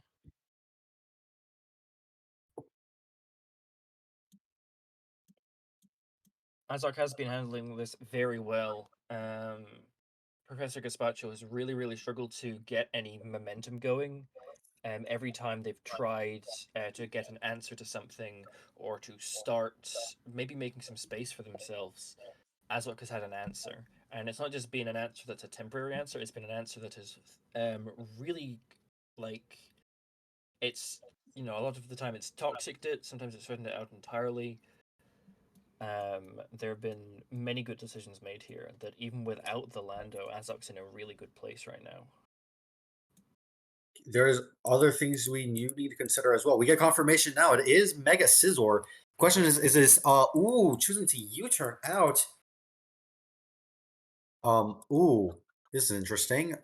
Azark has been handling this very well. Professor Gazpacho has really struggled to get any momentum going. Every time they've tried to get an answer to something or to start maybe making some space for themselves, Azark has had an answer. And it's not just been an answer that's a temporary answer, it's been an answer that has really, like, it's, a lot of the time it's toxicked it, sometimes it's threatened it out entirely. There have been many good decisions made here that even without the Lando, Azok's in a really good place right now.
There's other things we need to consider as well. We get confirmation now. It is Mega Scizor. Question is this choosing to U-turn out? This is interesting.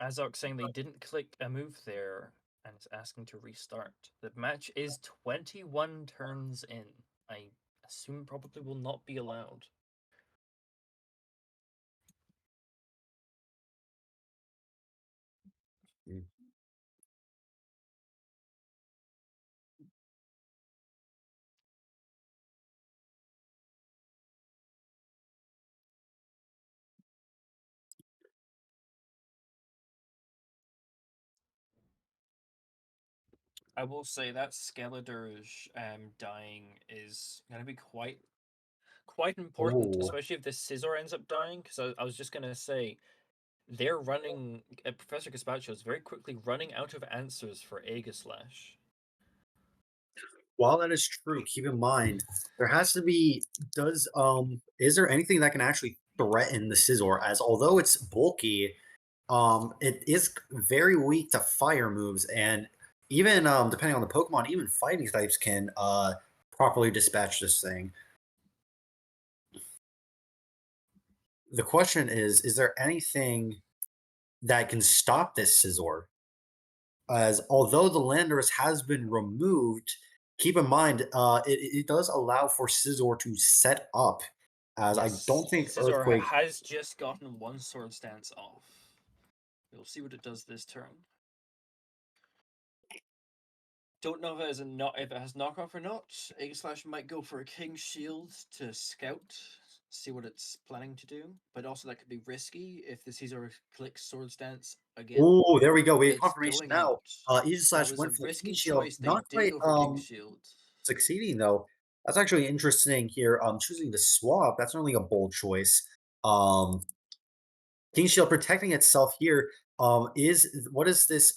Azok saying they didn't click a move there and is asking to restart. The match is 21 turns in. I assume probably will not be allowed. I will say that Skeletor's dying is going to be quite important,
Ooh.
especially if this Scizor ends up dying. Because I was just going to say, they're running. Professor Gazpacho is very quickly running out of answers for Aegislash.
While that is true, keep in mind there has to be. Is there anything that can actually threaten the Scizor? As although it's bulky, it is very weak to fire moves, and even depending on the Pokemon, even fighting types can properly dispatch this thing. The question is there anything that can stop this Scizor? As although the Landorus has been removed, keep in mind it does allow for Scizor to set up. As I don't think
Scizor
Earthquake.
has just gotten one Sword Stance off. We'll see what it does this turn. Don't know if if it has knockoff or not. Aegislash might go for a King's Shield to scout, see what it's planning to do. But also that could be risky if the Caesar clicks Sword Stance again.
Oh, there we go. We have
It's
confirmation
going
now.
out. That
Slash
was a
went for the
risky
King Shield.
choice. They
Not
did
quite
go for King's Shield.
succeeding though. That's actually interesting here. Choosing to swap. That's only a bold choice. King Shield protecting itself here. Is what is this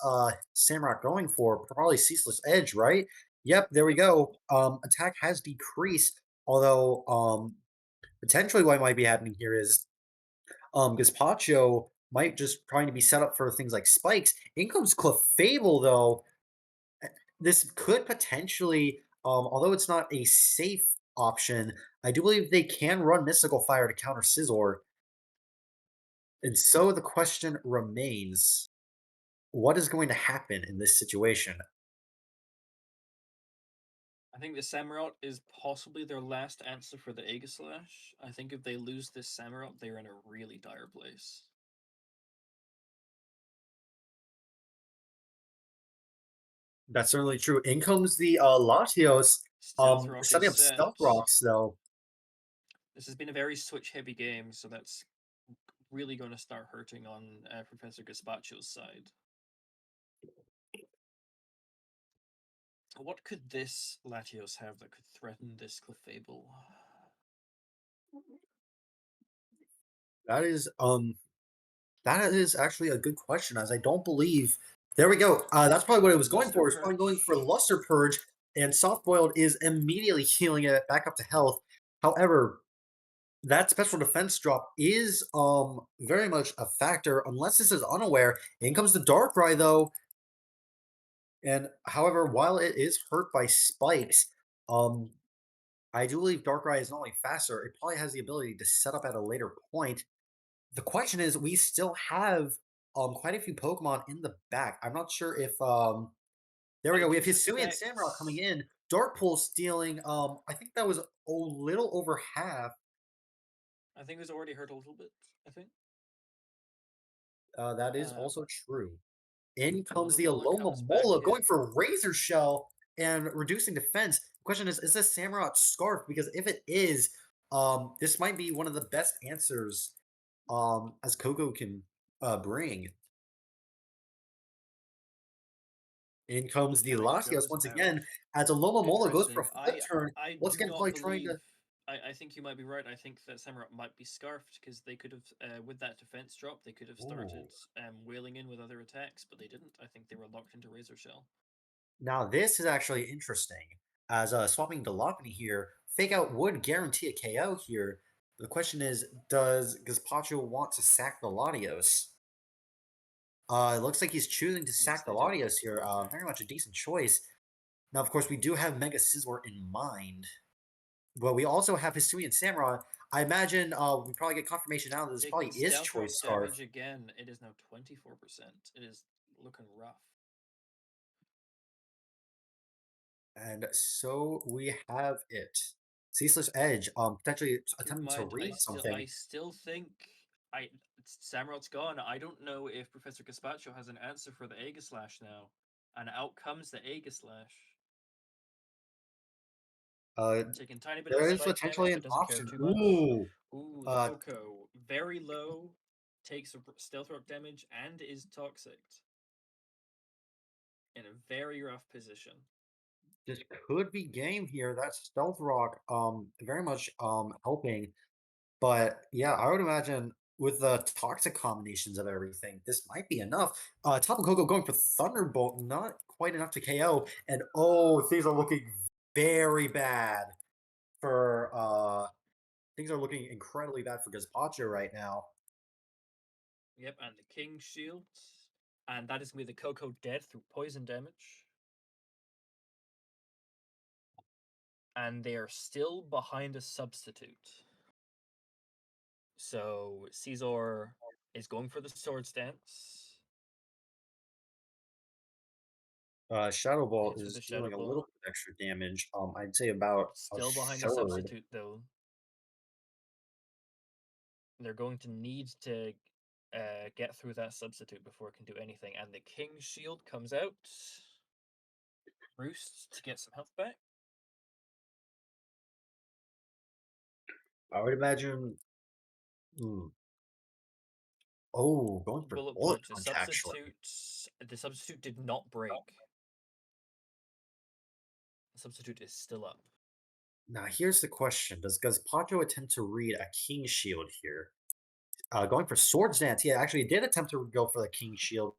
Samrock going for? Probably Ceaseless Edge, right? Yep, there we go. Attack has decreased, although potentially what might be happening here is Gazpacho might just trying to be set up for things like spikes. In comes Clefable, though. This could potentially, although it's not a safe option, I do believe they can run Mystical Fire to counter Scizor. And so the question remains, what is going to happen in this situation?
I think the Samurott is possibly their last answer for the Aegislash. I think if they lose this Samurott, they're in a really dire place.
That's certainly true. In comes the Latios.
Stealth Rock
Setting
is
up
set.
Stealth Rocks, though.
This has been a very switch-heavy game, so that's really going to start hurting on Professor Gazpacho's side. What could this Latios have that could threaten this Clefable?
That is actually a good question, as I don't believe. There we go. That's probably what it was going
Luster
for. It's probably going
Purge.
for Luster Purge, and Soft Boiled is immediately healing it back up to health. However, that special defense drop is very much a factor, unless this is unaware. In comes the Darkrai, though. And however, while it is hurt by spikes, I do believe Darkrai is not only faster, it probably has the ability to set up at a later point. The question is, we still have quite a few Pokemon in the back. I'm not sure if there we
I
go. We
do
have Hisui and
suspect.
Samurott coming in. Darkpool stealing. I think that was a little over half.
I think it was already hurt a little bit. I think.
That is also true. In comes the
Alomomola comes back
Alomomola going
in.
for Razor Shell and reducing defense. The question is this Samurott Scarf? Because if it is, this might be one of the best answers as Coco can bring. In comes the
And it
Latios
goes
once
out.
again as Alomomola goes for
Interesting.
a flip turn.
I
Once
do
again,
not
probably trying
believe.
to.
I think you might be right. I think that Samurott might be scarfed because they could have, with that defense drop, they could have started wailing in with other attacks, but they didn't. I think they were locked into Razor Shell.
Now this is actually interesting. As swapping Delopany here, Fake Out would guarantee a KO here. The question is, does Gazpacho want to sack the Latios? It looks like he's choosing to sack the
they do.
Latios here. Very much a decent choice. Now, of course, we do have Mega Scizor in mind. But we also have Hisui and Samurai. I imagine we probably get confirmation now that this probably
Taking
is
stealth rock
Choice Scarf.
damage again. It is now 24%. It is looking rough.
And so we have it. Ceaseless Edge, potentially attempting to read something.
I still think Samurot's gone. I don't know if Professor Gazpacho has an answer for the Aegislash now. And out comes the Aegislash. Taking tiny bit
There
of
is
spike
potentially
damage,
an
but doesn't care
option.
too much.
Ooh,
Ooh, the Coco. Very low, takes stealth rock damage, and is toxic. In a very rough position.
this could be game here. That Stealth Rock, very much helping. But yeah, I would imagine with the toxic combinations of everything, this might be enough. Tapu Koko going for Thunderbolt, not quite enough to KO. And oh, things are looking very bad for things are looking incredibly bad for Gazpacho right now.
Yep, and the King Shield. And that is going to be the Coco dead through poison damage. And they are still behind a substitute. So Scizor is going for the Swords Dance.
Shadow Ball
Hits with
is
the Shadow
doing a
Ball.
little bit extra damage. I'd say about
Still behind
a
the
third.
substitute though. They're going to need to get through that substitute before it can do anything. And the King's Shield comes out. Roost to get some health back.
I would imagine. Oh, going for
Bullet
bullet
punch.
punch actually.
The substitute did not break. The substitute is still up.
Now here's the question: does Gazpacho attempt to read a King Shield here? Going for Swords Dance. Yeah, actually did attempt to go for the King Shield.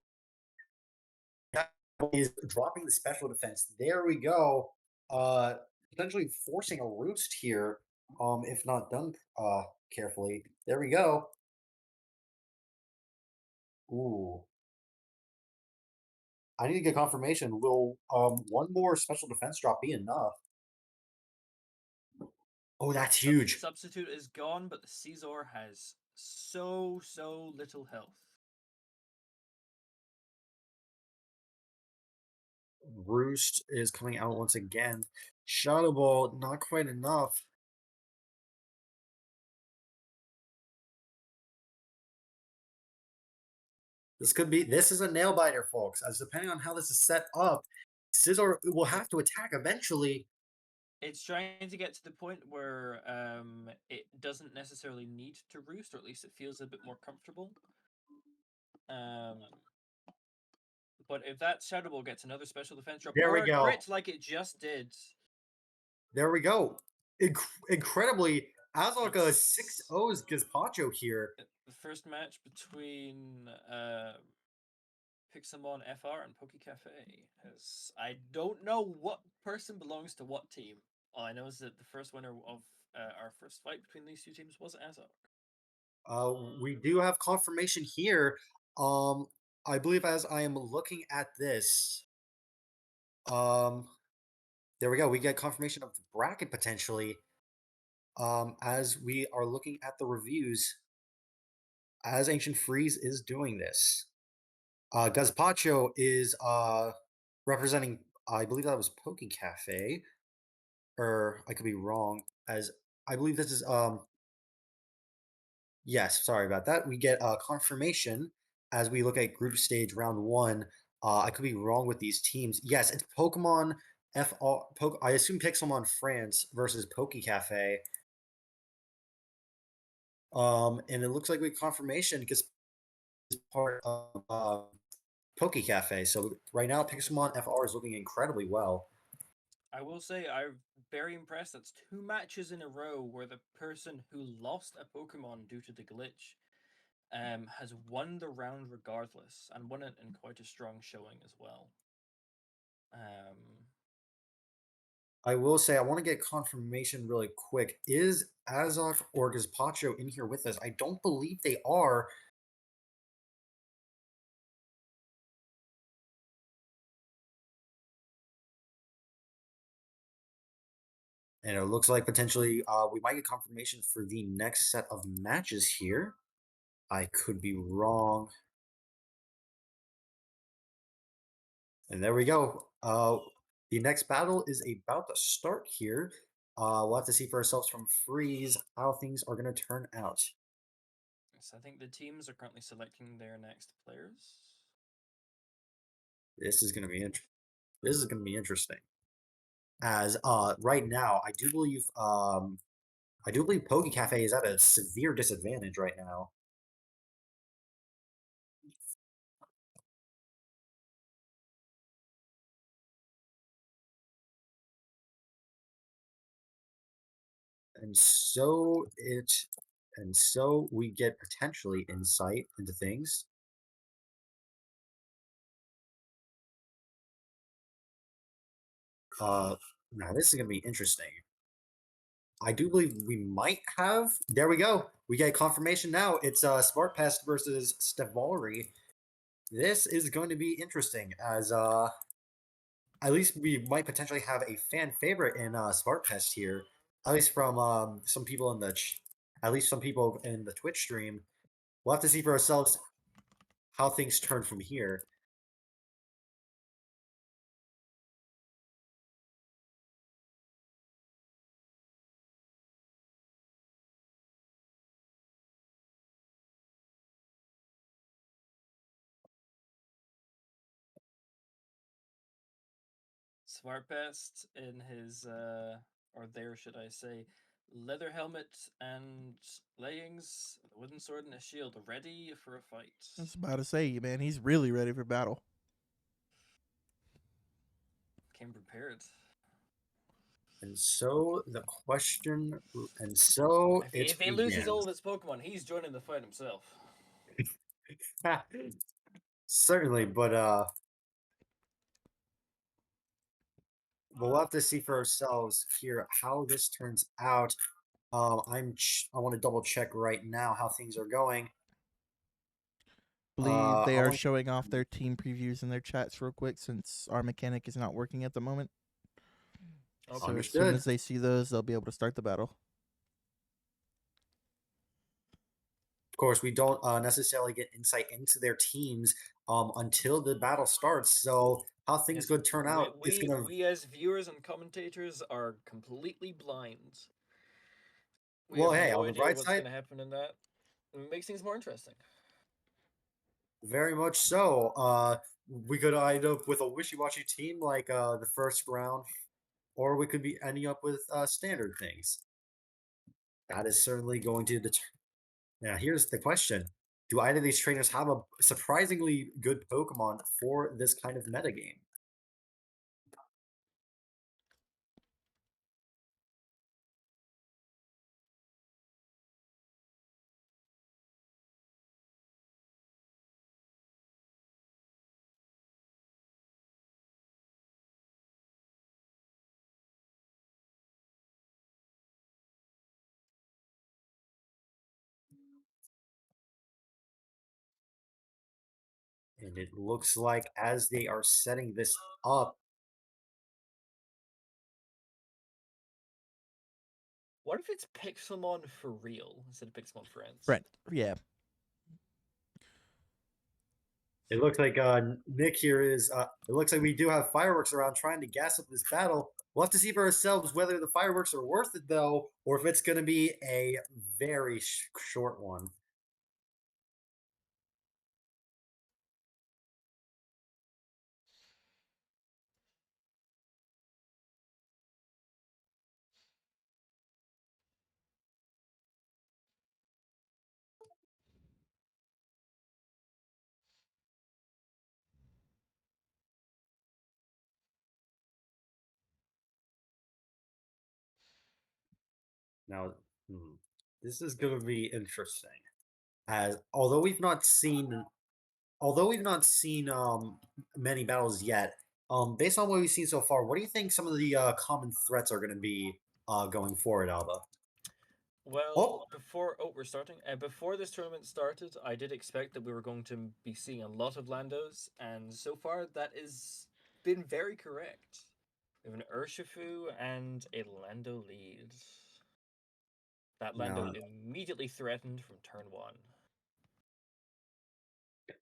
Is dropping the special defense. There we go. Potentially forcing a roost here. If not done carefully. There we go. Ooh. I need to get confirmation. Will one more special defense drop be enough? Oh, that's huge.
Substitute is gone, but the Scizor has so little health.
Roost is coming out once again. Shadow Ball, not quite enough. This is a nail biter, folks. As depending on how this is set up, Scizor will have to attack eventually.
It's trying to get to the point where it doesn't necessarily need to roost, or at least it feels a bit more comfortable. But if that Shadow Ball gets another special defense drop,
There
or
we
a
go.
crit like it just did.
There we go. Incredibly, Azalka 6-0's Gazpacho here.
The first match between PixelmonFR and PokeCafe has. I don't know what person belongs to what team. All I know is that the first winner of our first fight between these two teams was Azok.
We do have confirmation here. I believe as I am looking at this, there we go. We get confirmation of the bracket potentially. As we are looking at the reviews. as Ancient Freeze is doing this. Gazpacho is representing, I believe that was PokeCafe, or I could be wrong, as I believe this is yes, sorry about that. We get confirmation as we look at group stage round 1. I could be wrong with these teams. Yes, it's Pokemon FR. I assume Pixelmon France versus PokeCafe. And it looks like we confirmation because it's part of PokeCafe. So right now, Pixelmon FR is looking incredibly well.
I will say I'm very impressed. That's 2 matches in a row where the person who lost a Pokemon due to the glitch has won the round regardless, and won it in quite a strong showing as well.
I will say I want to get confirmation really quick. Is Azoth or Gazpacho in here with us? I don't believe they are. And it looks like potentially we might get confirmation for the next set of matches here. I could be wrong. And there we go. The next battle is about to start here. We'll have to see for ourselves from Freeze how things are going to turn out.
So I think the teams are currently selecting their next players.
This is going to be interesting. As right now, I do believe PokeCafe is at a severe disadvantage right now. And so we get potentially insight into things. Now this is gonna be interesting. I do believe we might have. There we go. We get confirmation now. It's Smart Pest versus Stevalry. This is going to be interesting, as at least we might potentially have a fan favorite in Smart Pest here. At least from some people in the Twitch stream. We'll have to see for ourselves how things turn from here.
Smartbest in his, or there should I say, leather helmet and leggings, a wooden sword and a shield, ready for a fight.
I was about to say, man, he's really ready for battle.
Came prepared.
And so the question, and so
If he loses all of his Pokemon, he's joining the fight himself.
Certainly, but we'll have to see for ourselves here how this turns out. I want to double check right now how things are going.
Believe they are showing off their team previews in their chats real quick since our mechanic is not working at the moment.
Okay.
So
Understood.
as soon as they see those, they'll be able to start the battle.
Of course, we don't necessarily get insight into their teams until the battle starts. So how things could turn out,
we as viewers and commentators are completely blind. We
Well,
have
hey,
no
on the
idea
bright
what's
side,
going to happen in that. It makes things more interesting.
very much so. We could end up with a wishy-washy team like the first round, or we could be ending up with standard things. That is certainly going to determine. Now, here's the question. Do either of these trainers have a surprisingly good Pokemon for this kind of metagame? And it looks like as they are setting this up,
What if it's Pixelmon for real instead of Pixelmon Friends?
Right. Yeah.
It looks like Nick here is. It looks like we do have fireworks around trying to gas up this battle. We'll have to see for ourselves whether the fireworks are worth it, though, or if it's going to be a very short one. Now, this is going to be interesting, as although we've not seen many battles yet. Based on what we've seen so far, what do you think some of the common threats are going to be going forward, Alba?
Well, we're starting. Before this tournament started, I did expect that we were going to be seeing a lot of Landos, and so far that has been very correct. We have an Urshifu and a Lando lead. That Lando
No,
immediately threatened from turn 1.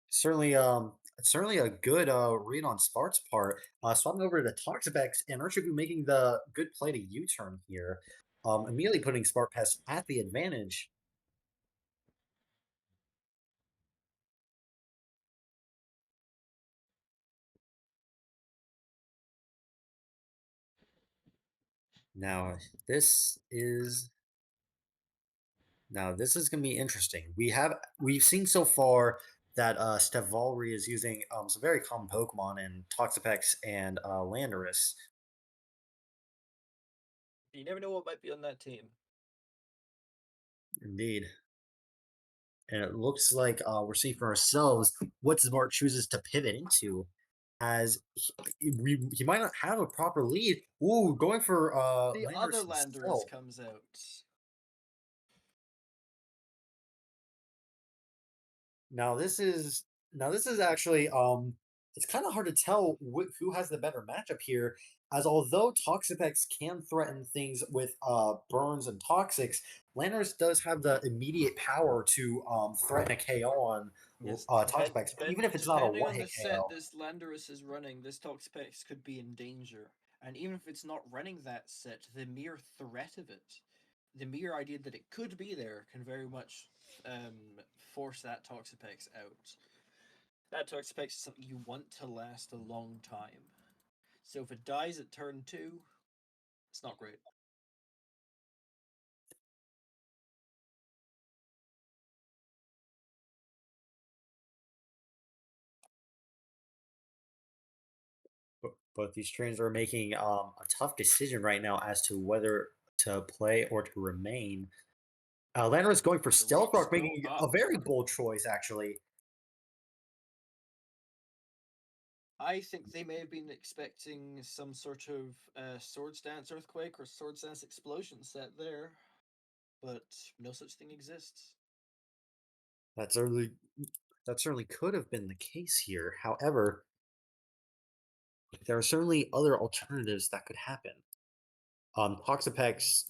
certainly a good read on Spart's part. Swapping over to Toxapex and Urshifu making the good play to U-turn here. Immediately putting Spart Pest at the advantage. Now this is going to be interesting. We've seen so far that Stevalry is using some very common Pokemon in Toxapex and Landorus.
You never know what might be on that team.
Indeed. And it looks like we're seeing for ourselves what Smart chooses to pivot into, as he might not have a proper lead. Ooh, going for
The
Landorus
other
himself.
Landorus comes out.
Now this is actually it's kind of hard to tell who has the better matchup here, as although Toxapex can threaten things with burns and toxics, Landorus does have the immediate power to threaten a KO on
Yes,
Toxapex, even if it's not a
depending on
one-hit
the set
KO.
this Landorus is running, this Toxapex could be in danger. And even if it's not running that set, the mere threat of it, the mere idea that it could be there, can very much force that Toxapex out. That Toxapex is something you want to last a long time. So if it dies at turn 2, it's not great.
But these trainers are making a tough decision right now as to whether to play or to remain. Landorus is going for
The
Stealth
rocks
Rock,
go
making a
up.
very bold choice, actually.
I think they may have been expecting some sort of Swords Dance Earthquake or Swords Dance Explosion set there, but no such thing exists.
That certainly could have been the case here. However, there are certainly other alternatives that could happen. Toxapex,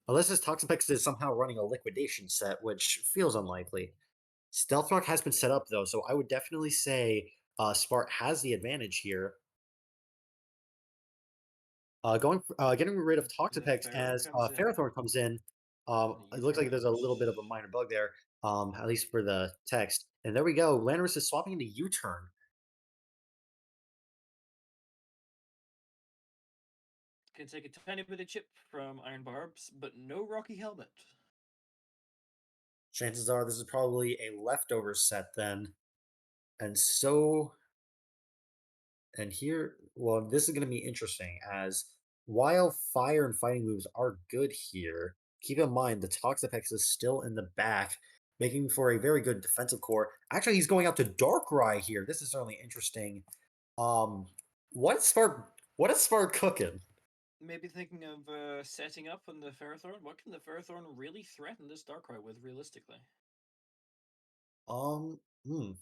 unless this Toxapex is somehow running a liquidation set, which feels unlikely. Stealth Rock has been set up though, so I would definitely say Spart has the advantage here. Getting rid of Toxapex as Ferrothorn comes in. It looks like there's a little bit of a minor bug there, at least for the text. And there we go. Landorus is swapping into U-turn.
Can take a tiny bit of chip from Iron Barbs, but no Rocky Helmet.
Chances are this is probably a leftover set then. And here, well, this is going to be interesting, as while fire and fighting moves are good here, keep in mind the Toxapex is still in the back, making for a very good defensive core. Actually, he's going out to Darkrai here. This is certainly interesting. Um, what is Spark cooking?
Maybe thinking of setting up on the Ferrothorn. What can the Ferrothorn really threaten this Darkrai with, realistically?
Um,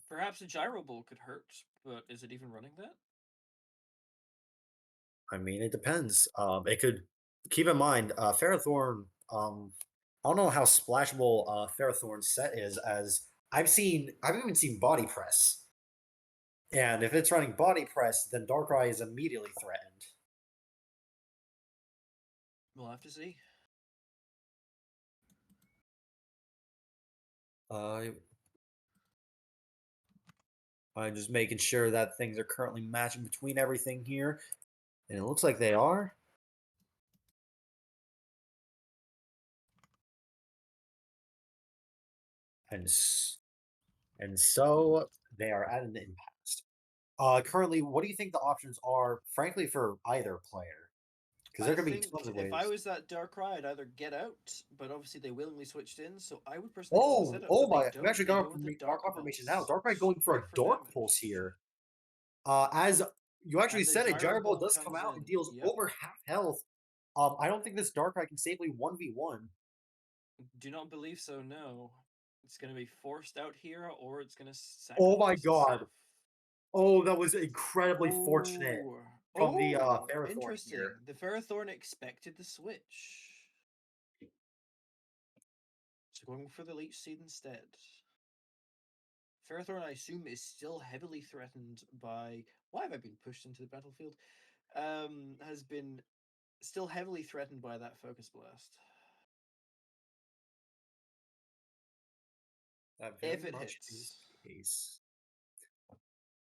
Perhaps a Gyro Ball could hurt, but is it even running that?
I mean, it depends. It could keep in mind, Ferrothorn. I don't know how splashable Ferrothorn's set is, as I've even seen body press. And if it's running body press, then Darkrai is immediately threatened.
We'll have to see.
I'm just making sure that things are currently matching between everything here. And it looks like they are. And so they are at an impasse. Currently, what do you think the options are, frankly, for either player? Because there
I
could be
think
tons of
if
ways.
I was that Darkrai, I'd either get out, but obviously they willingly switched in, so I would personally go with setup.
Oh
But they
my! We
don't.
actually
They
got
go with the
our
Dark
confirmation now.
Pulse,
Darkrai going for a
straight for
Dark
damage.
Pulse here. As you actually
And the
said, it
Gyro
Gyro Ball
Ball
does come
comes
out and
in.
deals
Yep.
over half health. I don't think this Darkrai can safely 1v1.
Do not believe so. No, it's gonna be forced out here, or it's gonna
Oh my
sacrifice
god!
itself.
Oh, that was incredibly fortunate
Oh,
from the
oh,
Ferrothorn
interesting.
here.
The Ferrothorn expected the switch, so going for the Leech Seed instead. Ferrothorn, I assume, is still heavily threatened by. Why have I been pushed into the battlefield? Has been still heavily threatened by that Focus Blast.
That
If
very
it
much is
hits,
the case.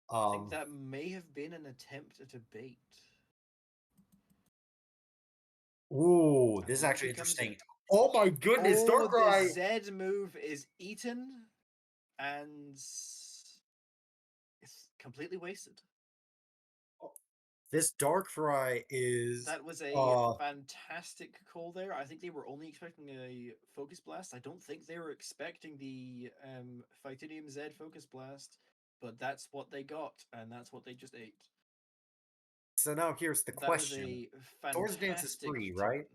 I think that may have been an attempt at a bait.
Ooh,
And
this is actually
Mimikyu comes in.
interesting. Oh my goodness,
Oh, the
Darkrai!
Z move is eaten, and it's completely wasted.
This Darkrai is
That was a fantastic call there. I think they were only expecting a Focus Blast. I don't think they were expecting the Phytinium Z Focus Blast, but that's what they got, and that's what they just ate.
so now here's the
That was
question.
a
Swords Dance is
fantastic
free,
turn.
right?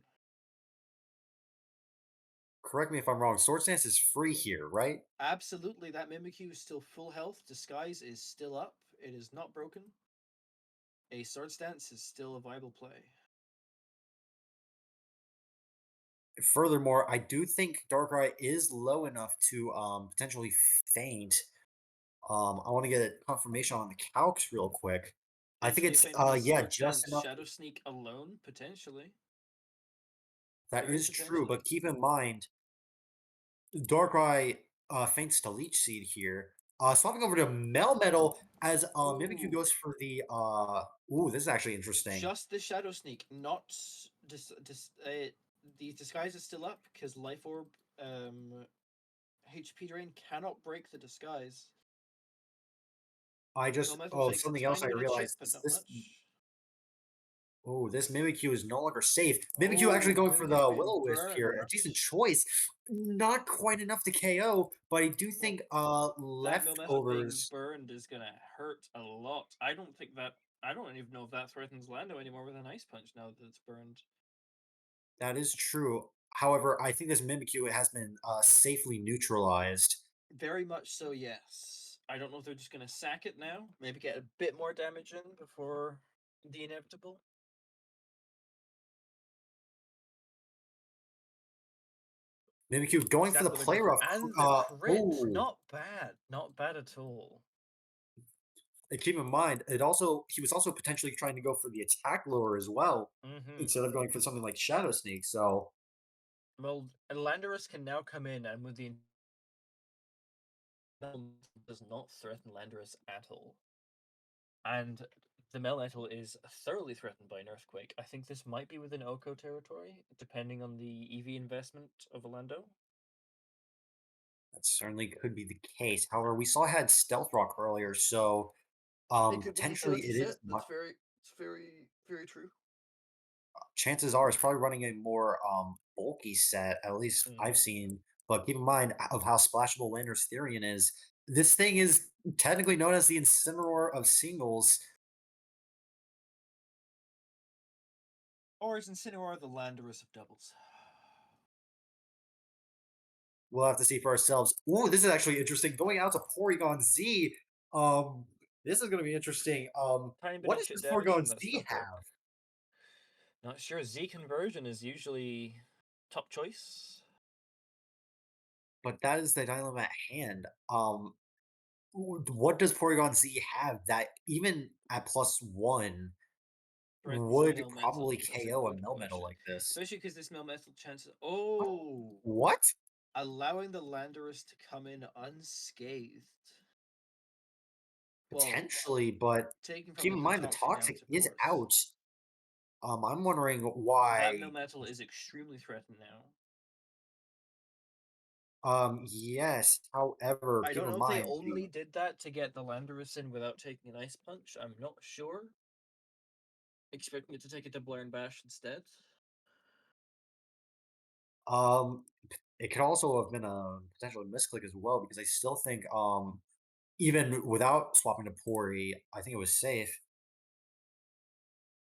Correct me if I'm wrong. Swords Dance is free here, right?
Absolutely, that Mimikyu is still full health. Disguise is still up. It is not broken. A Swords Dance is still a viable play.
Furthermore, I do think Darkrai is low enough to potentially faint. I want to get a confirmation on the calcs real quick. I think
Potentially
it's
faint with a
yeah,
Swords
just
Dance
enough.
Shadow Sneak alone, potentially.
That
Very
is true,
potentially.
but keep in mind, Darkrai faints to Leech Seed here. Swapping over to Melmetal as Mimikyu
Ooh.
goes for the ooh, this is actually interesting.
Just the Shadow Sneak, not the disguise is still up because Life Orb HP drain cannot break the disguise.
I just
Metal takes a
something else
tiny
I
bit of chip,
realized
but
is
not
this.
much.
Oh, this Mimikyu is no longer safe. Mimikyu actually
Oh,
going for
Mimikyu's
the
been
Will-O-Wisp here. A
burned.
decent choice. Not quite enough to KO, but I do think
That Metal being
leftovers.
burned is gonna hurt a lot. I don't even know if that threatens Lando anymore with an Ice Punch now that it's burned.
That is true. However, I think this Mimikyu has been safely neutralized.
Very much so, yes. I don't know if they're just gonna sack it now. Maybe get a bit more damage in before the inevitable.
Mimikyu going for the
Exactly what they're
play
going for.
rough.
And the crit.
Oh,
Not bad. Not bad at all.
and keep in mind, he was also potentially trying to go for the attack lure as well, instead of going for something like Shadow Sneak. So,
well, Landorus can now come in, and with the does not threaten Landorus at all. And the Melmetal is thoroughly threatened by an Earthquake. I think this might be within Oko territory, depending on the EV investment of Orlando.
that certainly could be the case. However, we saw I had Stealth Rock earlier, so potentially it is
That's very, very true.
chances are it's probably running a more bulky set, at least I've seen. But keep in mind of how splashable Lander's Therian is. This thing is technically known as the Incineroar of singles.
Or is Incineroar the Landorus of doubles?
We'll have to see for ourselves. Ooh, this is actually interesting. Going out to Porygon Z. This is going to be interesting.
Tiny bit
What
of
does
chip
this
damage,
Porygon
and that's
Z
not broke.
have?
Not sure. Z conversion is usually top choice.
but that is the dilemma at hand. What does Porygon Z have that even at +1
Threatens a
would
Melmetal.
probably
That's a
KO a
good
Melmetal
question.
like this?
Especially because this Melmetal chances. Oh!
What?
Allowing the Landorus to come in unscathed. Well,
Potentially, but
taking
keep
probably
in
the
mind the
Toxic down
Toxic
to
is
course.
out. I'm wondering
That
why.
Melmetal is extremely threatened now.
Yes. However,
I
keep
don't
in
know if they
mind
only did that to get the Landorus in without taking an Ice Punch. I'm not sure. Expecting it to take a double Iron Bash instead.
it could also have been a potential misclick as well because I still think even without swapping to Pori, I think it was safe.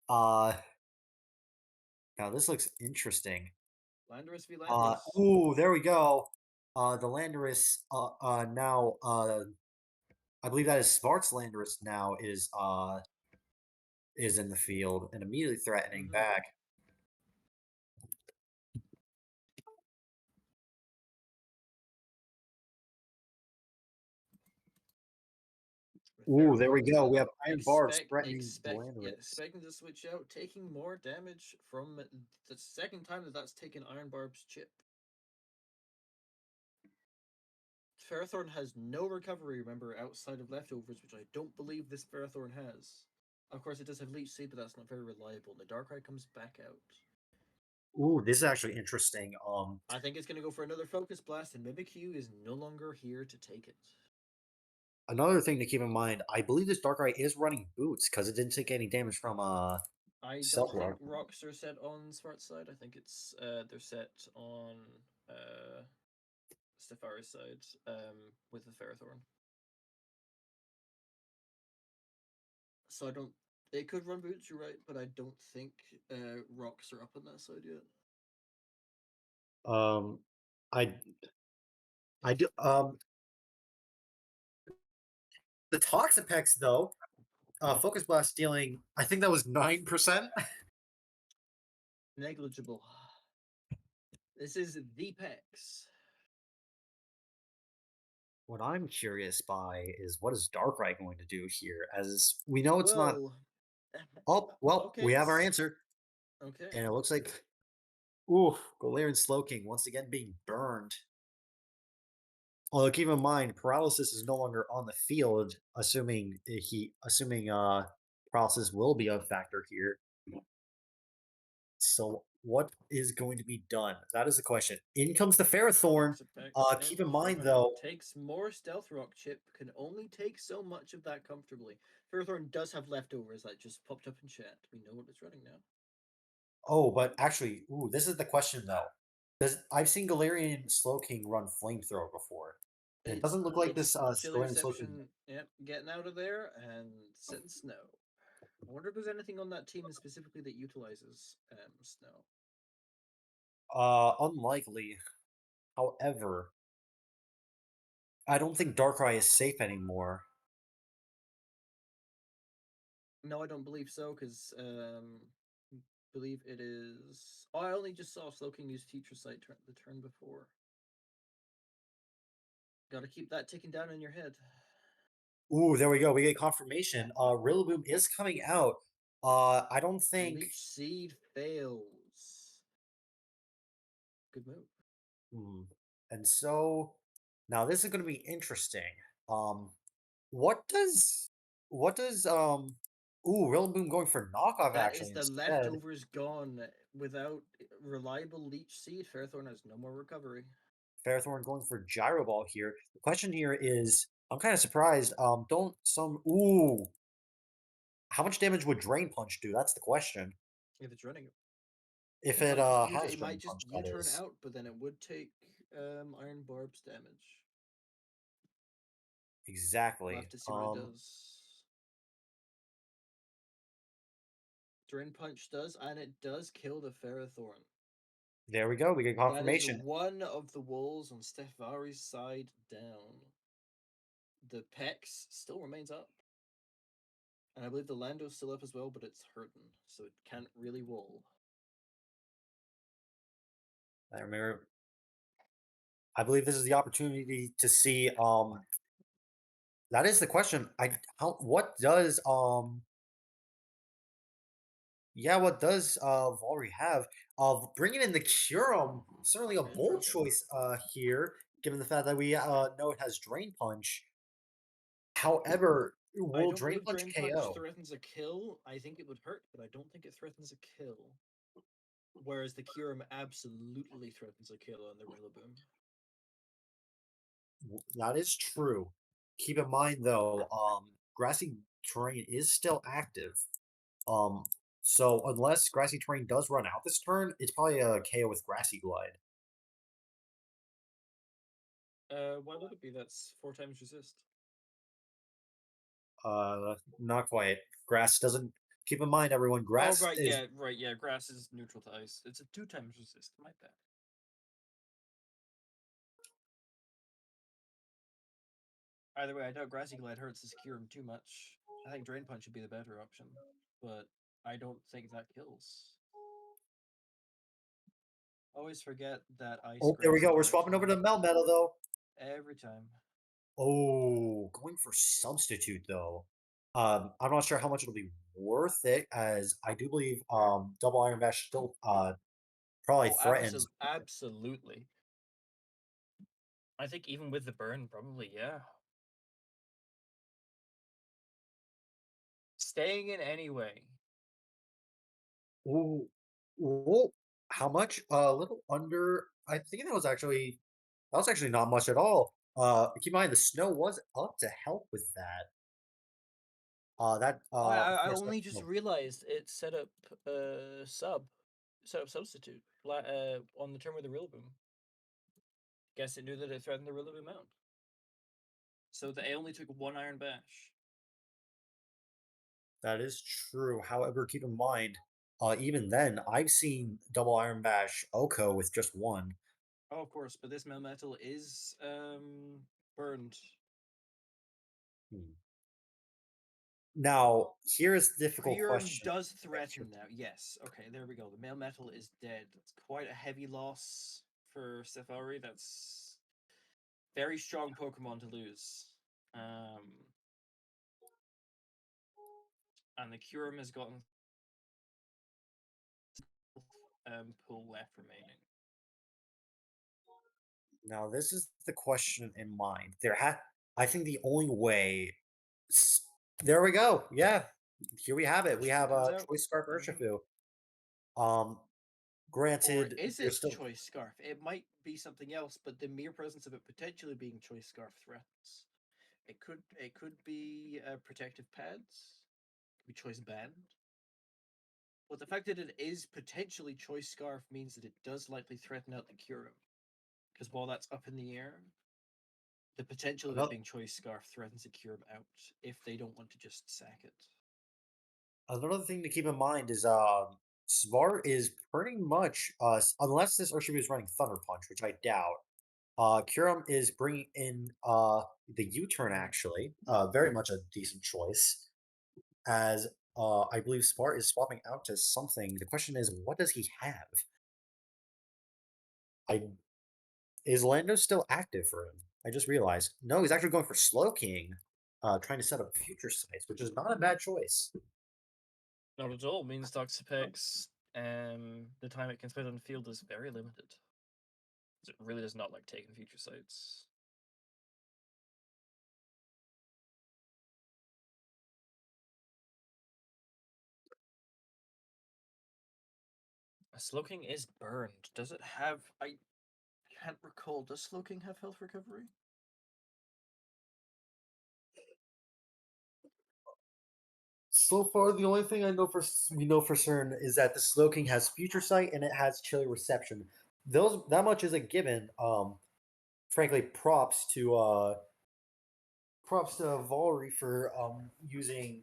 Uh Now this looks interesting.
Landorus v Landorus.
Ooh, there we go. The Landorus now I believe that is Sparks Landorus now is in the field and immediately threatening back. Ooh, there we go. We have Iron Barbs threatening the Landorus.
Expecting to switch out, taking more damage from the second time that's taken Iron Barb's chip. Ferrothorn has no recovery, remember, outside of leftovers, which I don't believe this Ferrothorn has. Of course, it does have Leech Seed, but that's not very reliable. The Darkrai comes back out.
Ooh, this is actually interesting.
I think it's going to go for another Focus Blast, and Mimikyu is no longer here to take it.
Another thing to keep in mind, I believe this Darkrai is running boots because it didn't take any damage from
I don't
Stealth
think
Rock.
rocks are set on Smart's side. I think it's they're set on Stefari's side with the Ferrothorn. So I don't. They could run boots, you're right, but I don't think rocks are up on that side yet.
I do the Toxapex though, Focus Blast dealing, I think that was 9%.
Negligible. This is the Pex.
What I'm curious by is what is Darkrai going to do here? As we know it's not. Oh, well,
okay.
we have our answer.
Okay.
And it looks like, ooh, Galarian Slowking once again being burned. Although keep in mind, paralysis is no longer on the field, assuming paralysis will be a factor here. So what is going to be done? That is the question. In comes the Ferrothorn. Keep in mind though,
takes more Stealth Rock chip, can only take so much of that comfortably. Ferrothorn does have leftovers that just popped up in chat. We know what it's running now.
oh, but actually, ooh, this is the question though. I've seen Galarian Slowking run Flamethrower before. And it doesn't look like this Galarian Slowking.
Yep, getting out of there and setting snow. I wonder if there's anything on that team specifically that utilizes snow.
Unlikely. However, I don't think Darkrai is safe anymore.
No, I don't believe so, because believe it is. Oh, I only just saw Slowking use Teacher Sight the turn before. Gotta keep that ticking down in your head.
Ooh, there we go. We get confirmation. Rillaboom is coming out. I don't think
Leech Seed fails. Good move.
And so now this is going to be interesting. What does ooh, Rillaboom going for knockoff
That
action
is the
instead.
leftovers gone. Without reliable Leech Seed, Ferrothorn has no more recovery.
Ferrothorn going for Gyro Ball here. The question here is, I'm kind of surprised. Don't some ooh. How much damage would Drain Punch do? That's the question.
If it's running,
If
it
it has
it
Drain
might just
Punch, that
U-turn
is.
out, but then it would take Iron Barb's damage.
Exactly.
We'll have to see what it does. Drain Punch does, and it does kill the Ferrothorn.
There we go. We get confirmation.
That is one of the walls on Stefari's side down. The Pex still remains up. And I believe the Lando's still up as well, but it's hurting, so it can't really roll.
I remember I believe this is the opportunity to see. That is the question. What does yeah, what does Valri have? Of bringing in the Curum, certainly a bold
Interesting.
choice here, given the fact that we know it has Drain Punch. However,
I
will
don't
Drain
believe
Punch
Drain Punch
KO?
threatens a kill. I think it would hurt, but I don't think it threatens a kill. Whereas the Kyurem absolutely threatens a kill on the Rillaboom.
That is true. Keep in mind though, Grassy Terrain is still active. Um, so unless Grassy Terrain does run out this turn, it's probably a KO with Grassy Glide.
Why would it be? That's 4 times resist.
Not quite. Grass doesn't. Keep in mind, everyone. Grass
Oh right,
is.
yeah. Grass is neutral to ice. It's a 2 times resist. My bad. Either way, I doubt Grassy Glide hurts the Kyurem too much. I think Drain Punch would be the better option, but I don't think that kills. Always forget that ice.
Oh, there we
Grass
go. We're swapping over to Melmetal though.
every time.
Oh, going for substitute though. I'm not sure how much it'll be worth it, as I do believe Double Iron Bash still probably
Oh,
threatens.
absolutely. I think even with the burn, probably, yeah. Staying in anyway.
Ooh, ooh, how much? A little under. I think that was actually not much at all. Keep in mind the snow was up to help with that. Of
I
course,
only just realized it set up substitute on the turn with the Rillaboom. Guess it knew that it threatened the Rillaboom out. So they only took 1 Iron Bash.
that is true. However, keep in mind, even then, I've seen Double Iron Bash Oko with just one.
Oh, of course, but this Melmetal is burned.
Hmm. Now, here is the difficult
Kyurem
question.
does threaten now. Yes. Okay, there we go. The Melmetal is dead. That's quite a heavy loss for Safari. That's very strong Pokemon to lose. And the Kyurem has gotten pull left remaining.
Now, this is the question in mind. I think the only way. There we go. Yeah, here we have it. We have
comes
a
out.
Choice Scarf
There we
Urshifu. Um,
Or
granted,
is
there's
it
still
Choice Scarf? It might be something else, but the mere presence of it potentially being Choice Scarf threats. It could be protective pads. It could be Choice Band. But the fact that it is potentially Choice Scarf means that it does likely threaten out the Kyurem. Because while that's up in the air, the potential of it being Choice Scarf threatens the Kyurem out if they don't want to just sack it.
another thing to keep in mind is Svar is pretty much unless this Urshifu is running Thunder Punch, which I doubt. Kyurem is bringing in the U-turn actually, very much a decent choice, as I believe Svar is swapping out to something. The question is, what does he have? Is Lando still active for him? I just realized. No, he's actually going for Slow King, trying to set up future sites, which is not a bad choice.
Not at all. Means Toxapex, the time it can spend on the field is very limited. It really does not like taking future sites. Slowking is burned. Does it have... I can't recall. Does Slowking have health recovery?
So far, the only thing we know for certain is that the Slow King has Future Sight and it has Chilly Reception. That much is a given. Frankly, props to Valri for using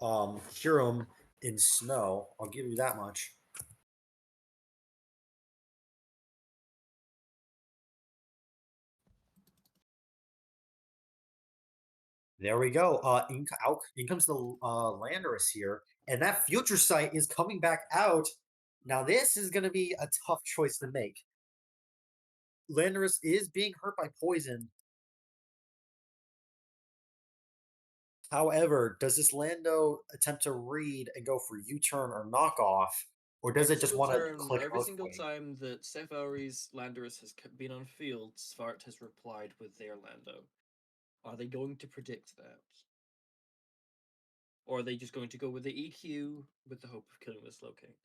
Kyurem in snow. I'll give you that much. There we go. In comes the Landorus here, and that Future Sight is coming back out. Now this is going to be a tough choice to make. Landorus is being hurt by poison. However, does this Lando attempt to read and go for U-turn or knockoff, or does it just want to click
Every single
Earthquake?
time that Sephiroth's Landorus has been on field, Svart has replied with their Lando. Are they going to predict that? Or are they just going to go with the EQ with the hope of killing this Locate?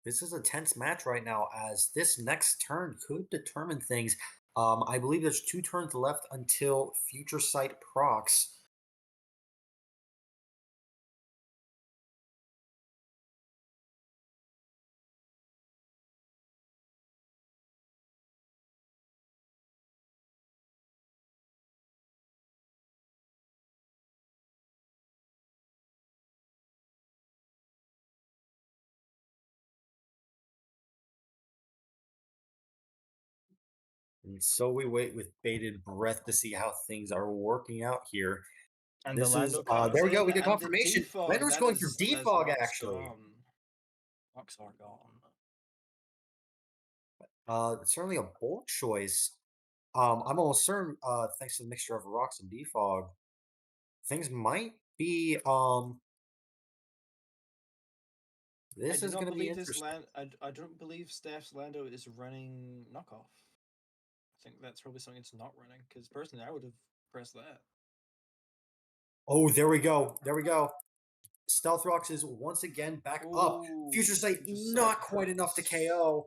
This is a tense match right now, as this next turn could determine things. I believe there's 2 turns left until Future Sight procs. And so we wait with bated breath to see how things are working out here.
And
This
the
is
Lando comes
there we go.
in,
We get
and the
confirmation.
defog.
Landorus going for defog actually.
Rocks are gone.
Certainly a bold choice. I'm almost certain, thanks to the mixture of rocks and defog, things might be this is going to be interesting.
I don't believe Steph's Lando is running knockoff. I think that's probably something it's not running, because personally I would have pressed that.
Oh, there we go. There we go. Stealth Rocks is once again back up. Future Sight not quite enough to KO.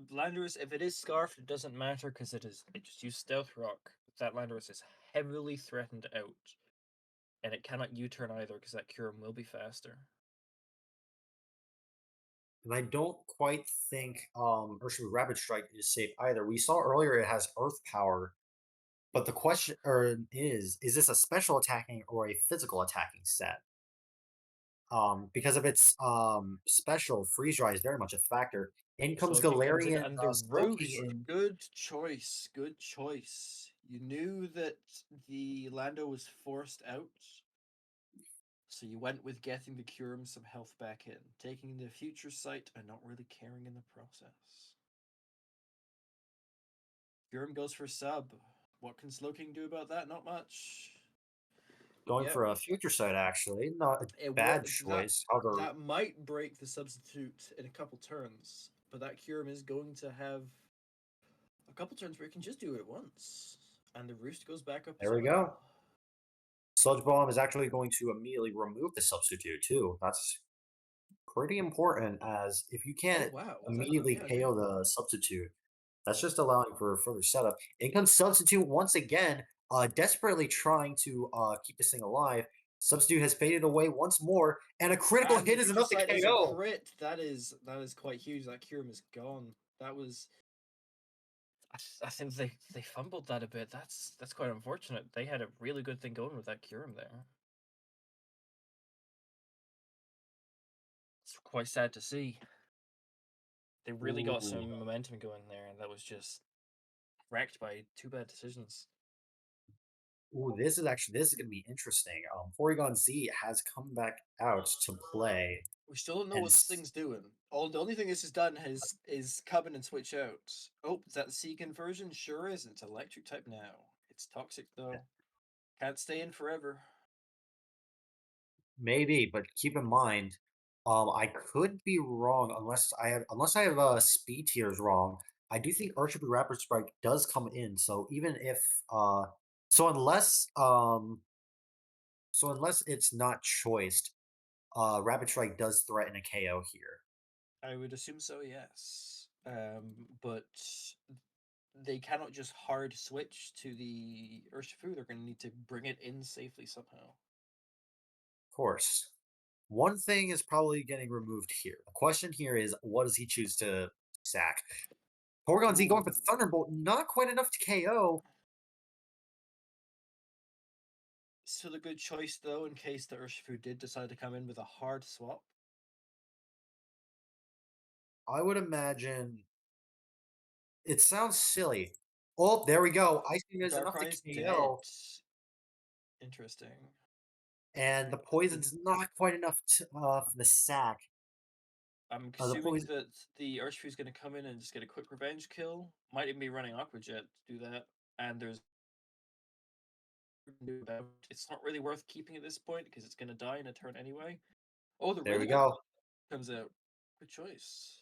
Landorus, if it is Scarfed, it doesn't matter because it just used Stealth Rock. That Landorus is heavily threatened out. And it cannot U-turn either because that Curum will be faster.
And I don't quite think Urshifu Rapid Strike is safe either. We saw earlier it has Earth Power, but the question is this a special attacking or a physical attacking set? Because if it's special, Freeze Dry is very much a factor. In comes Galarian
and the
Slowking
Roost.
in.
Good choice. Good choice. You knew that the Lando was forced out, so you went with getting the Curum some health back in, taking the Future Sight and not really caring in the process. Curum goes for sub. What can Slowking do about that? Not much.
Going for a Future Sight, actually. Not a bad choice.
That might break the substitute in a couple turns, but that Curum is going to have a couple turns where it can just do it once. And the Roost goes back up.
There we go. Sludge Bomb is actually going to immediately remove the substitute, too. That's pretty important, as if you can't immediately KO the substitute, that's just allowing for further setup. In comes Substitute once again, desperately trying to keep this thing alive. Substitute has faded away once more, and a critical hit is enough to KO.
Crit. That is quite huge. That Curum is gone. That was. I think they fumbled that a bit. That's quite unfortunate. They had a really good thing going with that Curum there. It's quite sad to see. They really got some momentum going there, and that was just wrecked by 2 bad decisions.
Ooh, this is going to be interesting. Porygon Z has come back out to play.
We still don't know what this thing's doing. The only thing this has done is come in and switch out. Oh, is that the C conversion? Sure is. It's electric type now. It's toxic though. Can't stay in forever.
Maybe, but keep in mind, I could be wrong unless I have speed tiers wrong. I do think Urshifu Rapid Strike does come in. So even if unless it's not choiced, Rapid Strike does threaten a KO here.
I would assume so, yes. But they cannot just hard switch to the Urshifu. They're going to need to bring it in safely somehow.
Of course. One thing is probably getting removed here. The question here is, what does he choose to sack? Porygon Z going for Thunderbolt, not quite enough to KO.
Still a good choice, though, in case the Urshifu did decide to come in with a hard swap.
I would imagine it sounds silly. Oh, there we go. Icing is enough to KO.
Interesting.
And the poison's not quite enough to, for the sack.
I'm
the
assuming
poison-
that the Urshifu is going to come in and just get a quick revenge kill. Might even be running Aqua Jet to do that. And there's about it's not really worth keeping at this point because it's going to die in a turn anyway. Oh, the
There we
really good
go.
comes out. Good choice.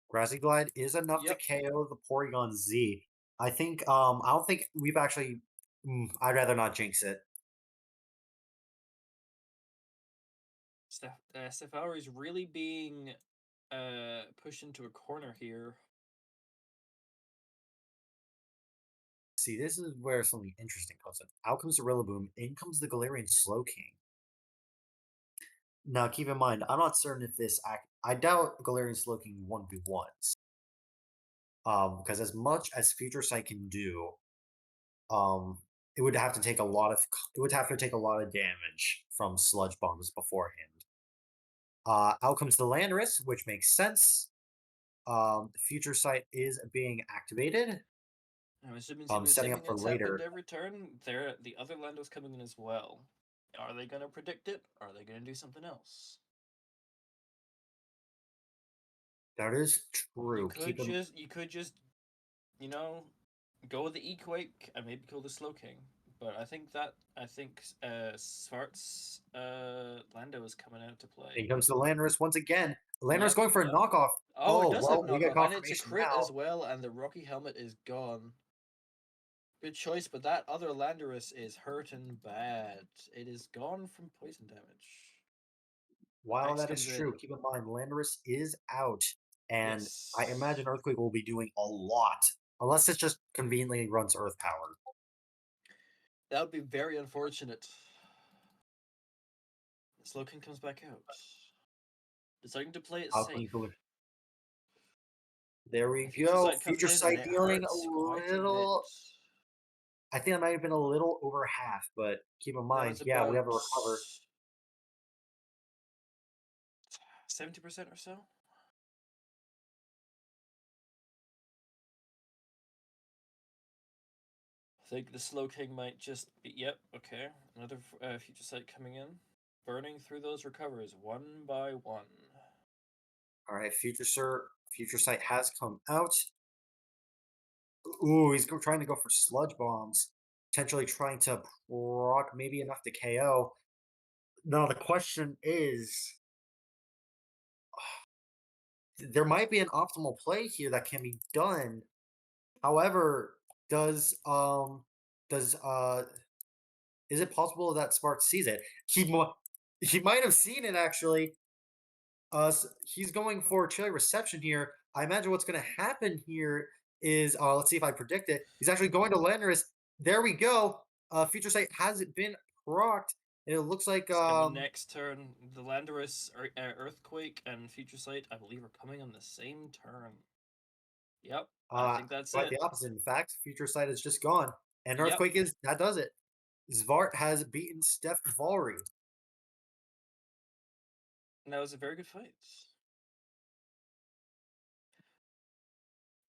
Grassy Glide is enough
Yep.
to KO the Porygon Z. I think. I don't think we've actually. I'd rather not jinx it.
Safari is really being pushed into a corner here.
See, this is where something interesting comes in. Out comes the Rillaboom. In comes the Galarian Slowking. Now, keep in mind, I'm not certain if this I doubt Galarian Slowking 1v1s. Because as much as Future Sight can do, it would have to take a lot of damage from Sludge Bombs beforehand. Out comes the Landorus, which makes sense. The Future Sight is being activated.
I'm assuming
Setting up for
it's
later.
happened every turn. The other Lando's coming in as well. Are they going to predict it? Are they going to do something else?
That is true.
You could just, you know, go with the E-Quake and maybe kill the Slowking. But I think Svart's Lando is coming out to play.
In comes the Landorus once again. Landorus
Yep,
going for a
yep.
knockoff.
Oh, it does have
we get
knockoff, and it's a
confirmation
crit
now.
as well, and the Rocky Helmet is gone. Good choice, but that other Landorus is hurting bad. It is gone from poison damage.
While
Max
that is
comes
true,
in.
keep in mind Landorus is out, and
Yes.
I imagine Earthquake will be doing a lot, unless it just conveniently runs Earth Power.
That would be very unfortunate. Slowking comes back out. Deciding to play it safe.
There we
Future
go.
Sight comes
Future
in
Sight
and it
dealing
hurts
a
quite a
little.
bit.
I think that might have been a little over half, but keep in
That
mind,
was
we have a
about
recover.
70% or so. I think the Slowking might just be. Yep, okay. Another Future Sight coming in. Burning through those recovers one by one.
All right, Future Sight has come out. Ooh, he's trying to go for Sludge Bombs, potentially trying to proc maybe enough to KO. Now the question is, there might be an optimal play here that can be done. However, is it possible that Spark sees it? He might have seen it actually. He's going for chilly reception here. I imagine what's going to happen here is let's see if I predict it. He's actually going to Landorus. There we go. Future Sight hasn't been procced. And it looks like
next turn, the Landorus, Earthquake, and Future Sight, I believe, are coming on the same turn. Yep, I think that's
quite
it.
the opposite. In fact, Future Sight is just gone, and
Yep.
Earthquake that does it. Svart has beaten Steph Valry.
And that was a very good fight.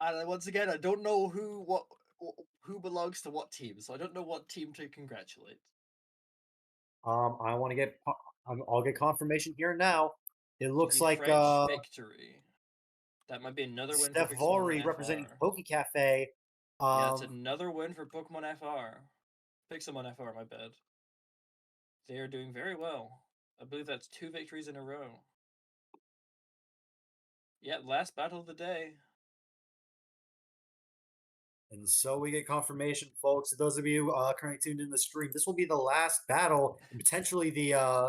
And once again, I don't know who belongs to what team, so I don't know what team to congratulate.
I want to get. I'll get confirmation here now. It looks
The
like
French victory. That might be another win
Steph
for
Valry
PixelmonFR.
representing PokeCafe.
Yeah, it's another win for PokemonFR. PixelmonFR, my bad. They are doing very well. I believe that's 2 victories in a row. Yeah, last battle of the day.
And so we get confirmation, folks. Those of you currently tuned in the stream, this will be the last battle, and potentially the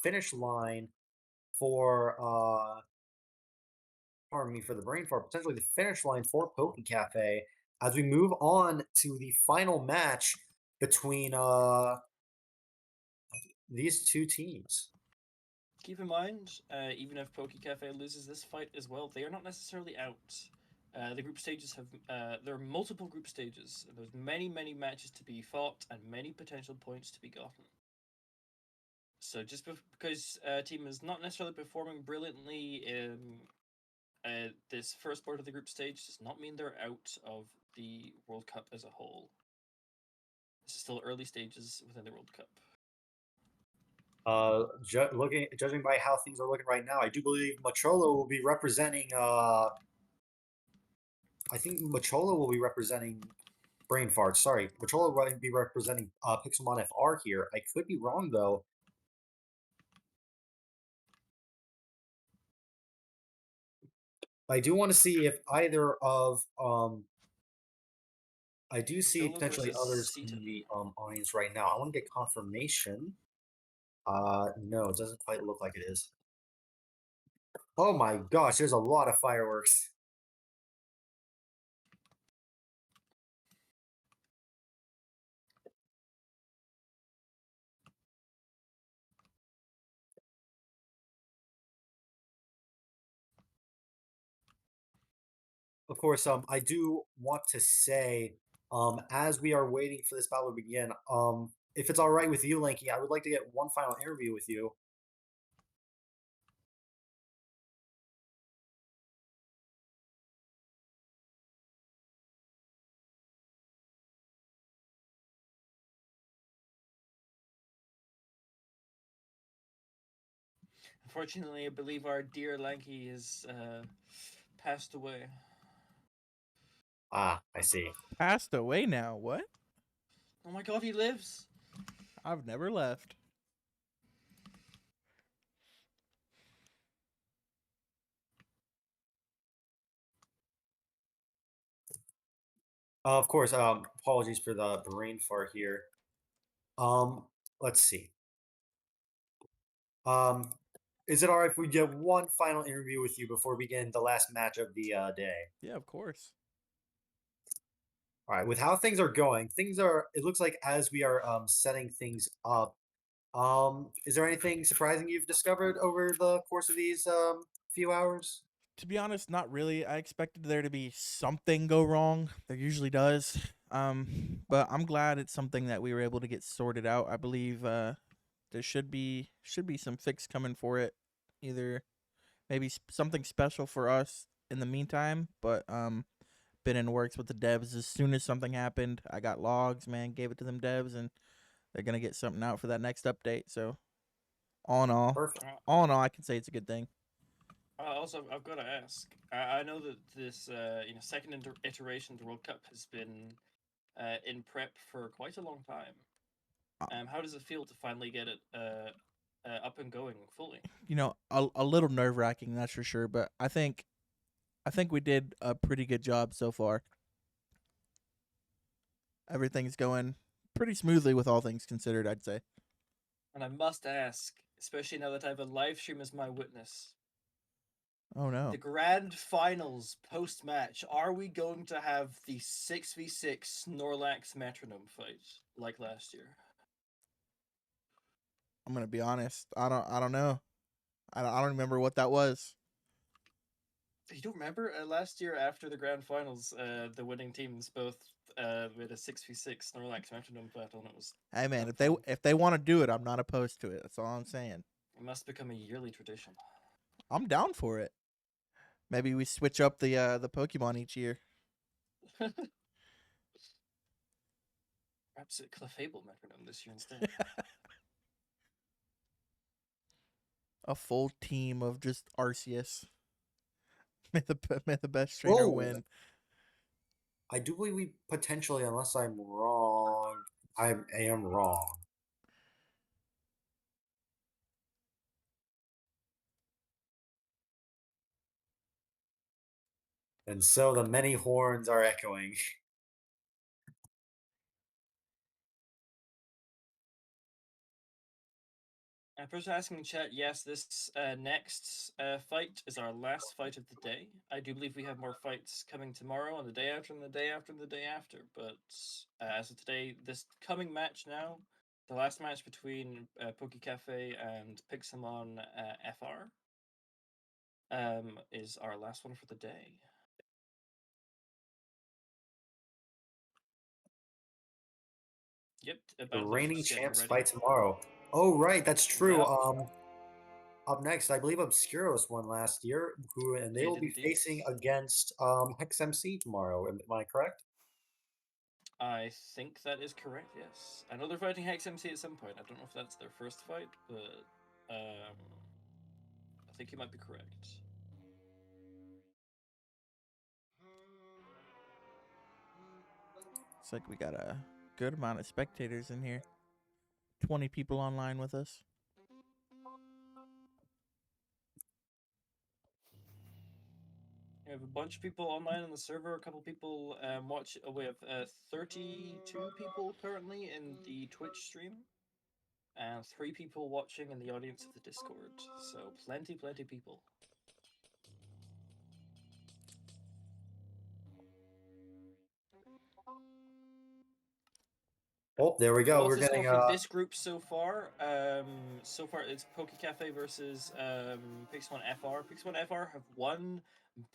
finish line for pardon me for the brain fart, potentially the finish line for PokeCafe as we move on to the final match between these two teams.
Keep in mind, even if PokeCafe loses this fight as well, they are not necessarily out. The group stages have there are multiple group stages. And there's many matches to be fought and many potential points to be gotten. So just because a team is not necessarily performing brilliantly in this first part of the group stage does not mean they're out of the World Cup as a whole. This is still early stages within the World Cup.
Judging by how things are looking right now, I do believe Machola will be representing. I think Machola will be representing Brain Fart. Sorry, Machola will be representing PixelmonFR here. I could be wrong though. I do want to see if either of I do see
Machola
potentially
versus
others in
Seaton.
the audience right now. I want to get confirmation. No, it doesn't quite look like it is. Oh my gosh, there's a lot of fireworks. Of course, I do want to say, as we are waiting for this battle to begin, if it's all right with you, Lanky, I would like to get one final interview with you.
Unfortunately, I believe our dear Lanky has passed away.
Ah, I see.
Passed away now. What?
Oh my god, he lives!
I've never left.
Of course, apologies for the brain fart here. Let's see. Is it all right if we get one final interview with you before we begin the last match of the day?
Yeah, of course.
All right, with how things are going, it looks like as we are setting things up, is there anything surprising you've discovered over the course of these few hours?
To be honest, not really. I expected there to be something go wrong. There usually does. But I'm glad it's something that we were able to get sorted out. I believe there should be some fix coming for it. Either maybe something special for us in the meantime, but been in works with the devs. As soon as something happened, I got logs, man, gave it to them devs, and they're gonna get something out for that next update. So all in all,
Perfect.
I can say it's a good thing.
Also, I've got to ask. I know that this second iteration of the World Cup has been in prep for quite a long time. How does it feel to finally get it up and going fully?
You know, a little nerve wracking, that's for sure. But I think we did a pretty good job so far. Everything's going pretty smoothly with all things considered, I'd say.
And I must ask, especially now that I have a live stream as my witness,
Oh no.
the grand finals post match, are we going to have the 6v6 Snorlex metronome fight like last year?
I'm gonna be honest. I don't know. I don't remember what that was.
You don't remember last year after the grand finals, the winning teams both with a 6v6 Snorlax metronome battle, and it was.
Hey man,
fun.
if they want to do it, I'm not opposed to it. That's all I'm saying.
It must become a yearly tradition.
I'm down for it. Maybe we switch up the Pokemon each year.
Perhaps a Clefable metronome this year instead.
A full team of just Arceus. May the best trainer win.
I do believe we potentially, unless I'm wrong, I am wrong. And so the many horns are echoing.
Person asking in chat, yes, this next fight is our last fight of the day. I do believe we have more fights coming tomorrow, and the day after, and the day after, and the day after. But as of today, this coming match now, the last match between PokeCafe and PixelmonFR is our last one for the day. Yep,
The
about
reigning champs fight tomorrow. Oh, right, that's true.
Yep.
Up next, I believe Obscuros won last year, and they will be
indeed.
facing against Hex MC tomorrow. Am I correct?
I think that is correct, yes. I know they're fighting Hex MC at some point. I don't know if that's their first fight, but I think you might be correct.
Looks like we got a good amount of spectators in here. 20 people online with us.
We have a bunch of people online on the server. A couple people watch. Oh, we have 32 people currently in the Twitch stream, and 3 people watching in the audience of the Discord. So plenty people.
Oh, there we go.
Well,
We're
the score
getting
for this group so far. So far it's PokeCafe versus PixelmonFR. PixelmonFR have won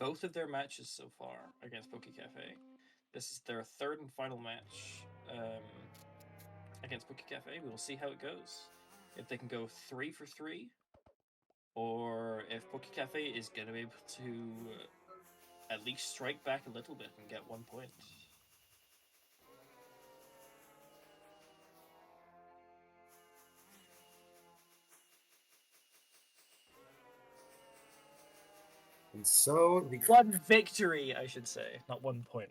both of their matches so far against PokeCafe. This is their third and final match against PokeCafe. We will see how it goes. If they can go 3 for 3, or if PokeCafe is going to be able to at least strike back a little bit and get 1 point.
and so the
1 victory, I should say, not 1 point.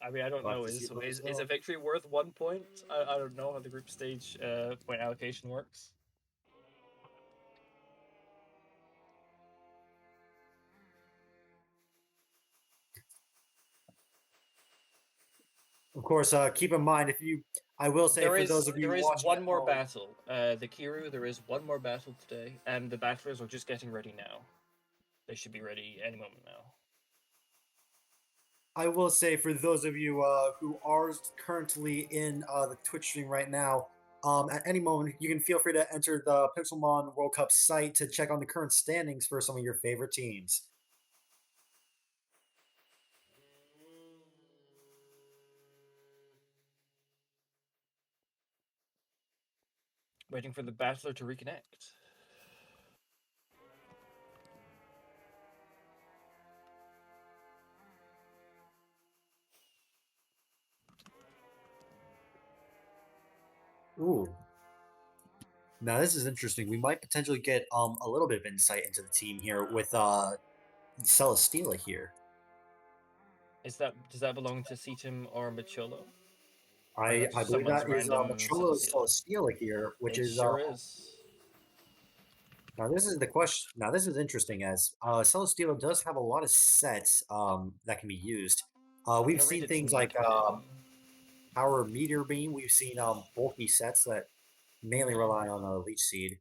I mean, I don't
Love
know.
to see that as
Is a
well.
victory worth 1 point? I don't know how the group stage point allocation works.
Of course, keep in mind I will say for those of you
there is
watching
one
at
more
home,
battle. The Kiru, there is one more battle today, and the battlers are just getting ready now. They should be ready any moment now.
I will say for those of you who are currently in the Twitch stream right now, at any moment you can feel free to enter the Pixelmon World Cup site to check on the current standings for some of your favorite teams.
Waiting for the battler to reconnect.
Ooh. Now this is interesting. We might potentially get a little bit of insight into the team here with Celesteela here.
Does that belong to Cetum or Micholo?
I
Just
believe
someone's
that is
random
Machola
Celesteela.
Celesteela here, which
It
is
sure is.
now this is the question. Now this is interesting as Celesteela does have a lot of sets that can be used.
I'm
We've
gonna read
seen
its
things like
need pin.
Power Meteor Beam. We've seen bulky sets that mainly rely on Leech Seed.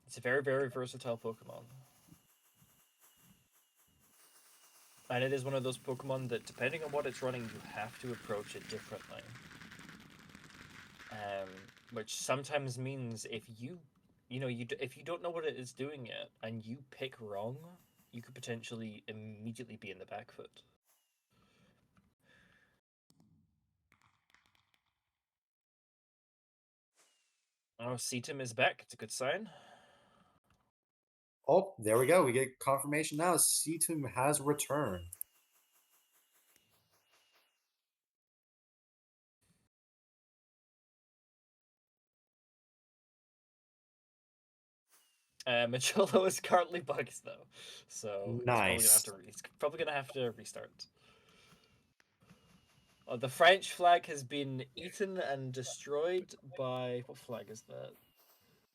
It's a very versatile Pokemon. And it is one of those Pokemon that, depending on what it's running, you have to approach it differently. Which sometimes means if you don't know what it is doing yet, and you pick wrong, you could potentially immediately be in the back foot. Oh, Cetum is back. It's a good sign.
Oh, there we go. We get confirmation now. Cetum has returned.
Micholo is currently bugged though, so
Nice.
he's probably gonna have to restart. The French flag has been eaten and destroyed by what flag is that?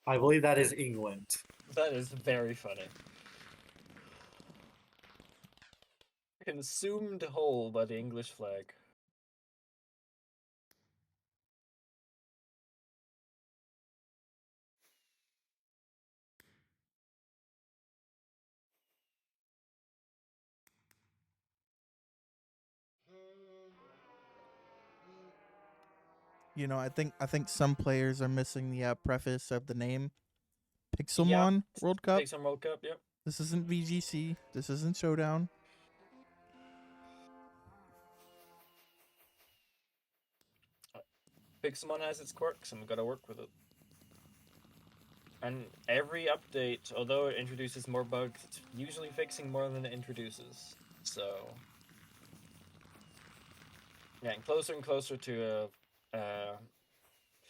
I believe that is England.
That is very funny. Consumed whole by the English flag.
You know, I think some players are missing the preface of the name Pixelmon World Cup.
Pixelmon World Cup, yep.
This isn't VGC. This isn't Showdown.
Pixelmon has its quirks, and we've got to work with it. And every update, although it introduces more bugs, it's usually fixing more than it introduces. So Getting closer and closer to a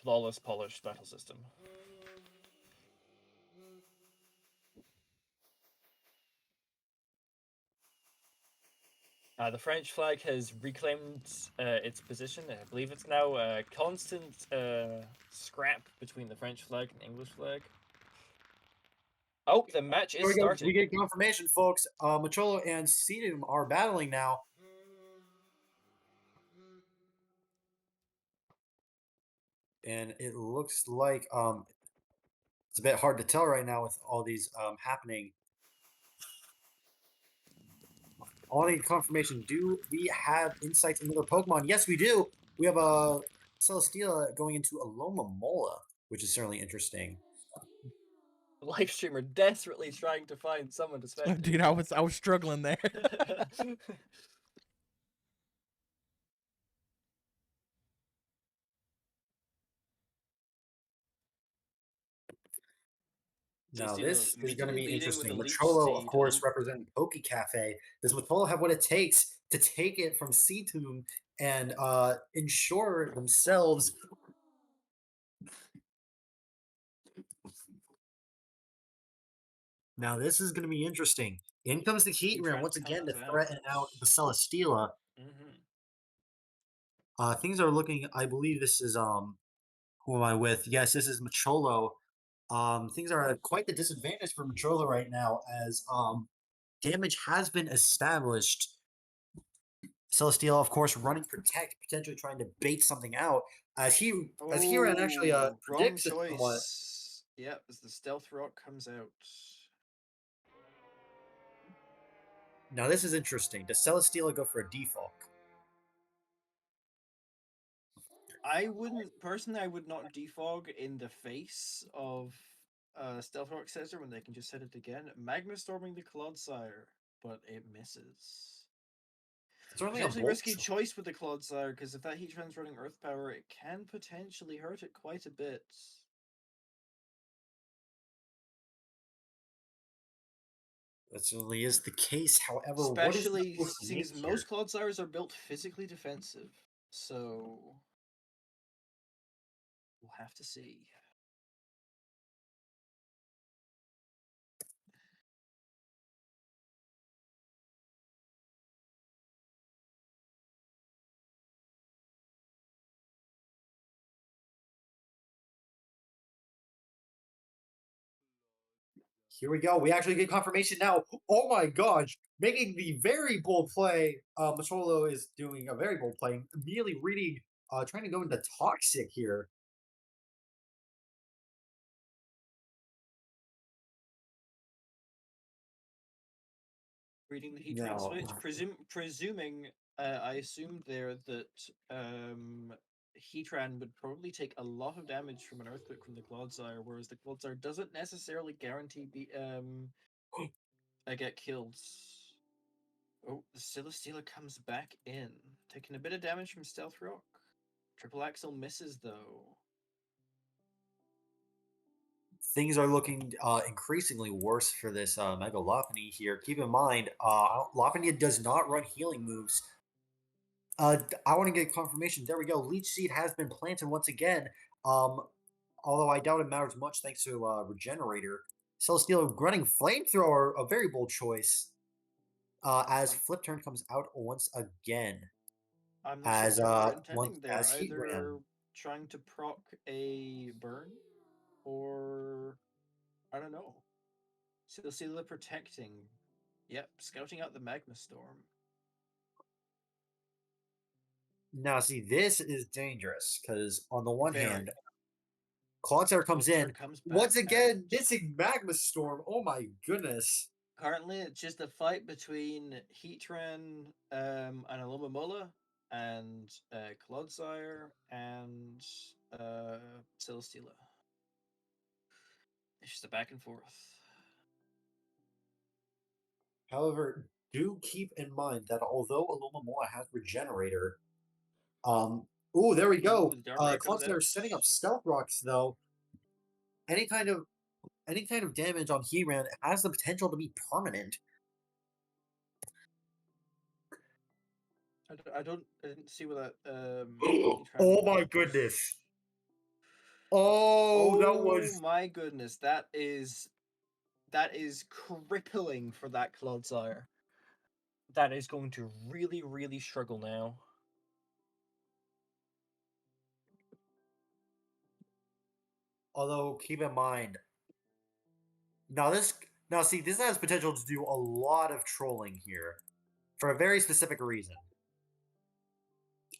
flawless, polished battle system. The French flag has reclaimed its position. I believe it's now a constant scrap between the French flag and English flag. Oh, the match
Here
is
we go.
starting.
We get confirmation, folks. Macholo and Seedum are battling now. And it looks like it's a bit hard to tell right now with all these happening. I need confirmation. Do we have insights into their Pokemon? Yes, we do. We have a Celesteela going into a Lomamola, which is certainly interesting.
Live streamer desperately trying to find someone to spectate.
Dude, I was struggling there.
Now,
Celesteela
this is going to be
immediately leading with
interesting.
a leech
Macholo, of
seed.
course, representing PokeCafe. Does Macholo have what it takes to take it from Seatomb and ensure themselves? Now, this is going to be interesting. In comes the Heatran once again to threaten out the Celesteela. Things are looking. I believe this is who am I with? Yes, this is Macholo. Things are at quite the disadvantage for Macholo right now, as damage has been established. Celesteela, of course, running Protect, potentially trying to bait something out. As Heatran actually
wrong
predicts it somewhat.
choice. Yep, as the Stealth Rock comes out.
Now, this is interesting. Does Celesteela go for a default?
I would not defog in the face of Stealth Rock Scissor when they can just hit it again. Magma Storming the Clodsire, but it misses.
Certainly
Potentially
a
risky choice with the Clodsire, because if that Heatran's running Earth Power, it can potentially hurt it quite a bit.
That certainly is the case. However,
Especially
what is the
seeing as most Clodsires are built physically defensive. So we'll have to see.
Here we go. We actually get confirmation now. Oh my gosh. Making the very bold play. Macholo is doing a very bold play. Immediately reading, trying to go into Toxic here.
Reading the Heatran switch, presuming, I assumed there that Heatran would probably take a lot of damage from an Earthquake from the Clodsire, whereas the Clodsire doesn't necessarily guarantee get kills. Oh, the Celesteela comes back in, taking a bit of damage from Stealth Rock. Triple Axle misses though.
Things are looking increasingly worse for this Mega Lopunny here. Keep in mind, Lopunny does not run healing moves. I want to get confirmation. There we go. Leech Seed has been planted once again. Although I doubt it matters much thanks to Regenerator. Celesteela running Flamethrower, a very bold choice. As Flip Turn comes out once again.
I'm not sure what they're intending. They're either trying to proc a burn, or I don't know. Celesteela protecting. Yep, scouting out the Magma Storm.
Now, see, this is dangerous because on the one hand, Clodsire comes in once again, missing Magma Storm. Oh my goodness!
Currently, it's just a fight between Heatran and Alomomola, and Clodsire and Celesteela. It's just a back and forth.
However, do keep in mind that although Alomomola has Regenerator, oh, there we go. Clodsire setting up Stealth Rocks though. Any kind of damage on Heatran has the potential to be permanent.
I didn't see what that.
Oh my goodness. Oh, that
Oh
was
my goodness, that is crippling for that Clodsire. That is going to really, really struggle now.
although keep in mind now see this has potential to do a lot of trolling here for a very specific reason.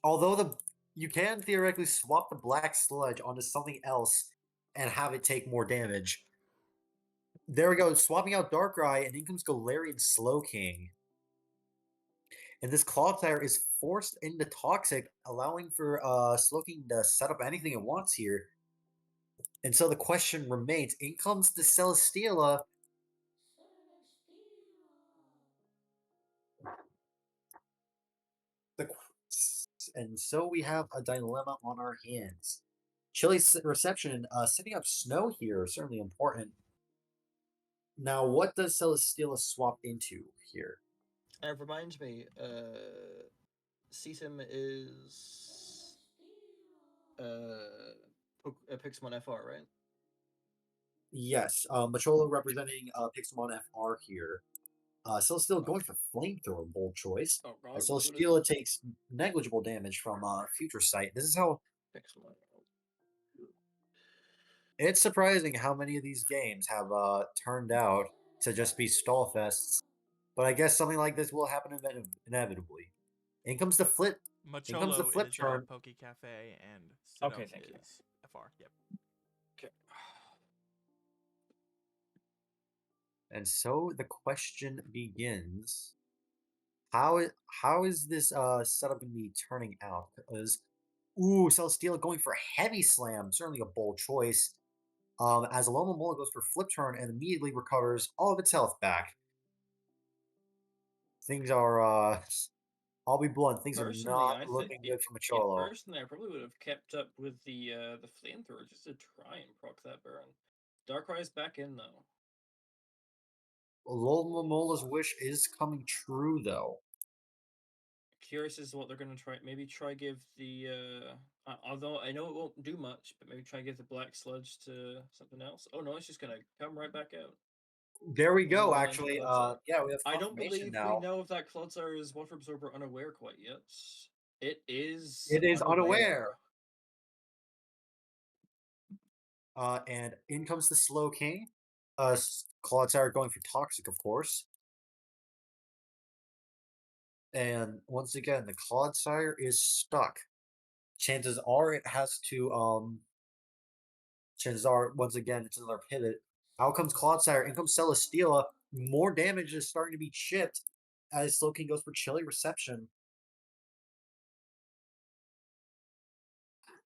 Although you can theoretically swap the black sludge onto something else and have it take more damage. There we go, swapping out Darkrai, and in comes Galarian Slowking. And this Clodsire is forced into Toxic, allowing for Slowking to set up anything it wants here. And so the question remains, in comes the Celesteela. And so we have a dilemma on our hands. Chili's reception, setting up Snow here is certainly important. Now, what does Celesteela swap into here?
It reminds me, Seasim is PixelmonFR, right?
Yes, Macholo representing PixelmonFR here. Celesteela going for Flamethrower, bold choice.
Oh god,
Celesteela takes negligible damage from Future Sight. This is how
Pixelmon.
it's surprising how many of these games have turned out to just be stall fests. But I guess something like this will happen inevitably. In comes the flip. In comes the
Macholo
flip
is
turn.
PokeCafe and
Okay,
Sidel
thank you.
is FR. Yep.
Okay.
And so the question begins: How is this setup going to be turning out? Because Celesteela going for a heavy slam, certainly a bold choice. As Alomomola goes for flip turn and immediately recovers all of its health back. Things are I'll be blunt, things are
Personally,
not
I think
looking good for
yeah,
Macholo.
personally, I probably would have kept up with the flamethrower just to try and proc that burn. Darkrai's back in though.
Alomomola's wish is coming true though.
Curious as to what they're gonna try. Maybe try give the although I know it won't do much, but maybe try give the black sludge to something else. Oh no, it's just gonna come right back out.
There we
Only
go,
one
actually.
Clodsire.
Yeah, we have
I don't
confirmation
believe we
now.
know if that Clodsire is Water Absorber unaware quite yet. It is.
It is unaware. And in comes the Slowking. Clodsire going for Toxic, of course. And once again, the Clodsire is stuck. Chances are it has to chances are once again it's another pivot. Out comes Clodsire, in comes Celesteela. More damage is starting to be chipped as Slowking goes for Chilly Reception.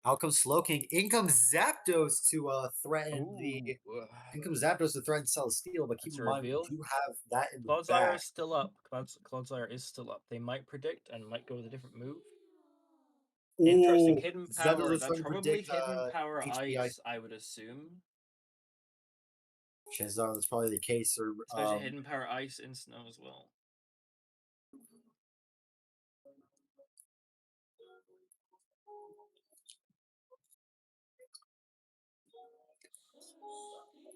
Out comes Slowking. In comes Zapdos to threaten the. In comes Zapdos to threaten Celesteela, but keep
That's
in
a
mind
reveal.
we do have that in the
Clodsire
back.
is still up. Clodsire is still up. They might predict and might go with a different move. Interesting.
Ooh,
Hidden
Zapdos
power.
is
That's
trying to
probably
predict
hidden power
HPI.
ice, I would assume.
Chances are that's probably the case. Or
Especially hidden power ice in snow as well.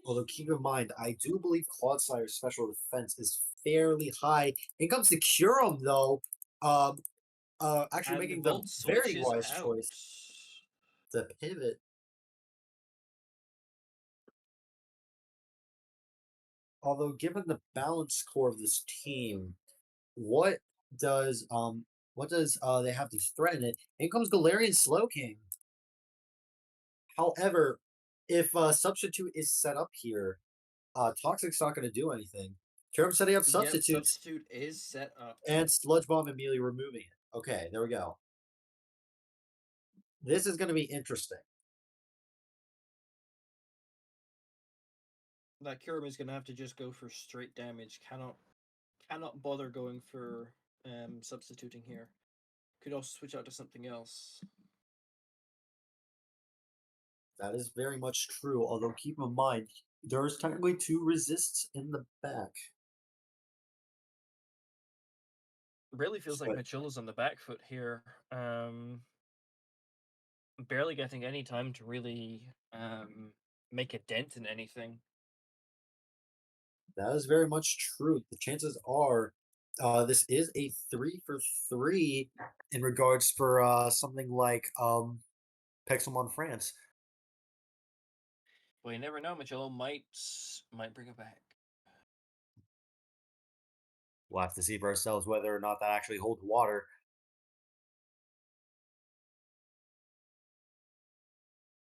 although keep in mind, I do believe Clodsire's special defense is fairly high. In comes the Curum though. Actually
And
making the
Volt
very
switches
wise
out.
choice to pivot. Although given the balance core of this team, what does they have to threaten it? In comes Galarian Slowking. However, if substitute is set up here, Toxic's not going to do anything. Curum setting up substitutes.
Yep, substitute is set up.
And Sludge Bomb immediately removing it. Okay, there we go. This is going to be interesting.
That Curum is gonna have to just go for straight damage. Cannot bother going for substituting here. Could also switch out to something else.
That is very much true, although keep in mind, there's technically 2 resists in the back.
Really feels like
But
Machilla's on the back foot here. Barely getting any time to really make a dent in anything.
that is very much true. The chances are this is a 3 for 3 in regards for something like Pixelmon France.
Well, you never know. Machilla might bring it back.
We'll have to see for ourselves whether or not that actually holds water.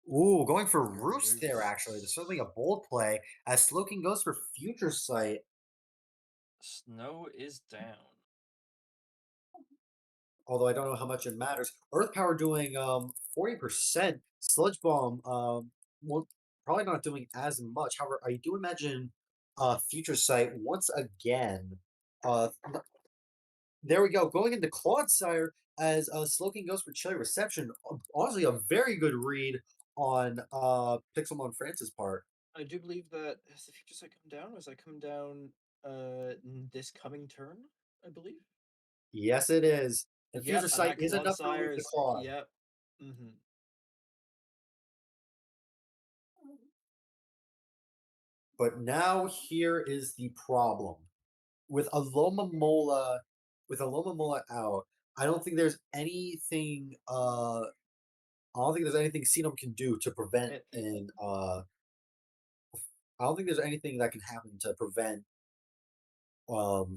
Ooh, going for
For
Roost there, actually. There's certainly a bold play as Slowking goes for Future Sight.
Snow is down.
Although I don't know how much it matters. Earth Power doing 40%. Sludge Bomb, well, probably not doing as much. However, I do imagine Future Sight once again. There we go. Going into Clodsire as Slowking goes for Chilly Reception. Honestly, a very good read on Pixelmon France's part.
I do believe that has the future sight come down? Or has that come down this coming turn? I believe.
Yes, it is. And
Yep,
Future
and
Sight
that
is enough to remove
Clodsire
the
is
Claw.
yep. Mm-hmm.
But now here is the problem. With Alomomola out, I don't think there's anything Xenom can do to prevent an I don't think there's anything that can happen to prevent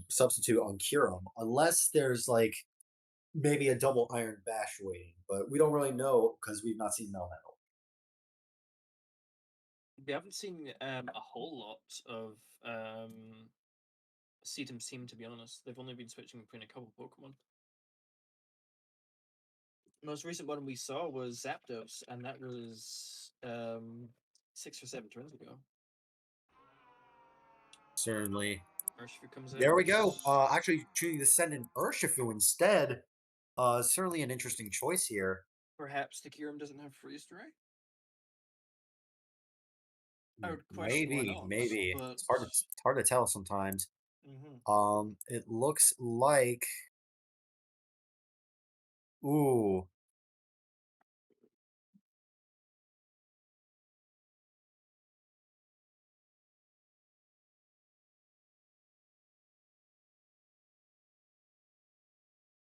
substitute on Curum unless there's like maybe a double Iron Bash waiting, but we don't really know because we've not seen Melmetal.
We haven't seen a whole lot of Seatum Seam, to be honest. They've only been switching between a couple Pokemon. Most recent one we saw was Zapdos, and that was 6 or 7 turns ago.
Certainly.
Urshifu comes
There
out.
we go. Actually choosing to send in Urshifu instead. Certainly an interesting choice here.
Perhaps the Kyurem doesn't have Freeze Dry? I would question why
Maybe,
not,
maybe.
but
It's hard to tell sometimes.
mm-hmm.
It looks like ooh.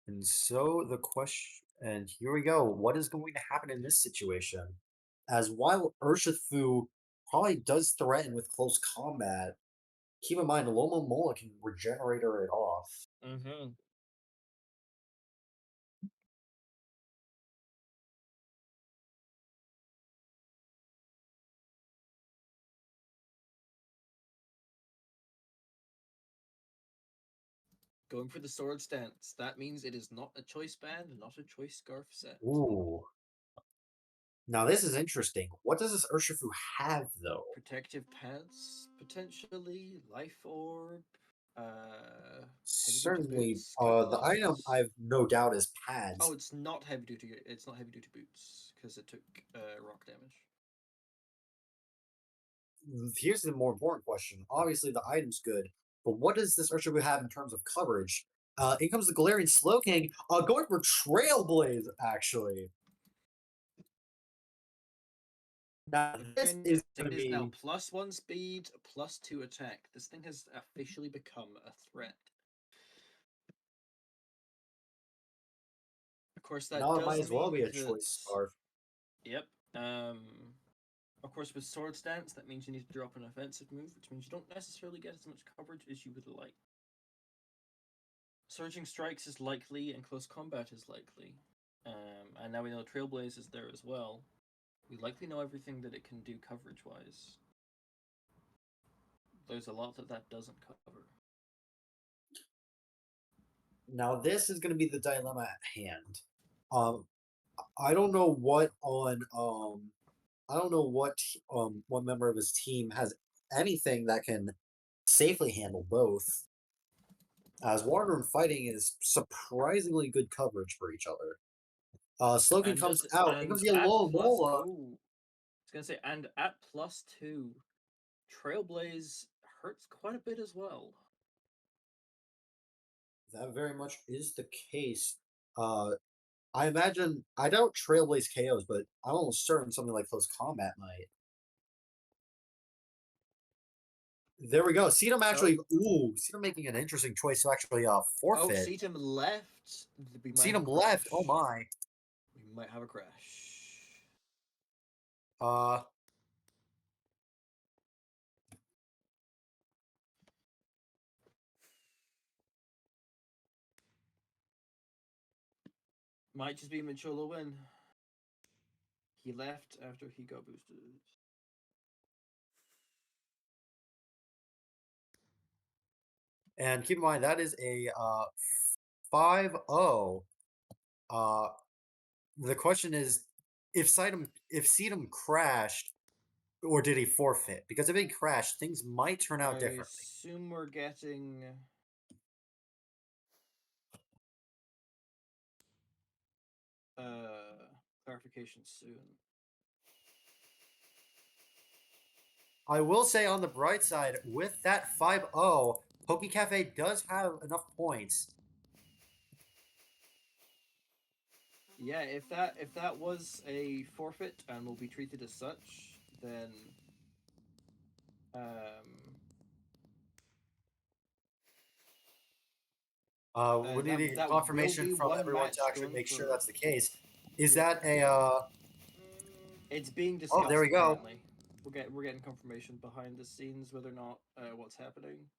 And so the question, and here we go. What is going to happen in this situation? As while Urshifu probably does threaten with close combat, keep in mind Alomomola can regenerator it off.
Mm-hmm. Going for the sword stance. That means it is not a choice band, not a choice scarf set.
Ooh. Now this is interesting. What does this Urshifu have though?
Protective pads, potentially. Life orb. Heavy duty
Certainly,
boots.
the item I've no doubt is pads.
Oh, it's not heavy duty. It's not heavy duty boots because it took rock damage.
Here's the more important question. Obviously, the item's good, but what does this Urshifu have in terms of coverage? In comes the Galarian Slowking, going for Trailblaze, actually. Now, this is going to be
now +1 speed, +2 attack. This thing has officially become a threat. Of course, that
now it
does
might as well
mean
be a
that...
choice scarf.
Yep. Of course, with Sword Stance, that means you need to drop an offensive move, which means you don't necessarily get as much coverage as you would like. Surging Strikes is likely, and Close Combat is likely. And now we know Trailblaze is there as well. We likely know everything that it can do coverage-wise. There's a lot that doesn't cover.
Now, this is going to be the dilemma at hand. I don't know what what member of his team has anything that can safely handle both. As Water and Fighting is surprisingly good coverage for each other. Slowking comes out. It comes the Alomomola.
I was gonna say, and at +2, Trailblaze hurts quite a bit as well.
That very much is the case. I imagine I doubt Trailblaze KOs, but I'm almost certain something like Close Combat might. There we go. Seedom actually. Ooh, Seedom making an interesting choice to actually
Oh,
forfeit.
Seedom left. We might have a
Seedom left. Oh
crash.
my.
We might have a crash. Might just be Manchola win. He left after he got boosted.
And keep in mind that is a 5-0. The question is if Seedom crashed, or did he forfeit? Because if he crashed, things might turn out differently.
I assume we're getting clarification soon.
I will say on the bright side, with that 5-0, PokeCafe does have enough points.
Yeah, if that was a forfeit and will be treated as such, then
we need
that
confirmation
will be
from
one
everyone to
match
actually
going
make sure
for-
that's the case. Is
Yeah.
that a
It's being discussed.
Oh, there we go.
Apparently. We're getting confirmation behind the scenes whether or not what's happening.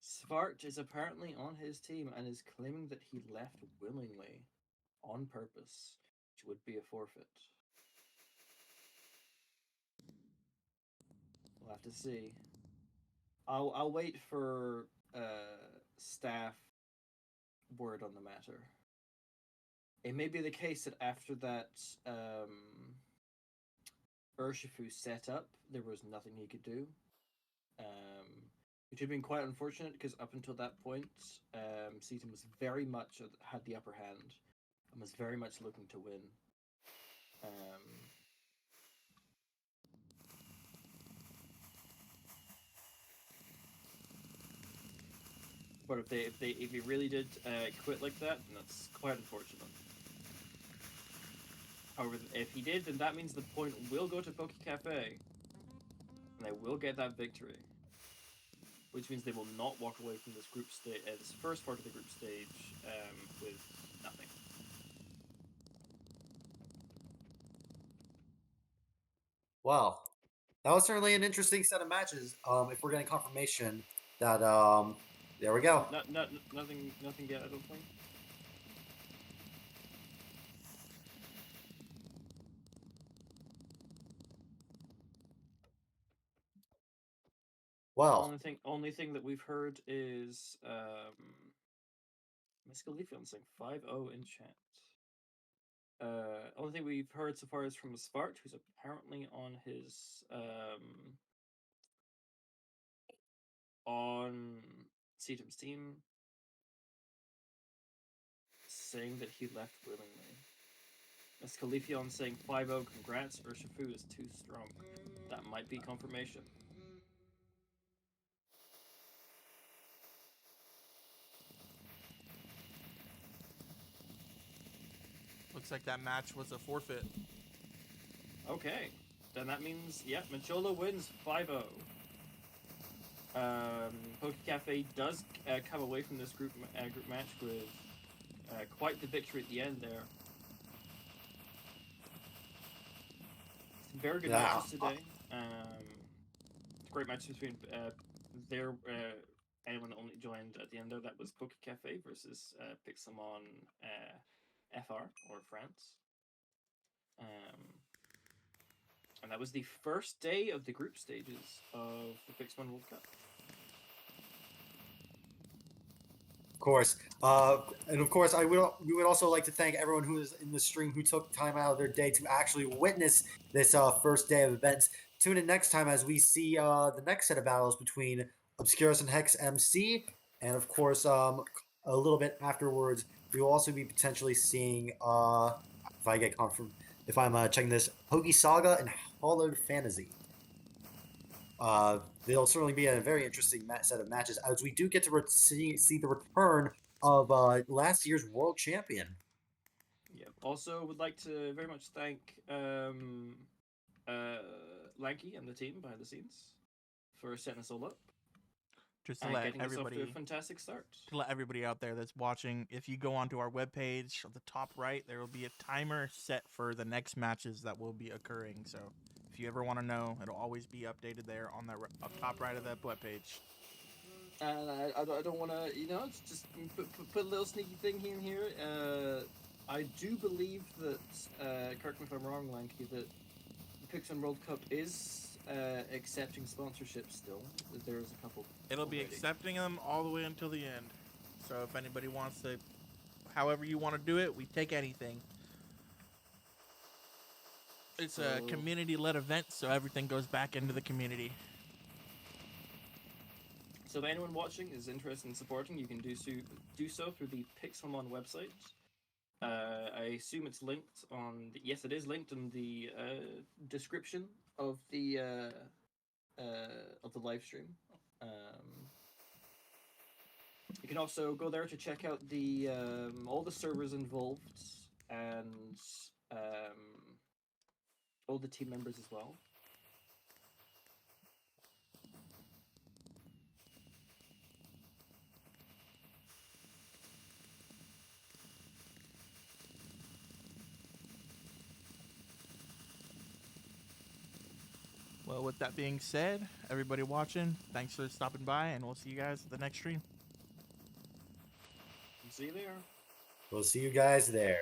Svart is apparently on his team and is claiming that he left willingly, on purpose, which would be a forfeit. We'll have to see. I'll wait for staff word on the matter. It may be the case that after that Urshifu set up, there was nothing he could do. Which had been quite unfortunate because up until that point, Seaton was very much had the upper hand and was very much looking to win. But if he really did quit like that, then that's quite unfortunate. However, if he did, then that means the point will go to PokeCafe, and they will get that victory. Which means they will not walk away from this group stage, this first part of the group stage, with nothing.
Well, that was certainly an interesting set of matches. If we're getting confirmation that there we go.
Nothing yet, I don't think.
Well,
Only thing that we've heard is Miss Galifion saying 5-0 in chat. Only thing we've heard so far is from Svart, who's apparently on his on Seatum's team, saying that he left willingly. Miss Galifion saying 5-0, congrats, Urshifu is too strong. That might be confirmation.
Looks like that match was a forfeit.
Okay, then that means, yeah, Manchola wins 5-0. PokeCafe does come away from this group match with quite the victory at the end there. Some very good matches today. Great matches between anyone that only joined at the end there. That was PokeCafe versus PixelmonFR or France. And that was the first day of the group stages of the Pixelmon World Cup.
Of course. And of course, we would also like to thank everyone who is in the stream who took time out of their day to actually witness this first day of events. Tune in next time as we see the next set of battles between Obscurus and Hex MC, and of course, a little bit afterwards, we will also be potentially seeing, if I get confirmed, if I'm checking this, Poke Saga and Hollowed Fantasy. There'll certainly be a very interesting set of matches, as we do get to see the return of last year's world champion.
Yeah. Also, would like to very much thank Lanky and the team behind the scenes for setting us all up
Just to
and
let
getting us off to a
everybody
fantastic start.
out there that's watching, if you go onto our webpage on the top right, there will be a timer set for the next matches that will be occurring. So if you ever want to know, it'll always be updated there on the top right of that webpage.
And I don't want to, just put a little sneaky thing in here. I do believe that, correct me if I'm wrong, Lanky, that the Pixelmon World Cup is accepting sponsorships still. There's a couple.
It'll be
already.
accepting them all the way until the end. So if anybody wants to, however you want to do it, we take anything. It's a community-led event, so everything goes back into the community.
So if anyone watching is interested in supporting, you can do so through the Pixelmon website. I assume it's linked on. Yes, it is linked in the description of the live stream. You can also go there to check out the all the servers involved and all the team members as well.
Well, with that being said, everybody watching, thanks for stopping by, and we'll see you guys at the next stream.
See you there.
We'll see you guys there.